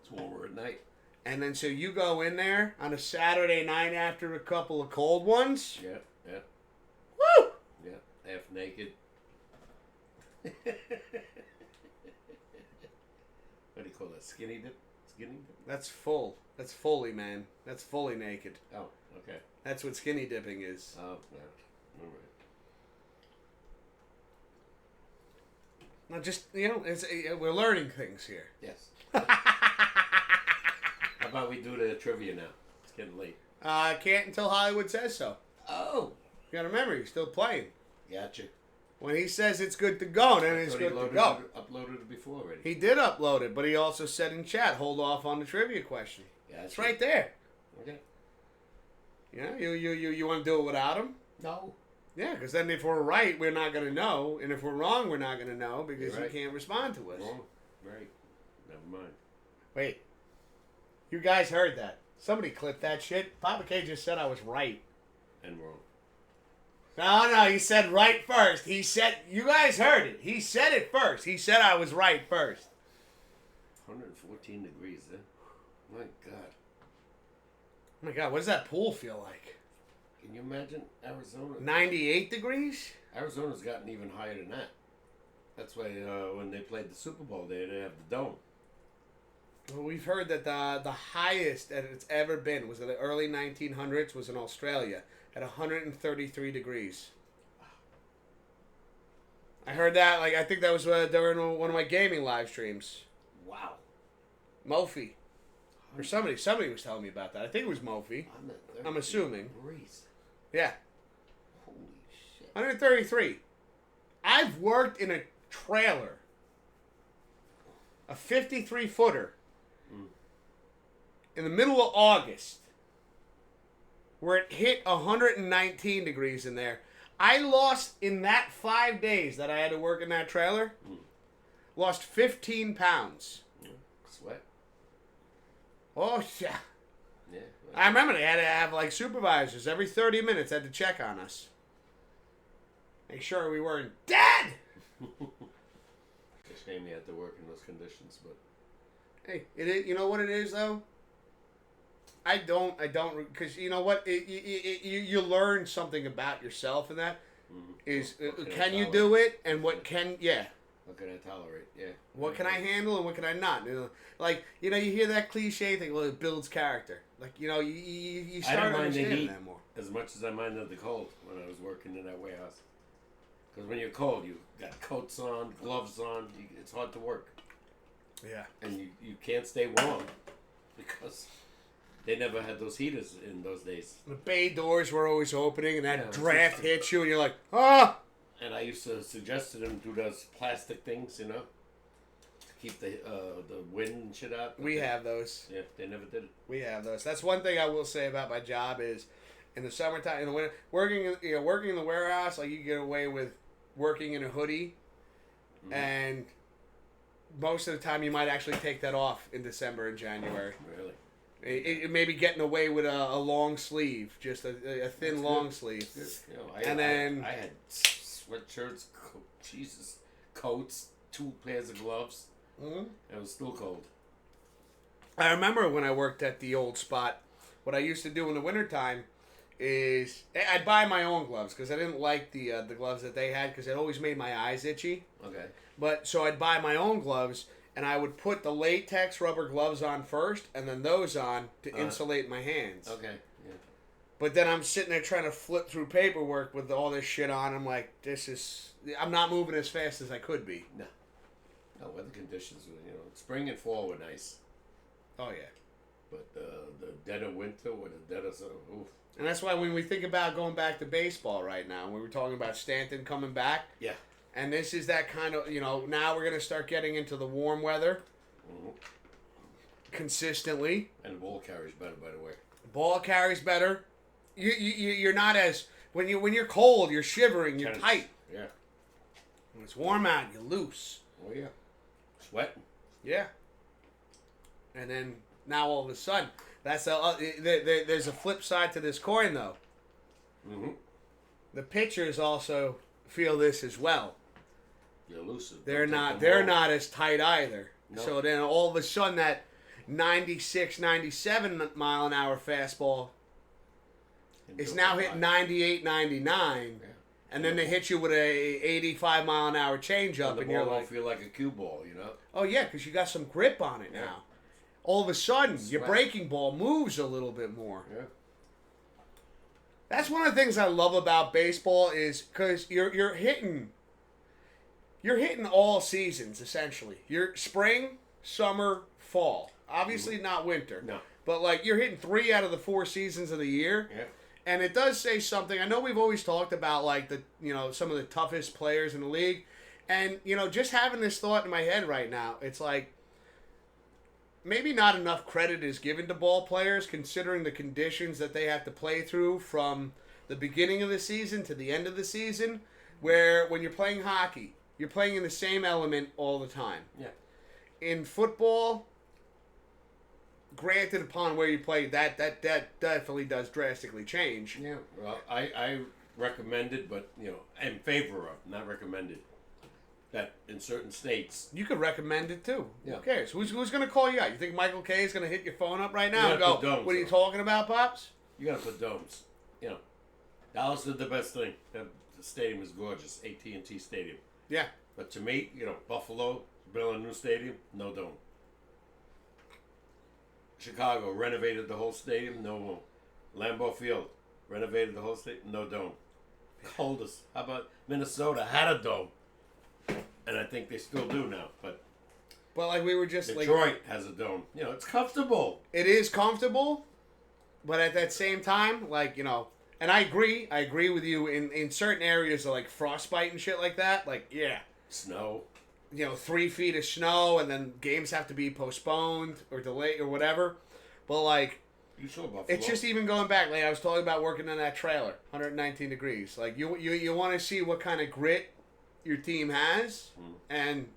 It's warmer at night. And then so you go in there on a Saturday night after a couple of cold ones. Yeah. Woo! Yeah, half naked. What do you call that? Skinny dip? Skinny dip? That's full. That's fully, man. That's fully naked. Oh, okay. That's what skinny dipping is. Oh, yeah. All right. Now, just, we're learning things here. Yes. How about we do the trivia now? It's getting late. Can't until Hollywood says so. Oh. You gotta remember, he's still playing. Gotcha. When he says it's good to go, then it's good to go. Uploaded it before already. He did upload it, but he also said in chat, hold off on the trivia question. Gotcha. It's right there. Okay. Yeah, you want to do it without him? No. Yeah, because then if we're right, we're not going to know. And if we're wrong, we're not going to know because You're right. you can't respond to us. Wrong. Right. Never mind. Wait. You guys heard that. Somebody clipped that shit. Papa K just said I was right. And wrong. No, he said right first. He said, you guys heard it. He said it first. He said I was right first. 114 degrees, eh? My God. Oh my God, what does that pool feel like? Can you imagine Arizona? 98 degrees? Arizona's gotten even higher than that. That's why when they played the Super Bowl, they didn't have the dome. Well, we've heard that the highest that it's ever been was in the early 1900s was in Australia at 133 degrees. I heard that, like, I think that was during one of my gaming live streams. Wow. Mophie. Or somebody was telling me about that. I think it was Mophie. I'm assuming. Degrees. Yeah. Holy shit. 133. I've worked in a trailer. A 53-footer. In the middle of August. Where it hit 119 degrees in there. I lost, in that 5 days that I had to work in that trailer, lost 15 pounds. Sweat. Oh, yeah. Yeah. I remember they had to have, like, supervisors every 30 minutes had to check on us. Make sure we weren't dead. It's a shame you had to work in those conditions, but... Hey, it is, you know what it is, though? I don't, because you know what? You learn something about yourself in that. Is can you do it, and what can, yeah. What can I tolerate? Yeah. What can I handle and what can I not? You know, like, you know, you hear that cliche thing, well, it builds character. Like, you know, you I start didn't mind the understanding heat that more. as much as I minded the cold when I was working in that warehouse. Because when you're cold, you got coats on, gloves on. It's hard to work. Yeah. And you can't stay warm because they never had those heaters in those days. The bay doors were always opening, and that Yeah, draft hits you, and you're like, ah! And I used to suggest to them do those plastic things, you know, to keep the wind and shit out. We have those. Yeah, they never did it. We have those. That's one thing I will say about my job is, in the summertime, in the winter, working in the warehouse, like, you get away with working in a hoodie, and most of the time you might actually take that off in December and January. Really? It may be getting away with a long sleeve, just a thin long sleeve. You know, I had sweatshirts, coats, 2 pairs of gloves. Mm-hmm. It was still cold. I remember when I worked at the old spot, what I used to do in the wintertime is I'd buy my own gloves because I didn't like the gloves that they had because it always made my eyes itchy. Okay. But so I'd buy my own gloves. And I would put the latex rubber gloves on first, and then those on to insulate my hands. Okay, yeah. But then I'm sitting there trying to flip through paperwork with all this shit on. I'm like, I'm not moving as fast as I could be. No, weather conditions, spring and fall were nice. Oh, yeah. But the dead of winter or the dead of summer, oof. And that's why when we think about going back to baseball right now, we were talking about Stanton coming back. Yeah. And this is that kind of, now we're going to start getting into the warm weather consistently. And the ball carries better, by the way. Ball carries better. You're not as, when you're cold, you're shivering, you're tight. Yeah. When it's warm out, you're loose. Oh, yeah. Sweating. Yeah. And then now all of a sudden, there's a flip side to this coin, though. Mm-hmm. The pitchers also feel this as well. You're elusive. They're not as tight either. No. So then all of a sudden that 96, 97 mile an hour fastball is now hitting 98, 99. Yeah. And then they hit you with a 85 mile an hour changeup, and you're ball like, don't feel like a cue ball, oh yeah, because you got some grip on it now. All of a sudden, your breaking ball moves a little bit more. Yeah. That's one of the things I love about baseball is because you're hitting all seasons essentially. You're spring, summer, fall. Obviously not winter. No. But like you're hitting 3 out of the 4 seasons of the year. Yeah. And it does say something. I know we've always talked about like some of the toughest players in the league, and just having this thought in my head right now, it's like maybe not enough credit is given to ball players considering the conditions that they have to play through from the beginning of the season to the end of the season, where when you're playing hockey, you're playing in the same element all the time. Yeah. In football, granted, upon where you play, that definitely does drastically change. Yeah, well, I recommended, but, in favor of, not recommended, that in certain states. You could recommend it too. Yeah. Who cares? Who's going to call you out? You think Michael K is going to hit your phone up right now You and gotta go, put domes "What are you on. talking about, Pops?" You got to put domes. Dallas did the best thing. The stadium is gorgeous, AT&T Stadium. Yeah. But to me, Buffalo, built a new stadium, no dome. Chicago renovated the whole stadium, no dome. Lambeau Field renovated the whole stadium, no dome. Coldest. How about Minnesota had a dome, and I think they still do now. But like we were just Detroit has a dome. It's comfortable. it is comfortable, but at that same time, and I agree with you in certain areas of like frostbite and shit like that. Like, yeah, Snow. 3 feet of snow, and then games have to be postponed or delayed or whatever. But like, You saw Buffalo. it's just even going back. Like I was talking about working in that trailer, 119 degrees. Like you want to see what kind of grit your team has, and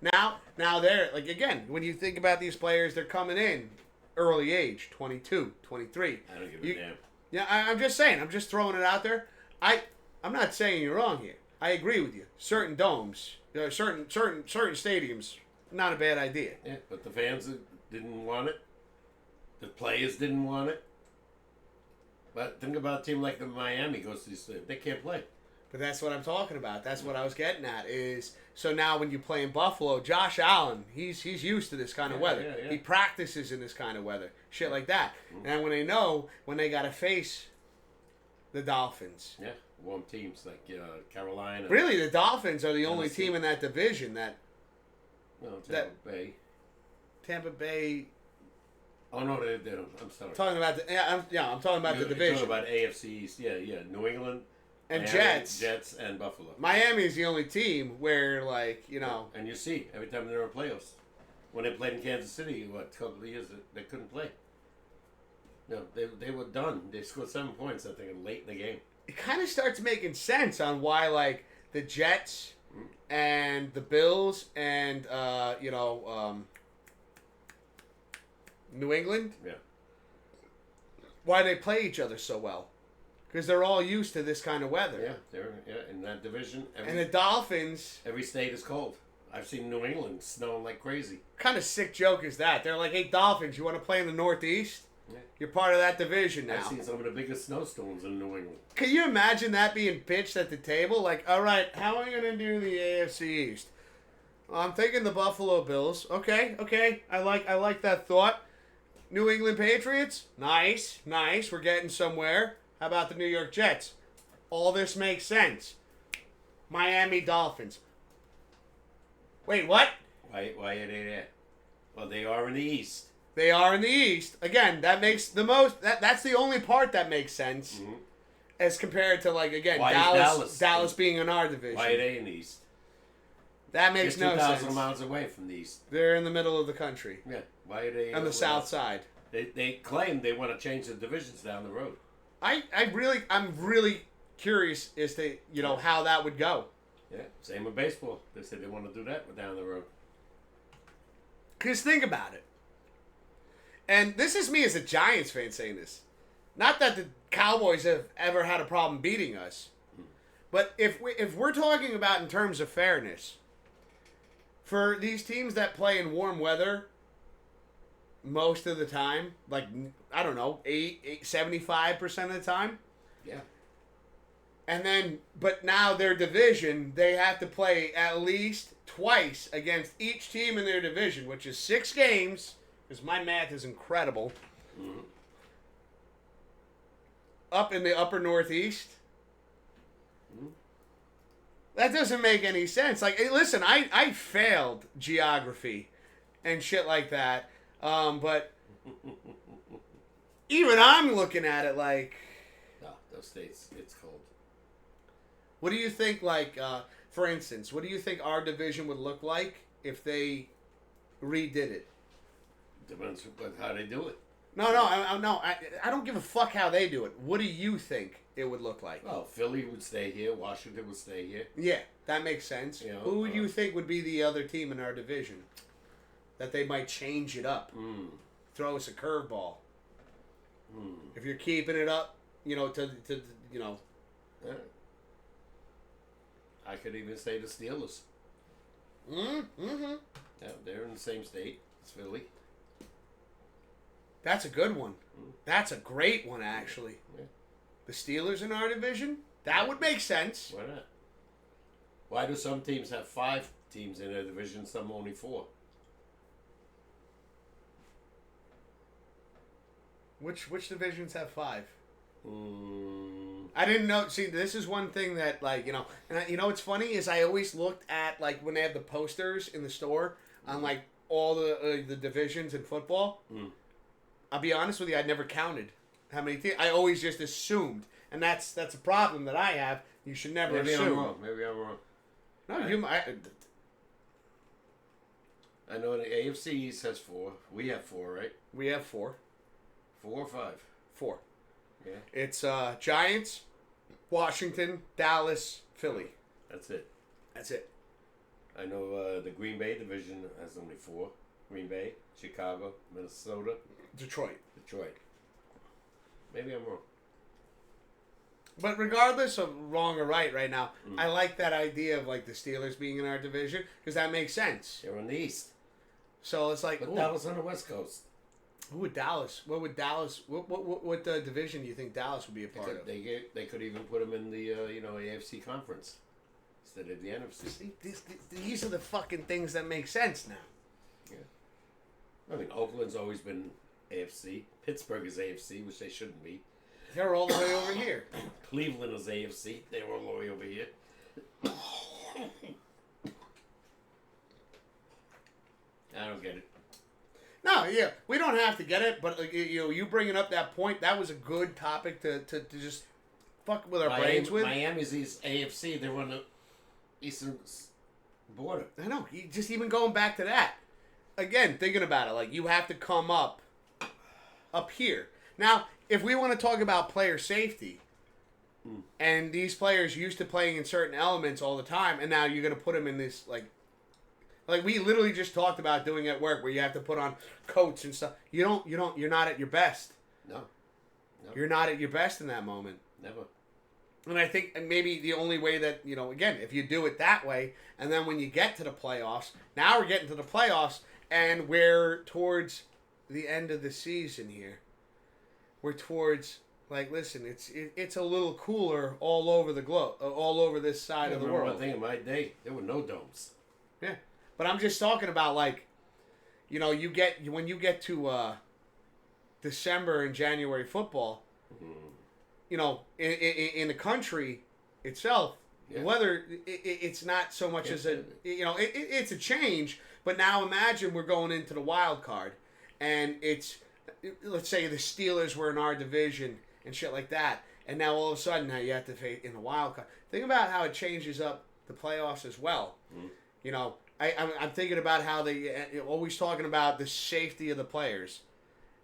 now they're like, again, when you think about these players, they're coming in early age, 22, 23. I don't give a damn. Yeah, I'm just saying. I'm just throwing it out there. I'm not saying you're wrong here. I agree with you. Certain domes, certain stadiums, not a bad idea. Yeah, but the fans didn't want it. The players didn't want it. But think about a team like the Miami goes to these. They can't play. But that's what I'm talking about. That's what I was getting at. Is so now when you play in Buffalo, Josh Allen, he's used to this kind of weather. Yeah. He practices in this kind of weather, shit like that. And when they got to face the Dolphins. Yeah, warm teams like Carolina. Really, the Dolphins are the only Tennessee. team in that division that Tampa Bay. Tampa Bay. Oh no, they don't. I'm sorry. Talking about I'm talking about the You're division. talking about AFC East. Yeah. New England. And Miami, Jets. Jets and Buffalo. Miami is the only team where, And you see, every time they're in playoffs. When they played in Kansas City, a couple of years, they couldn't play. They were done. They scored 7 points, I think, late in the game. it kind of starts making sense on why, the Jets and the Bills and, New England, Yeah. why they play each other so well. Because they're all used to this kind of weather. Yeah, they're in that division. And the Dolphins, Every state is cold. I've seen New England snowing like crazy. kind of sick joke is that? They're like, hey, Dolphins, you want to play in the Northeast? Yeah. You're part of that division now. I've seen some of the biggest snowstorms in New England. Can you imagine that being pitched at the table? Like, all right, how are we going to do the AFC East? I'm thinking the Buffalo Bills. Okay. I like that thought. New England Patriots? Nice. We're getting somewhere. How about the New York Jets? All this makes sense. Miami Dolphins. Wait, what? Why are they there? Well, they are in the East. They are in the East. Again, that makes the most... That's the only part that makes sense. Mm-hmm. As compared to, again, Why is Dallas being in our division. Why are they in the East? That makes They're no 2,000 sense. miles away from the East. They're in the middle of the country. Yeah. Why are they On the south side. They claim they want to change the divisions down the road. I'm really curious as to, how that would go. Yeah. Same with baseball. They said they want to do that down the road. Because think about it. And this is me as a Giants fan saying this. Not that the Cowboys have ever had a problem beating us. But if we're talking about in terms of fairness, for these teams that play in warm weather most of the time, 75% of the time. Yeah. And then, but now their division, they have to play at least twice against each team in their division, which is 6 games, because my math is incredible, up in the upper Northeast. That doesn't make any sense. Hey, listen, I failed geography and shit like that, but even I'm looking at it like... No, those states, it's cold. What do you think, for instance, what do you think our division would look like if they redid it? Depends on how they do it. No, I don't give a fuck how they do it. What do you think it would look like? Well, Philly would stay here. Washington would stay here. Yeah, that makes sense. Who would you think would be the other team in our division? That they might change it up. throw us a curveball. If you're keeping it up, you know, to you know. Yeah. I could even say the Steelers. Mm-hmm. Yeah, they're in the same state as Philly. That's a good one. That's a great one, actually. Yeah. The Steelers in our division? That would make sense. Why not? Why do some teams have 5 teams in their division, some only 4? Which divisions have 5? Mm. I didn't know. See, this is one thing that, like, you know, and you know what's funny is I always looked at, like, when they have the posters in the store on, like, all the divisions in football. I'll be honest with you, I never counted how many teams. I always just assumed, and that's a problem that I have. You should never Maybe assume. I'm wrong. Maybe I'm wrong. No, you might. I know the AFC East has 4. We have 4, right? We have 4. 4 or 5? 4. Yeah. It's Giants, Washington, Dallas, Philly. That's it. That's it. I know the Green Bay division has only 4. Green Bay, Chicago, Minnesota, Detroit. Maybe I'm wrong. But regardless of wrong or right now, I like that idea of, like, the Steelers being in our division because that makes sense. They're in the East. So it's like, But ooh, Dallas on the West Coast. who would Dallas? What would Dallas? What division do you think Dallas would be a part of? They could even put them in the AFC conference instead of the NFC. See, these are the fucking things that make sense now. I mean, Oakland's always been AFC. Pittsburgh is AFC, which they shouldn't be. They're all the way over here. Cleveland is AFC. They're all the way over here. I don't get it. No, yeah, we don't have to get it, but like, you bringing up that point, that was a good topic to just fuck with our brains with. Miami's East AFC. They're on the eastern border. I know. Just even going back to that. Again, thinking about it, like, you have to come up here. Now, if we want to talk about player safety, and these players used to playing in certain elements all the time, and now you're going to put them in this, like we literally just talked about doing at work, where you have to put on coats and stuff. You're not at your best. No. You're not at your best in that moment. Never. And I think maybe the only way that, again, if you do it that way, and then when you get to the playoffs, now we're getting to the playoffs, and we're towards the end of the season here. We're towards, like, listen, it's a little cooler all over the globe, all over this side of the world. One thing in my day, there were no domes. Yeah, but I'm just talking about, like, when you get to December and January football, in the country itself, the weather, it's not so much as it's a change. But now imagine we're going into the wild card, and let's say the Steelers were in our division and shit like that, and now all of a sudden now you have to face in the wild card. Think about how it changes up the playoffs as well. I'm thinking about how they always talking about the safety of the players,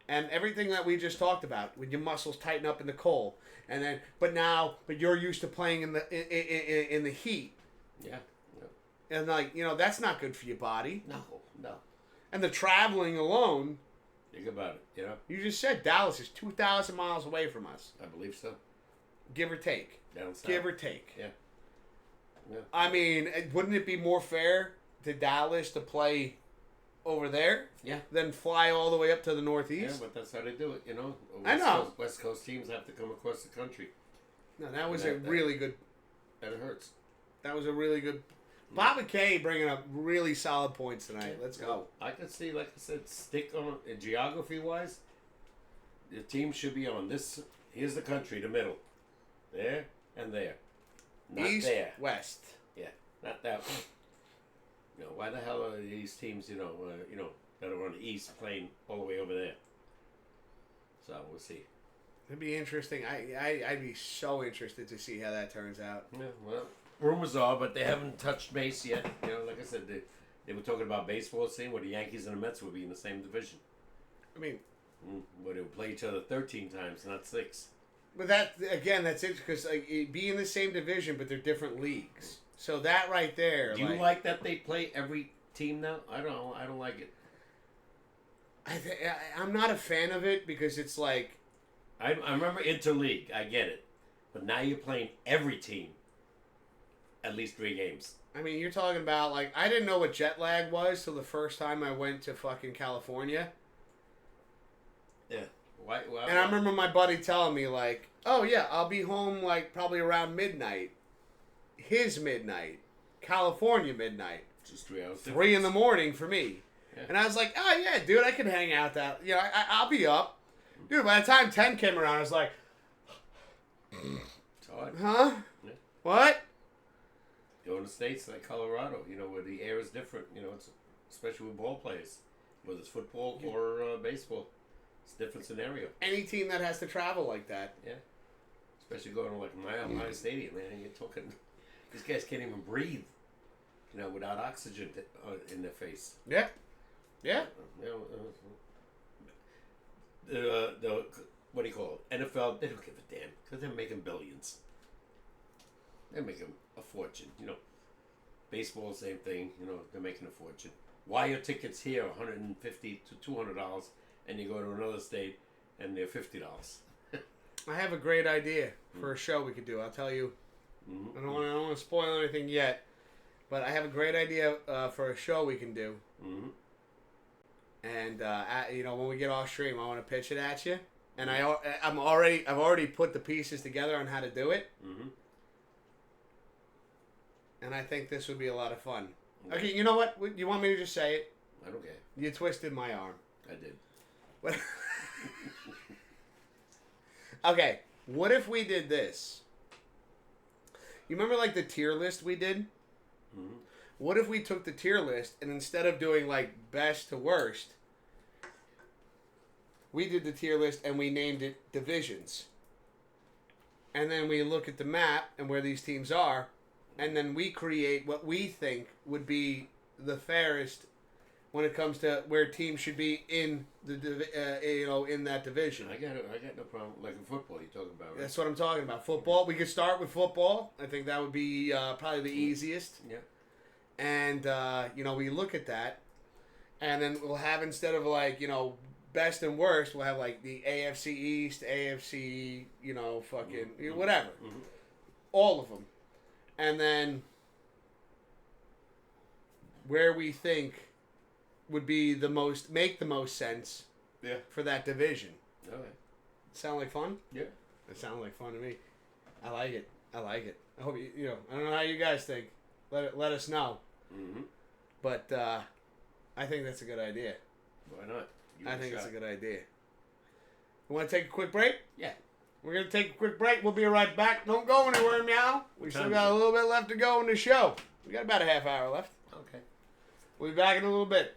and everything that we just talked about. When your muscles tighten up in the cold, and then but you're used to playing in the heat. Yeah. And that's not good for your body. No. And the traveling alone. Think about it. You just said Dallas is 2,000 miles away from us. I believe so. Give or take. Down south. Give or take. Yeah. I mean, wouldn't it be more fair to Dallas to play over there? Yeah. Than fly all the way up to the Northeast? Yeah, but that's how they do it. I know. West Coast teams have to come across the country. No, that was really good. And it hurts. That was a really good. Bob McKay bringing up really solid points tonight. Let's go. I could see, like I said, stick on geography-wise. The team should be on this. Here's the country, the middle, there and there, not East, there. West. Yeah, not that one. Why the hell are these teams, that are on the east playing all the way over there? So we'll see. It'd be interesting. I'd be so interested to see how that turns out. Yeah, well. Rumors are, but they haven't touched base yet. Like I said, they were talking about baseball, saying where the Yankees and the Mets would be in the same division. I mean, where they would play each other 13 times, not 6. But that's it, because be in the same division, but they're different leagues. So that right there. Do you like that they play every team now? I don't like it. I'm not a fan of it because it's like... I remember interleague. I get it. But now you're playing every team at least 3 games. I mean, you're talking about, like, I didn't know what jet lag was till the first time I went to fucking California. Yeah. Why? And I remember my buddy telling me, like, oh, yeah, I'll be home, like, probably around midnight. His midnight. California midnight. Just 3 hours. 3 in the morning for me. Yeah. And I was like, oh, yeah, dude, I can hang out that. You know, I'll be up. Dude, by the time 10 came around, I was like, it's hard. Huh? Yeah. What? Going to states like Colorado, you know, where the air is different, you know, it's especially with ball players, whether it's football or baseball. It's a different scenario. Any team that has to travel like that. Yeah. Especially going to, like, my stadium, man. You're talking... These guys can't even breathe, you know, without oxygen in their face. Yeah. Yeah. What do you call it? NFL, they don't give a damn because they're making billions. They're making a fortune, you know. Baseball, same thing, you know, they're making a fortune. Why are tickets here $150 to $200 and you go to another state and they're $50? I have a great idea for a show we could do. I'll tell you. I don't want to spoil anything yet, but I have a great idea for a show we can do. And you know, when we get off stream, I want to pitch it at you. And I've already put the pieces together on how to do it. And I think this would be a lot of fun. Okay, you know what? You want me to just say it? I don't care. You twisted my arm. I did. What? Okay, what if we did this? You remember, like, the tier list we did? What if we took the tier list and instead of doing, like, best to worst, we did the tier list and we named it divisions. And then we look at the map and where these teams are, and then we create what we think would be the fairest when it comes to where teams should be in the in that division. I got no problem. Like in football, you're talking about, right? That's what I'm talking about. Football. We could start with football. I think that would be probably the easiest. Yeah. And we look at that, and then we'll have, instead of, like, you know, best and worst, we'll have, like, the AFC East, AFC, you know, fucking whatever, all of them, and then where we think would be make the most sense for that division. Okay. Sound like fun? Yeah. It sounds like fun to me. I like it. I hope you know, I don't know how you guys think. Let us know. But I think that's a good idea. Why not? I think it's a good idea. You want to take a quick break? Yeah. We're going to take a quick break. We'll be right back. Don't go anywhere, meow. We still got a little bit left to go in the show. We got about a half hour left. Okay. We'll be back in a little bit.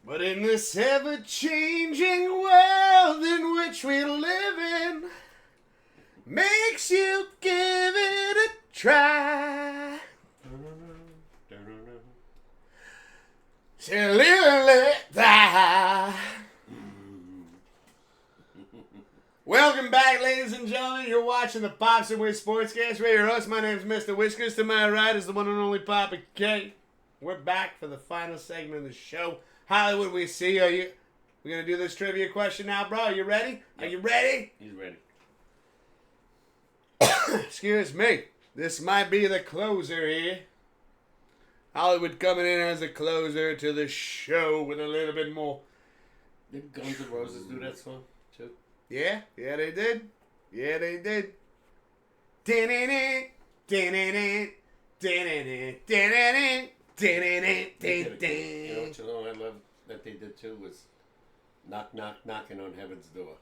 But in this ever-changing world in which we live in, makes you give it a try. To live and let die. Welcome back, ladies and gentlemen. You're watching the Pops Wiz SportsCast. We're your host. My name is Mr. Whiskers. To my right is the one and only Papa K. We're back for the final segment of the show. Hollywood, we see you. We're going to do this trivia question now, bro. Are you ready? Are you ready? He's ready. Excuse me. This might be the closer here. Hollywood coming in as a closer to the show with a little bit more. Did Guns N' Roses do that song too? Yeah, they did. Yeah, they did. You know what song I love that they did too was Knock Knock Knocking on Heaven's Door.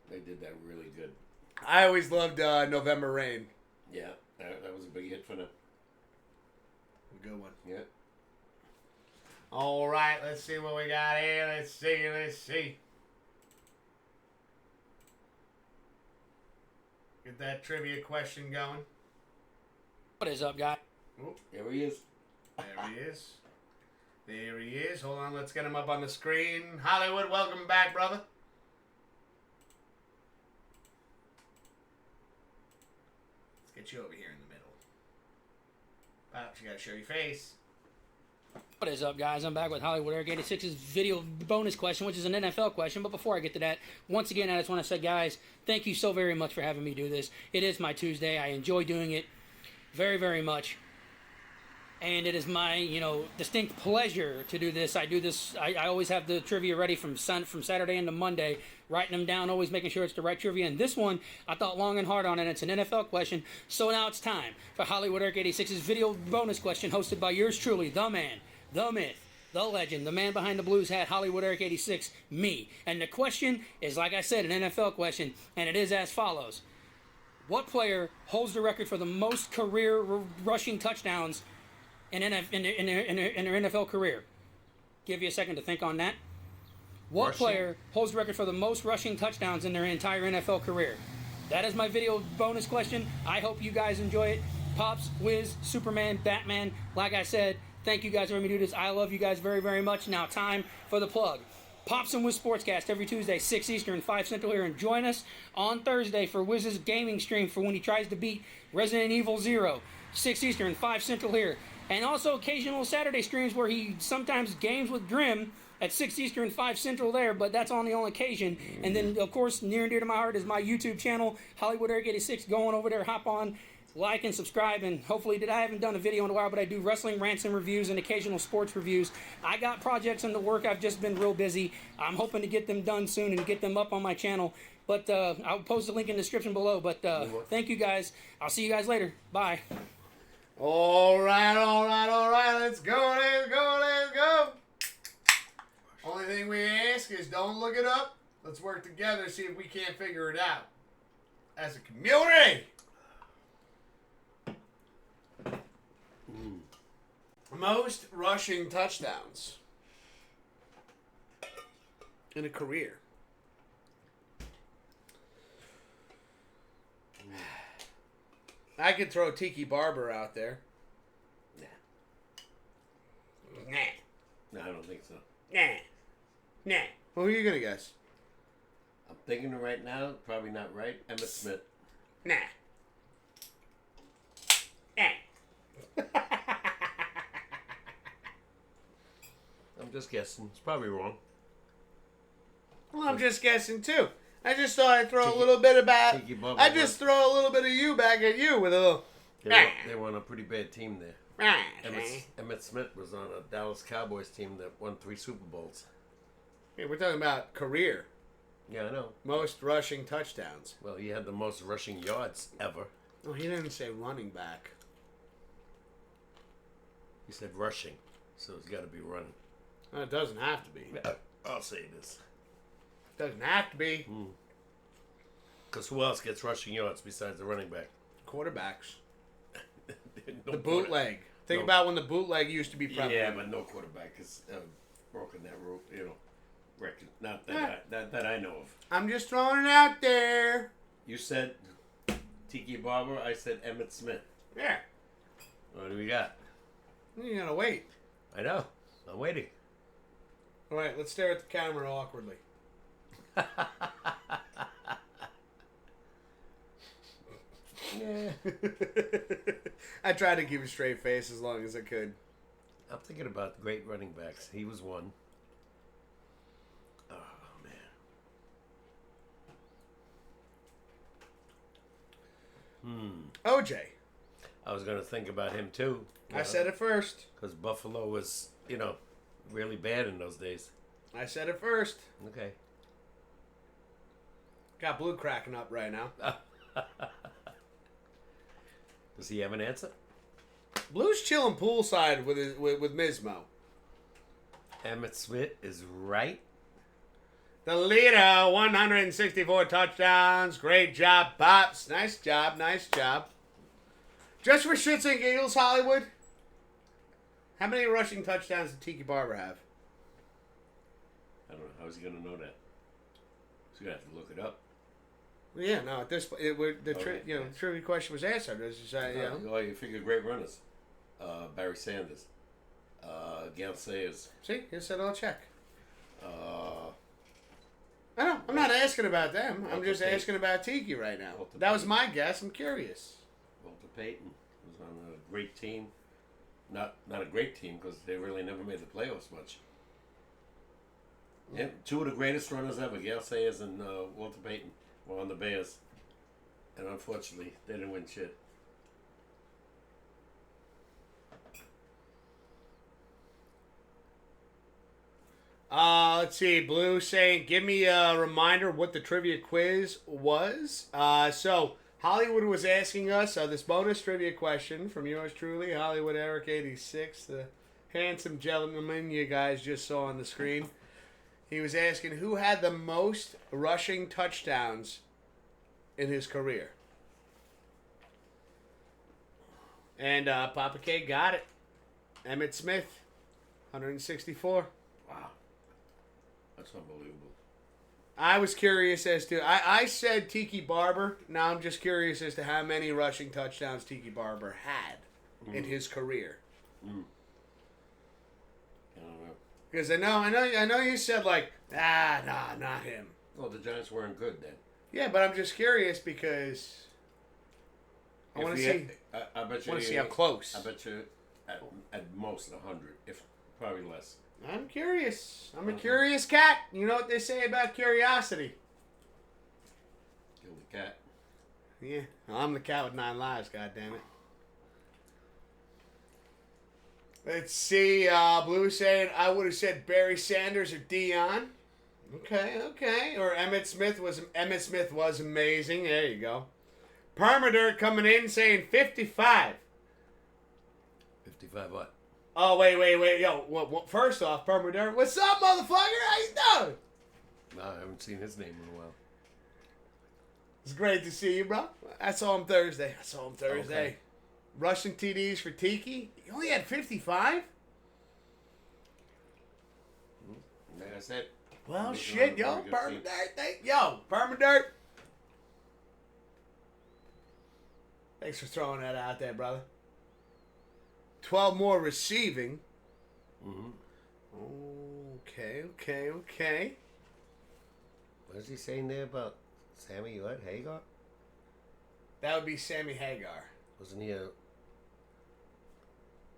They did that really good. I always loved November Rain. Yeah, that was a big hit for them. A good one. Yeah. All right, let's see what we got here. Let's see. Get that trivia question going. What is up, guys? Oh, There he is. There he is. Hold on, let's get him up on the screen. Hollywood, welcome back, brother. Let's get you over here in the middle. Pops, you gotta show your face. What is up, guys? I'm back with Hollywood Eric 86's video bonus question, which is an NFL question. But before I get to that, once again, I just want to say, guys, thank you so very much for having me do this. It is my Tuesday. I enjoy doing it very, very much. And it is my, distinct pleasure to do this. I always have the trivia ready from Saturday into Monday, writing them down, always making sure it's the right trivia. And this one, I thought long and hard on, and it's an NFL question. So now it's time for Hollywood Eric 86's video bonus question, hosted by yours truly, the man, the myth, the legend, the man behind the Blues hat, Hollywood Eric 86, me. And the question is, like I said, an NFL question, and it is as follows. What player holds the record for the most career rushing touchdowns in their NFL career? Give you a second to think on that. What player holds the record for the most rushing touchdowns in their entire NFL career? That is my video bonus question. I hope you guys enjoy it. Pops, Wiz, Superman, Batman. Like I said, thank you guys for letting me do this. I love you guys very, very much. Now time for the plug. Pops and Wiz SportsCast every Tuesday, 6 Eastern, 5 Central here. And join us on Thursday for Wiz's gaming stream for when he tries to beat Resident Evil 0. 6 Eastern, 5 Central here. And also occasional Saturday streams where he sometimes games with Grim at 6 Eastern, 5 Central there, but that's on the only occasion. And then, of course, near and dear to my heart is my YouTube channel, Hollywood Eric 86. Go on over there, hop on, like and subscribe, and hopefully, I haven't done a video in a while, but I do wrestling rants and reviews and occasional sports reviews. I got projects in the work. I've just been real busy. I'm hoping to get them done soon and get them up on my channel. But I'll post a link in the description below. But thank you guys. I'll see you guys later. Bye. All right. Let's go. Only thing we ask is don't look it up. Let's work together, see if we can't figure it out as a community. Most rushing touchdowns in a career. I could throw Tiki Barber out there. Nah. No, I don't think so. Nah. Who are you going to guess? I'm thinking right now, probably not right. Emmitt Smith. Nah. I'm just guessing. It's probably wrong. Well, I'm just guessing too. I just thought I'd throw a little bit about. I just throw a little bit of you back at you with a little. They were on a pretty bad team there. Emmitt Smith was on a Dallas Cowboys team that won 3 Super Bowls. Hey, we're talking about career. Yeah, I know. Most rushing touchdowns. Well, he had the most rushing yards ever. Oh, he didn't say running back. He said rushing, so it's got to be running. Well, it doesn't have to be. I'll say this. Doesn't have to be. Because who else gets rushing yards besides the running back? Quarterbacks. No the bootleg. Think about when the bootleg used to be prevalent. Yeah, but no quarterback. Because broken that rule, record. Not that I know of. I'm just throwing it out there. You said Tiki Barber. I said Emmett Smith. Yeah. What do we got? You gotta wait. I know. I'm waiting. All right, let's stare at the camera awkwardly. Yeah. I tried to keep a straight face as long as I could. I'm thinking about great running backs. He was one. Oh, man. OJ. I was going to think about him, too. I said it first. Because Buffalo was, really bad in those days. I said it first. Okay. Got Blue cracking up right now. Does he have an answer? Blue's chilling poolside with Mismo. Emmett Smith is right. The leader, 164 touchdowns. Great job, Pops. Nice job, nice job. Just for shits and giggles, Hollywood. How many rushing touchdowns did Tiki Barber have? I don't know. How's he going to know that? He's going to have to look it up. Yeah, no. At this point, the trivia question was answered. It was just, Oh, you figure great runners. Barry Sanders. Gail Sayers. See, he said I'll check. Uh, I know. I'm not asking about them. I'm Walter just Payton. asking about Tiki right now. Walter That was Payton. my guess. I'm curious. Walter Payton was on a great team. Not a great team because they really never made the playoffs much. And two of the greatest runners ever, Gail Sayers and Walter Payton, were on the Bears. And unfortunately, they didn't win shit. Let's see. Blue saying, give me a reminder what the trivia quiz was. So, Hollywood was asking us this bonus trivia question from yours truly, Hollywood Eric 86, the handsome gentleman you guys just saw on the screen. He was asking who had the most rushing touchdowns in his career. And Papa K got it. Emmett Smith, 164. Wow. That's unbelievable. I was curious as to... I said Tiki Barber. Now I'm just curious as to how many rushing touchdowns Tiki Barber had in his career. I don't know. Because I know you said nah, not him. Well, the Giants weren't good then. Yeah, but I'm just curious because I want to see. I bet you. Want to see how close. I bet you at most 100, if probably less. I'm curious. I'm a curious cat. You know what they say about curiosity. Kill the cat. Yeah, I'm the cat with 9 lives. God damn it. Let's see. Blue saying I would have said Barry Sanders or Dion. Okay. Or Emmett Smith was amazing. There you go. Permadirt coming in saying 55. 55 what? Oh, wait. Yo, first off, Permadirt, what's up, motherfucker? How you doing? No, I haven't seen his name in a while. It's great to see you, bro. I saw him Thursday. Okay. Rushing TDs for Tiki. He only had 55? Like I said. Well, he's shit, on a yo. very good team. Permadirt. Thanks for throwing that out there, brother. 12 more receiving. Mm-hmm. Okay. What is he saying there about Sammy what? Hagar? That would be Sammy Hagar. Wasn't he a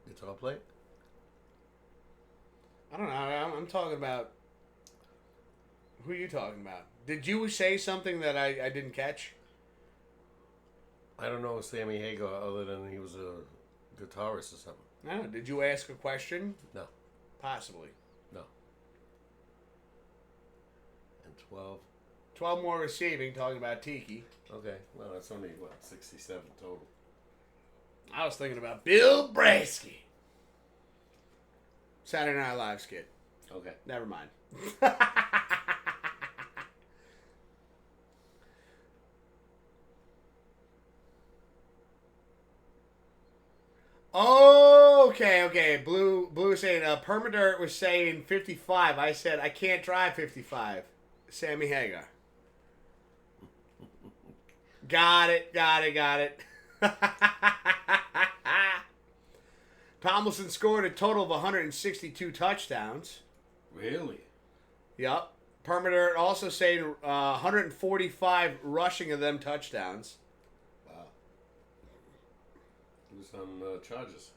guitar player? I don't know. I'm talking about... Who are you talking about? Did you say something that I didn't catch? I don't know Sammy Hagar other than he was a guitarist or something. No. Did you ask a question? No. Possibly. No. And 12. 12 more receiving, talking about Tiki. Okay. Well, that's only, 67 total. I was thinking about Bill Brasky. Saturday Night Live skit. Okay. Never mind. Okay. Blue was saying, Permadirt was saying 55. I said, I can't drive 55. Sammy Hagar. Got it. Tomlinson scored a total of 162 touchdowns. Really? Yup. Permadirt also saying 145 rushing of them touchdowns. Wow. He was on Chargers.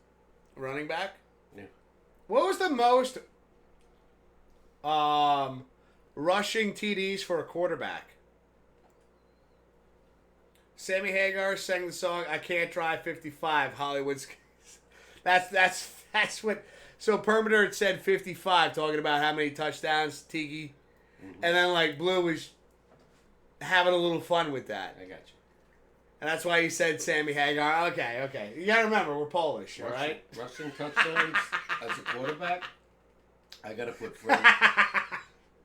Running back? Yeah. What was the most rushing TDs for a quarterback? Sammy Hagar sang the song "I Can't Drive 55." Hollywood's. That's what. So Permadirt said 55, talking about how many touchdowns Tiki, and then like Blue was having a little fun with that. I got you. And that's why he said Sammy Hagar. Okay. You gotta remember, we're Polish, all right? Rushing touchdowns as a quarterback. I gotta put Fran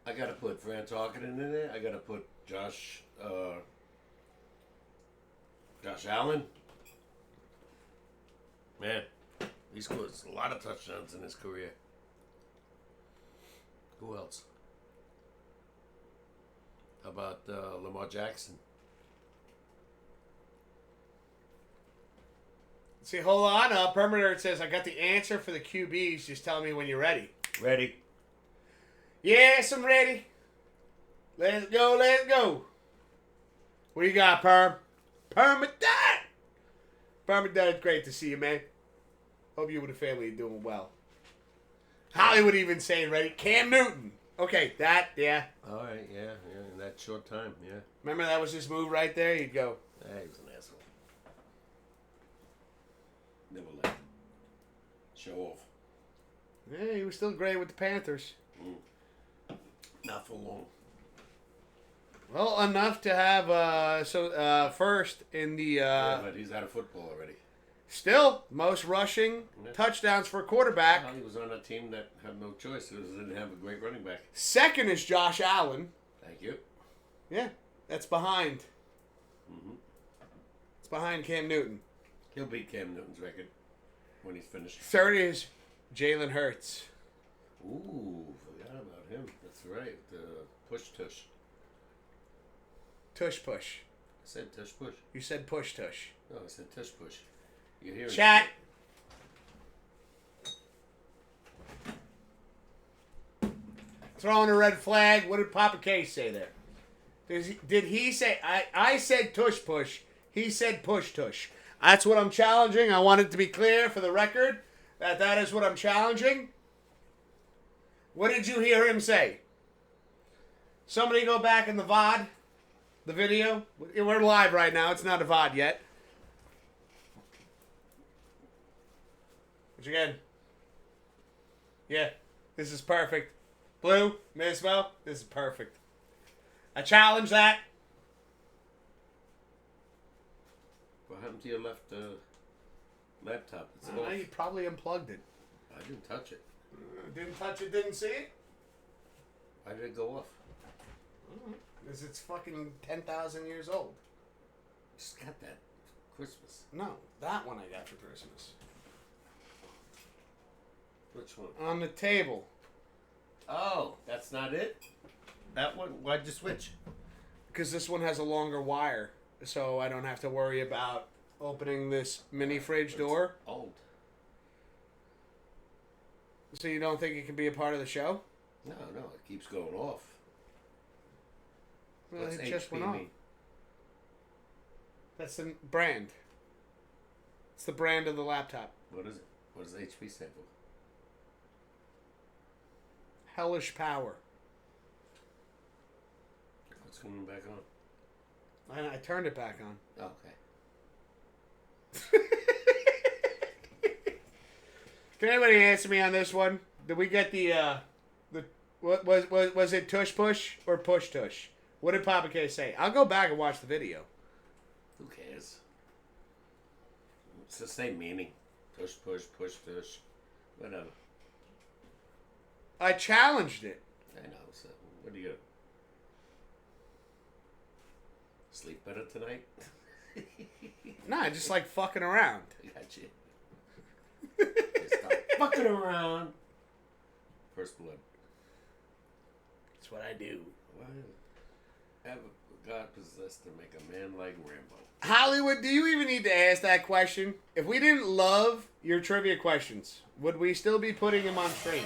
Tarkenton in there. I gotta put Josh Allen. Man, he scored a lot of touchdowns in his career. Who else? How about Lamar Jackson? See, hold on. Permadirt says, I got the answer for the QBs. Just tell me when you're ready. Ready. Yes, I'm ready. Let's go. What do you got, Perm? Permadirt! Permadirt, great to see you, man. Hope you and the family are doing well. Hollywood even saying ready. Cam Newton. Okay, yeah. All right, yeah, in that short time, yeah. Remember that was his move right there? You'd go. He was an asshole. Never let him show off. Yeah, he was still great with the Panthers. Not for long. Well, enough to have first in the Yeah, but he's out of football already. still most rushing touchdowns for a quarterback. Well, he was on a team that had no choice. It didn't have a great running back. Second is Josh Allen. Thank you. Yeah, that's behind. Mm-hmm. It's behind Cam Newton. He'll beat Cam Newton's record when he's finished. Third is Jalen Hurts. Ooh, forgot about him. That's right. Push tush. Tush push. I said tush push. You said push tush. No, I said tush push. You hear Chat. Throwing a red flag. What did Papa K say there? Did he say... I said tush push. He said push tush. That's what I'm challenging. I want it to be clear for the record that is what I'm challenging. What did you hear him say? Somebody go back in the VOD, the video. We're live right now. It's not a VOD yet. Which again? Yeah, this is perfect. Blue, Mismo, this is perfect. I challenge that. What happened to your left laptop? It's I you probably unplugged it. I didn't touch it. Didn't touch it, didn't see it? Why did it go off? Because it's fucking 10,000 years old. Just got that Christmas. No, that one I got for Christmas. Which one? On the table. Oh, that's not it? That one? Why'd you switch? Because this one has a longer wire, so I don't have to worry about opening this mini fridge door. Old. So you don't think it can be a part of the show? No, it keeps going off. Well, What's it HP just went off. mean? That's the brand. It's the brand of the laptop. What is it? What does HP stand for? Hellish power. What's coming back on? I turned it back on. Oh, okay. Can anybody answer me on this one? Did we get the what was it tush push or push tush? What did Papa K say? I'll go back and watch the video. Who cares? It's the same meaning. Tush, push, push, tush. Whatever. I challenged it. I know. So, what do you do? Sleep better tonight? Nah, I just like fucking around. I got you. Stop fucking around. First blood. That's what I do. Why have God possessed to make a man like Rambo? Hollywood, do you even need to ask that question? If we didn't love your trivia questions, would we still be putting him on stream?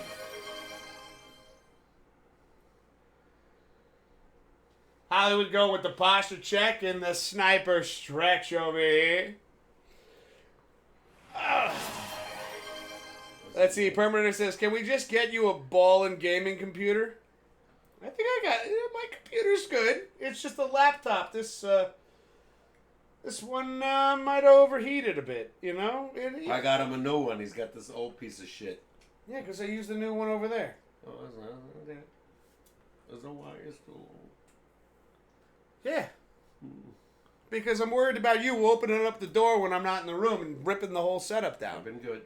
Hollywood go with the posture check and the sniper stretch over here. Let's see. Permanent says, "Can we just get you a ball and gaming computer?" I think I got it. My computer's good. It's just a laptop. This one might have overheated a bit. You know. I got him a new one. He's got this old piece of shit. Yeah, because I used the new one over there. Oh, there's no wires to. Yeah. Because I'm worried about you opening up the door when I'm not in the room and ripping the whole setup I've down. been good.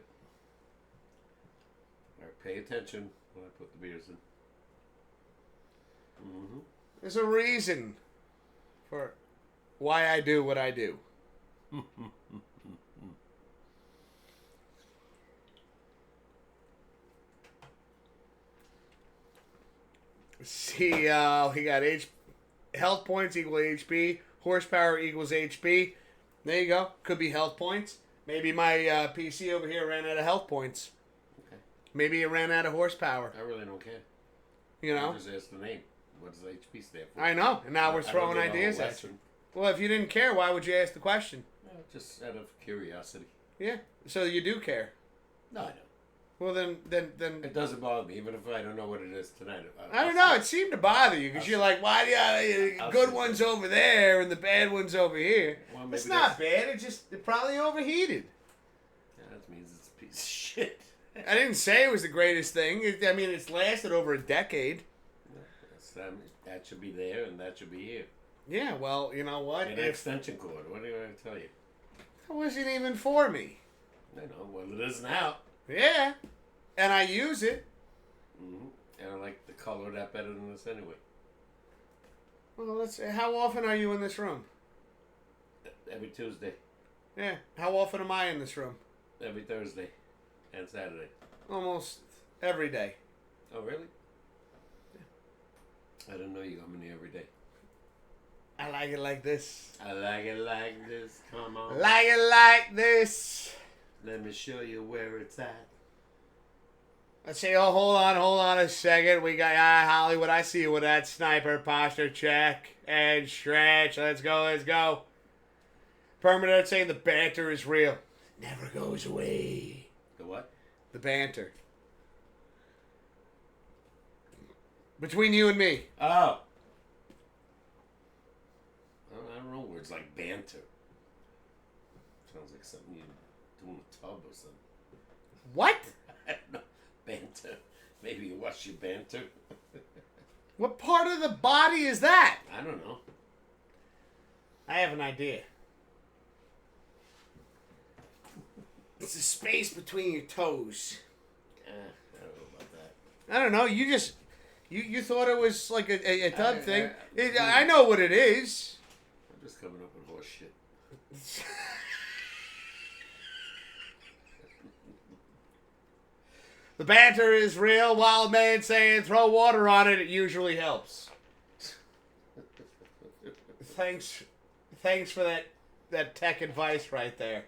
All right, pay attention when I put the beers in. Mm-hmm. There's a reason for why I do what I do. See, he got health points equal HP, horsepower equals HP. There you go. Could be health points. Maybe my PC over here ran out of health points. Okay. Maybe it ran out of horsepower. I really don't care. You know? I just asked the name. What does HP stand for? I know. And now we're I don't throwing know the ideas whole at you. lesson. Well, if you didn't care, why would you ask the question? Just out of curiosity. Yeah. So you do care. No, I don't. Well, then. It doesn't bother me, even if I don't know what it is tonight. I don't know. It seemed to bother you because you're like, why do you good one's over there and the bad one's over here? Well, It's maybe not bad. It probably overheated. Yeah, that means it's a piece of shit. I didn't say it was the greatest thing. I mean, it's lasted over a decade. That should be there and that should be here. Yeah, well, you know what? An extension cord. What do I tell you? It wasn't even for me. I know. Well, it is now. Yeah. And I use it. Mm-hmm. And I like the color of that better than this anyway. Well, how often are you in this room? Every Tuesday. Yeah. How often am I in this room? Every Thursday. And Saturday. Almost every day. Oh, really? I didn't know you come in here every day. I like it like this. I like it like this. Come on. Like it like this. Let me show you where it's at. Let's see. Oh, hold on a second. We got Hollywood. I see you with that sniper posture check and stretch. Let's go. Permanent saying the banter is real. Never goes away. The what? The banter. Between you and me. Oh. I don't know words like banter. Sounds like something you do in a tub or something. What? I don't know. Banter. Maybe you wash your banter. What part of the body is that? I don't know. I have an idea. It's the space between your toes. I don't know about that. I don't know. You just... You thought it was like a tub thing. I know what it is. I'm just coming up with horse shit. The banter is real. Wild man saying throw water on it. It usually helps. Thanks for that tech advice right there.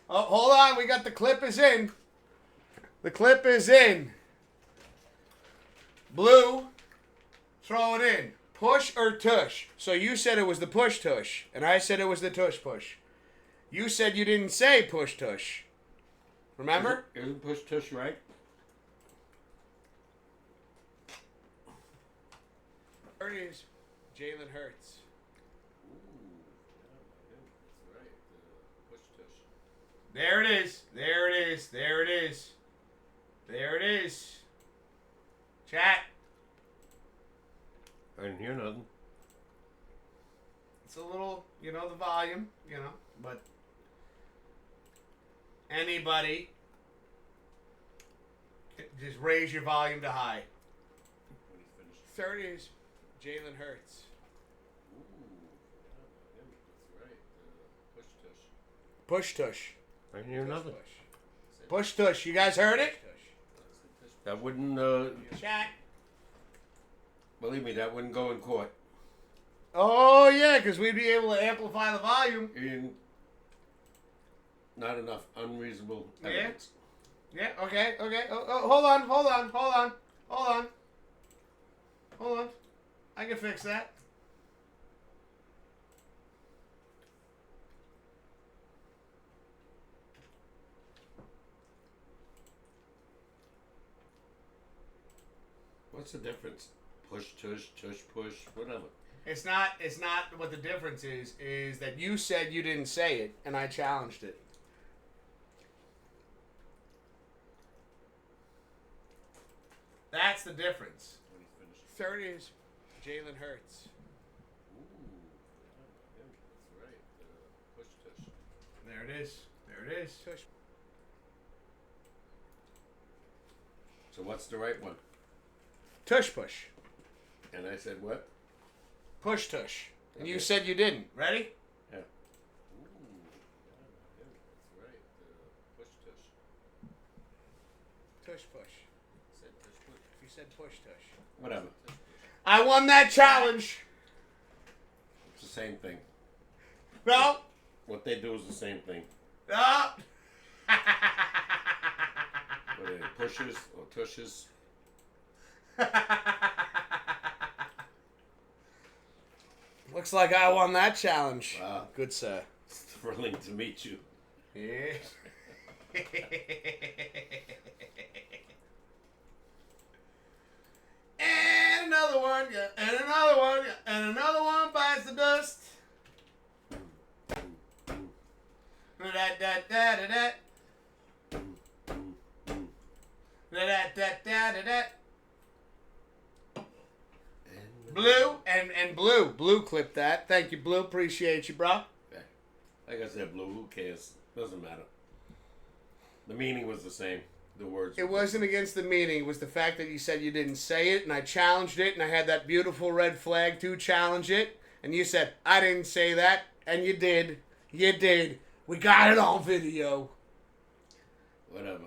Oh, hold on. We got the clip is in. The clip is in. Blue, throw it in. Push or tush? So you said it was the push tush, and I said it was the tush push. You said you didn't say push tush. Remember? Isn't push tush right? There it is. Jalen Hurts. Ooh, that's right. Push tush. There it is. There it is. There it is. There it is. Chat. I didn't hear nothing. It's a little, the volume, but anybody, just raise your volume to high. When he's finished. Third is Jalen Hurts. Ooh, that's right. Push tush. Push tush. I didn't hear Tush nothing. push. Push tush. You guys heard it? That wouldn't, Chat. believe me, that wouldn't go in court. Oh, yeah, because we'd be able to amplify the volume. Not enough unreasonable Yeah. evidence. Yeah, okay. Oh, hold on. I can fix that. What's the difference? Push, tush, push, whatever. It's not what the difference is that you said you didn't say it, and I challenged it. That's the difference. Third is Jalen Hurts. Ooh, that's right. Push, tush. There it is. Tush. So what's the right one? Tush push. And I said what? Push tush. And you Okay. said you didn't. Ready? Yeah. Ooh, that's right. Push, tush. Tush push. Said tush, push. You said push tush. Whatever. I won that challenge. It's the same thing. No. What they do is the same thing. No. Whether they pushes or tushes. Looks like I won that challenge. Wow. Good, sir. It's thrilling to meet you. Yeah. And another one, yeah. And another one, yeah. And another one bites the dust. Da-da-da-da-da-da. Da-da-da-da-da-da. Blue and Blue. Blue clipped that. Thank you, Blue. Appreciate you, bro. Like I said, Blue, who cares? Doesn't matter. The meaning was the same. The words. It wasn't against the meaning. It was the fact that you said you didn't say it, and I challenged it, and I had that beautiful red flag to challenge it, and you said, I didn't say that, and you did. You did. We got it on video. Whatever.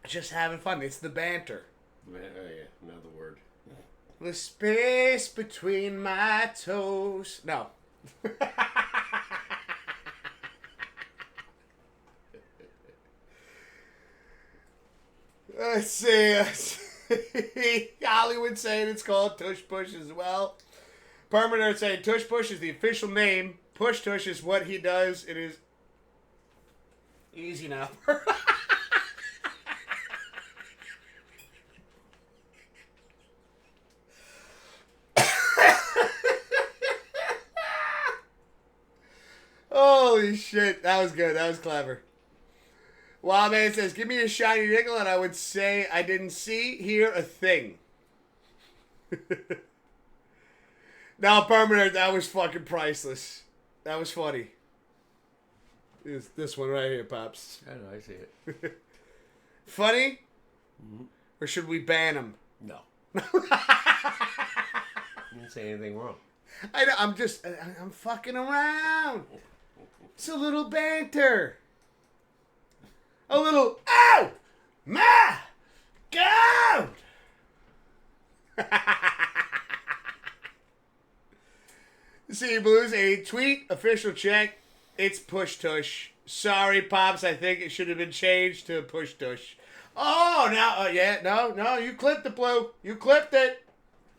Just having fun. It's the banter. Oh yeah, another word. The space between my toes. No. Let's see. Hollywood saying it's called Tush Push as well. Permanent saying Tush Push is the official name. Push Tush is what he does. It is easy now. Holy shit. That was good. That was clever. Wild Man says, give me a shiny nickel and I would say I didn't see, hear a thing. Now, Permanent, that was fucking priceless. That was funny. This one right here, Pops. I know, I see it. Funny? Mm-hmm. Or should we ban him? No. You didn't say anything wrong. I'm fucking around. It's a little banter. A little, oh, my God. See, Blues, a tweet, official check. It's push tush. Sorry, Pops. I think it should have been changed to push tush. Oh, now, yeah, no, you clipped it, Blue. You clipped it.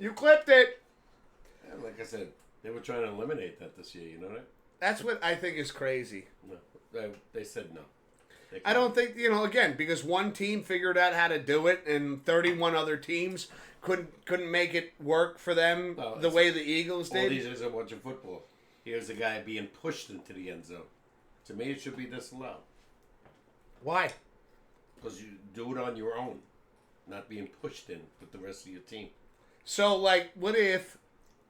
Yeah, like I said, they were trying to eliminate that this year, you know that? That's what I think is crazy. No. They said no. I don't think, again, because one team figured out how to do it and 31 other teams couldn't make it work for them the way the Eagles did. All these is a bunch of football. Here's a guy being pushed into the end zone. To me, it should be disallowed. Why? Because you do it on your own, not being pushed in with the rest of your team. So, like, what if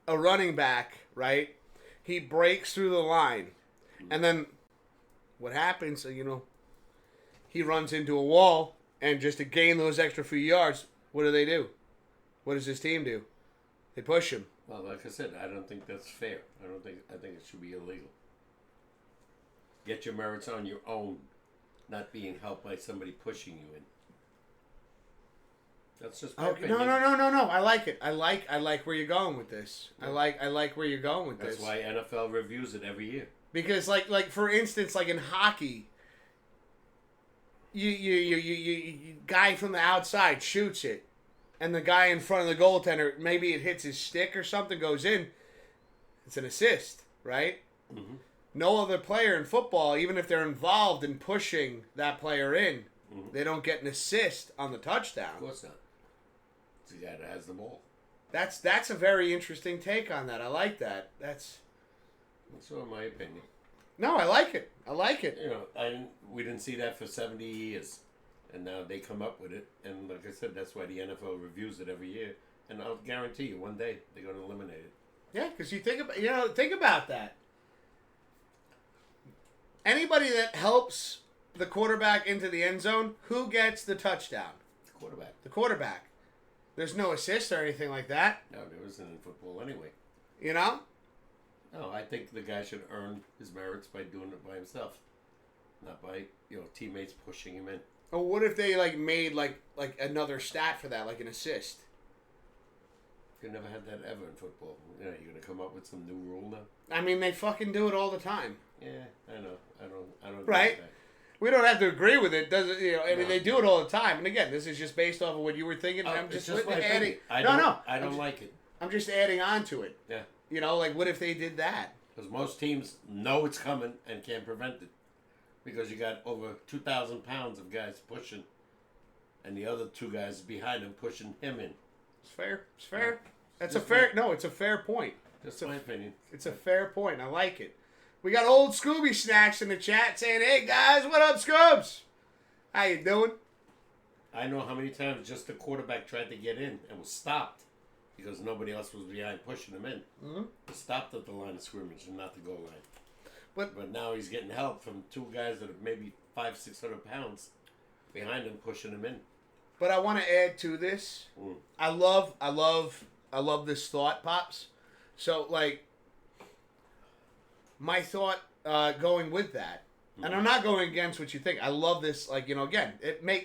a running back, right, he breaks through the line, and then what happens, he runs into a wall, and just to gain those extra few yards, what do? What does his team do? They push him. Well, like I said, I don't think that's fair. I think it should be illegal. Get your merits on your own, not being helped by somebody pushing you in. That's just my opinion. No. I like it. I like where you're going with this. I like where you're going with this. That's why NFL reviews it every year. Because like for instance, like in hockey, you guy from the outside shoots it, and the guy in front of the goaltender, maybe it hits his stick or something, goes in. It's an assist, right? Mm-hmm. No other player in football, even if they're involved in pushing that player in, they don't get an assist on the touchdown. Of course not. It's the guy that has the ball. That's a very interesting take on that. I like that. That's sort of my opinion. No, I like it. I like it. You know, we didn't see that for 70 years, and now they come up with it. And like I said, that's why the NFL reviews it every year. And I'll guarantee you, one day they're going to eliminate it. Yeah, because think about that. Anybody that helps the quarterback into the end zone, who gets the touchdown? The quarterback. The quarterback. There's no assist or anything like that. No, there isn't in football anyway. You know? No, I think the guy should earn his merits by doing it by himself, not by teammates pushing him in. Or what if they made another stat for that, like an assist? You never had that ever in football. You're gonna come up with some new rule now. I mean, they fucking do it all the time. Yeah, I know. I don't. Right. That. We don't have to agree with it, does it? I mean, No. they do it all the time. And again, this is just based off of what you were thinking. And I'm It's just my adding. opinion. I don't like it. I'm just adding on to it. Yeah. What if they did that? Because most teams know it's coming and can't prevent it. Because you got over 2,000 pounds of guys pushing, and the other two guys behind him pushing him in. It's fair. It's fair. Yeah. That's Just a fair. No, it's a fair point. Just my opinion. It's a fair point. I like it. We got old Scooby Snacks in the chat saying, "Hey guys, what up, Scoobs? How you doing?" I know how many times just the quarterback tried to get in and was stopped because nobody else was behind pushing him in. Mm-hmm. He stopped at the line of scrimmage and not the goal line. But now he's getting help from two guys that are maybe 500-600 pounds behind him pushing him in. But I want to add to this. I love this thought, Pops. So my thought going with that, and I'm not going against what you think. I love this. Again,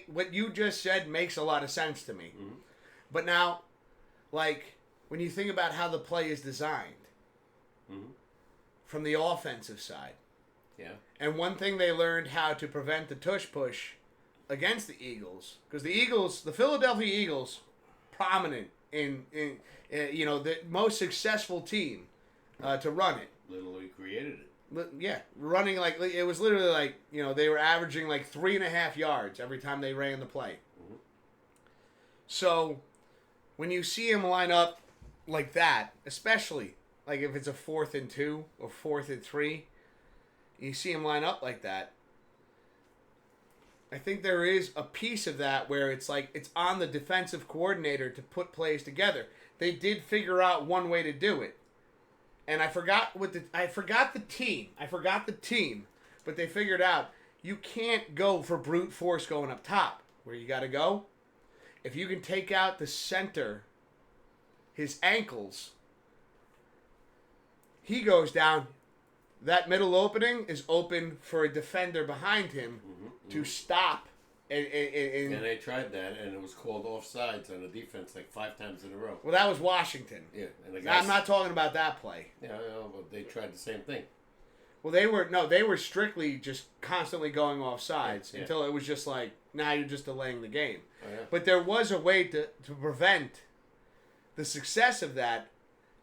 what you just said makes a lot of sense to me. Mm-hmm. But now, when you think about how the play is designed from the offensive side, yeah. And one thing they learned how to prevent the tush push against the Eagles, because the Philadelphia Eagles, prominent in the most successful team to run it. Literally created it. Yeah, running it was literally they were averaging 3.5 yards every time they ran the play. Mm-hmm. So when you see him line up like that, especially if it's a 4th and 2 or 4th and 3, you see him line up like that. I think there is a piece of that where it's it's on the defensive coordinator to put plays together. They did figure out one way to do it. And I forgot the team, but they figured out you can't go for brute force going up top. Where you got to go, if you can take out the center, his ankles, he goes down. That middle opening is open for a defender behind him to stop. And they tried that, and it was called offsides on the defense 5 times in a row. Well, that was Washington. Yeah, and the guys, I'm not talking about that play. Yeah, but they tried the same thing. Well, they were strictly just constantly going offsides until it was just now you're just delaying the game. Oh, yeah. But there was a way to prevent the success of that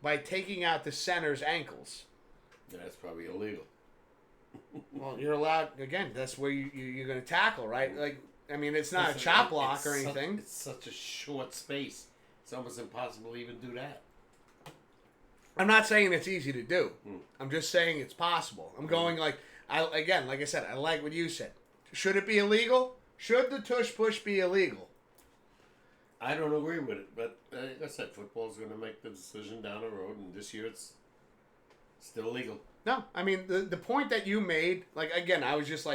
by taking out the center's ankles. Yeah, that's probably illegal. Well, you're allowed, again, that's where you're going to tackle, right? It's not a chop block or anything. It's such a short space. It's almost impossible to even do that. I'm not saying it's easy to do. I'm just saying it's possible. I'm going like I said, I like what you said. Should it be illegal? Should the tush push be illegal? I don't agree with it, but like I said, football's going to make the decision down the road, and this year it's still illegal. No, I mean, the point that you made, again, I was just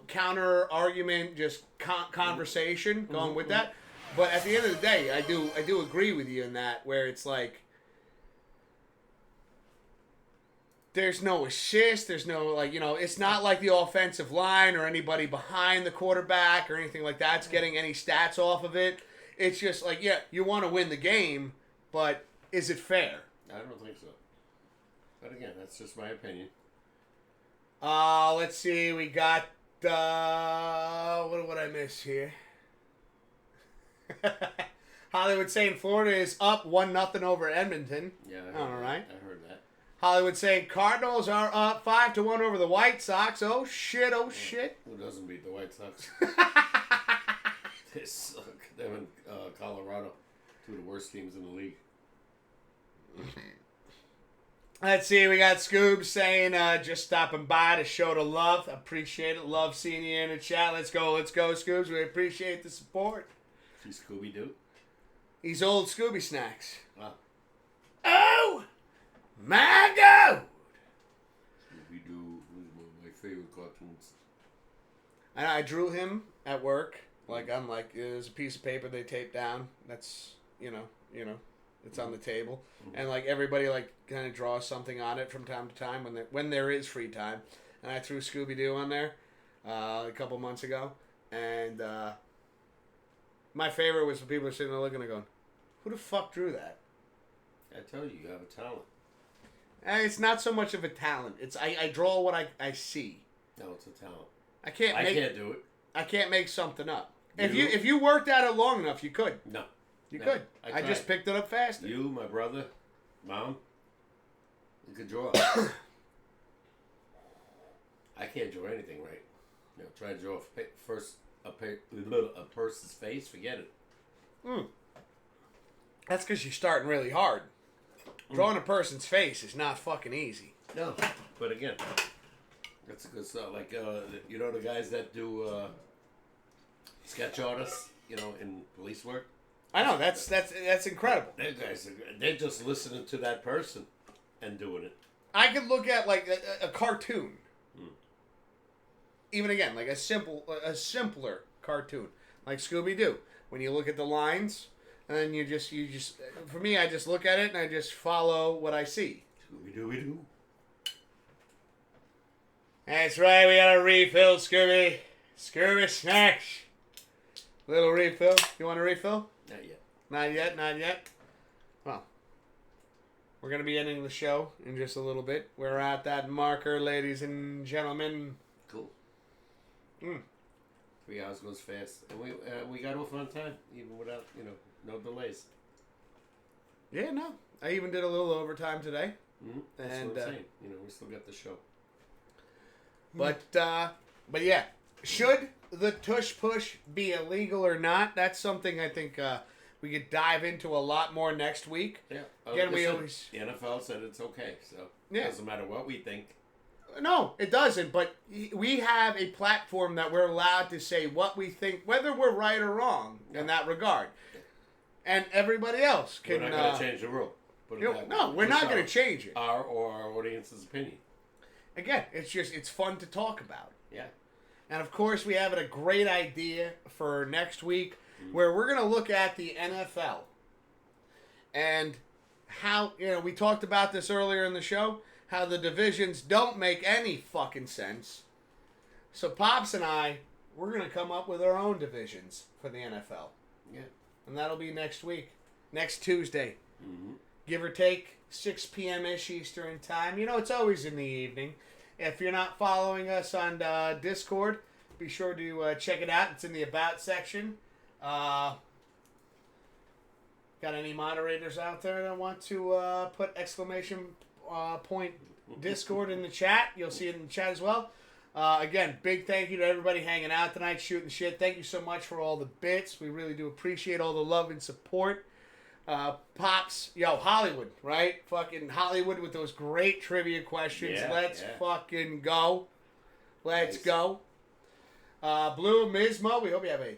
counter argument, just conversation going with that. But at the end of the day, I do agree with you in that, where it's there's no assist. There's no, it's not like the offensive line or anybody behind the quarterback or anything like that's getting any stats off of it. It's just like, yeah, you want to win the game, but is it fair? I don't think so. But again, that's just my opinion. Let's see. We got, what would I miss here? Hollywood saying Florida is up 1-0 over Edmonton. Yeah, All right. I heard that. Hollywood saying Cardinals are up 5-1 over the White Sox. Oh shit! Oh shit! Who doesn't beat the White Sox? They suck. Them in Colorado, two of the worst teams in the league. Let's see. We got Scoob saying just stopping by to show the love. Appreciate it. Love seeing you in the chat. Let's go, Scoobs. We appreciate the support. See Scooby Doo. These old Scooby snacks. Wow. Oh my God! Scooby Doo was one of my favorite cartoons. And I drew him at work. There's a piece of paper they taped down. That's, it's on the table. And, everybody, kind of draws something on it from time to time when there is free time. And I threw Scooby-Doo on there a couple months ago. And my favorite was when people were sitting there looking and going, who the fuck drew that? I tell you, you have a talent. And it's not so much of a talent. It's I draw what I see. No, it's a talent. I can't do it. I can't make something up. If you worked at it long enough, you could. No. You could. I just picked it up faster. You, my brother, Mom, you could draw. I can't draw anything right. Try to draw a person's face, forget it. That's because you're starting really hard. Drawing a person's face is not fucking easy. No, but again, that's a good stuff. Like, the guys that do sketch artists, in police work? I know, that's incredible. They're guys, they're just listening to that person and doing it. I could look at, a cartoon. Even again, a simpler cartoon. Like Scooby-Doo. When you look at the lines, and then you just, for me, I just look at it and I just follow what I see. Scooby-Doo-Doo. That's right, we got a refill, Scooby. Scooby snacks. Little refill. You want a refill? Not yet. Not yet. Well, we're going to be ending the show in just a little bit. We're at that marker, ladies and gentlemen. Cool. 3 hours goes fast. And we got off on time, even without, no delays. Yeah, no. I even did a little overtime today. That's what I'm saying. We still got the show. But yeah, should the tush push be illegal or not? That's something I think we could dive into a lot more next week. Yeah. Again, the NFL said it's okay, so it doesn't matter what we think. No, it doesn't. But we have a platform that we're allowed to say what we think, whether we're right or wrong in that regard. And everybody else can. We're not going to change the rule. No, we're not going to change it. Our audience's opinion. Again, it's fun to talk about. Yeah. And of course, we have a great idea for next week where we're going to look at the NFL. And how, we talked about this earlier in the show, how the divisions don't make any fucking sense. So Pops and we're going to come up with our own divisions for the NFL. Yeah. And that'll be next week. Next Tuesday. Mm-hmm. Give or take 6 p.m.-ish Eastern time. It's always in the evening. If you're not following us on Discord, be sure to check it out. It's in the About section. Got any moderators out there that want to put exclamation point Discord in the chat? You'll see it in the chat as well. Again, big thank you to everybody hanging out tonight, shooting shit. Thank you so much for all the bits. We really do appreciate all the love and support. Pops, Hollywood, right? Fucking Hollywood with those great trivia questions. Let's fucking go. Let's go. Blue Mismo, we hope you have a...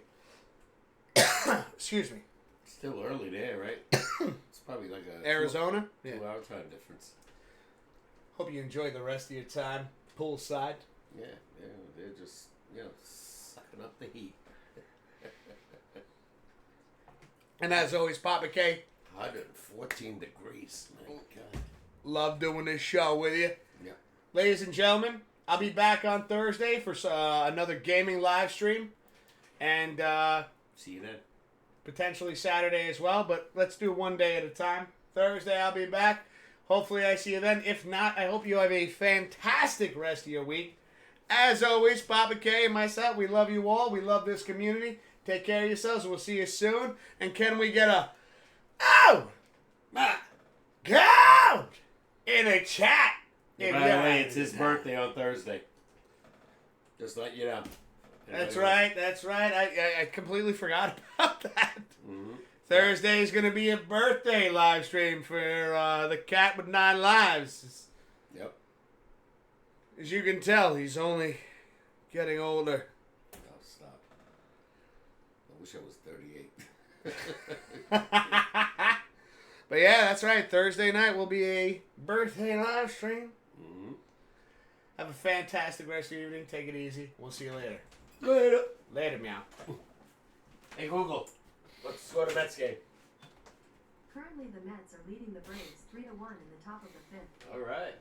Excuse me. Still early there, right? It's probably like a... Arizona? 2-hour time difference. Hope you enjoy the rest of your time poolside. Yeah, they're just, sucking up the heat. And as always, Papa K. 114 degrees. My God. Love doing this show with you. Yeah. ladies and gentlemen, I'll be back on Thursday for another gaming live stream. And See you then. potentially Saturday as well. But let's do one day at a time. Thursday, I'll be back. Hopefully, I see you then. If not, I hope you have a fantastic rest of your week. As always, Papa K and myself, we love you all. We love this community. Take care of yourselves. We'll see you soon. And can we get a oh my God in a chat? By the way, it's his birthday on Thursday. Just let you know. That's right. That's right. I completely forgot about that. Mm-hmm. Thursday is going to be a birthday live stream for the cat with 9 lives. Yep. As you can tell, he's only getting older. Oh, stop. I wish I was 38. But yeah, that's right. Thursday night will be a birthday live stream. Mm-hmm. Have a fantastic rest of your evening. Take it easy. We'll see you later. Later. Later, meow. Hey, Google. Let's score the Mets game. Currently, the Mets are leading the Braves 3-1 in the top of the 5th. All right.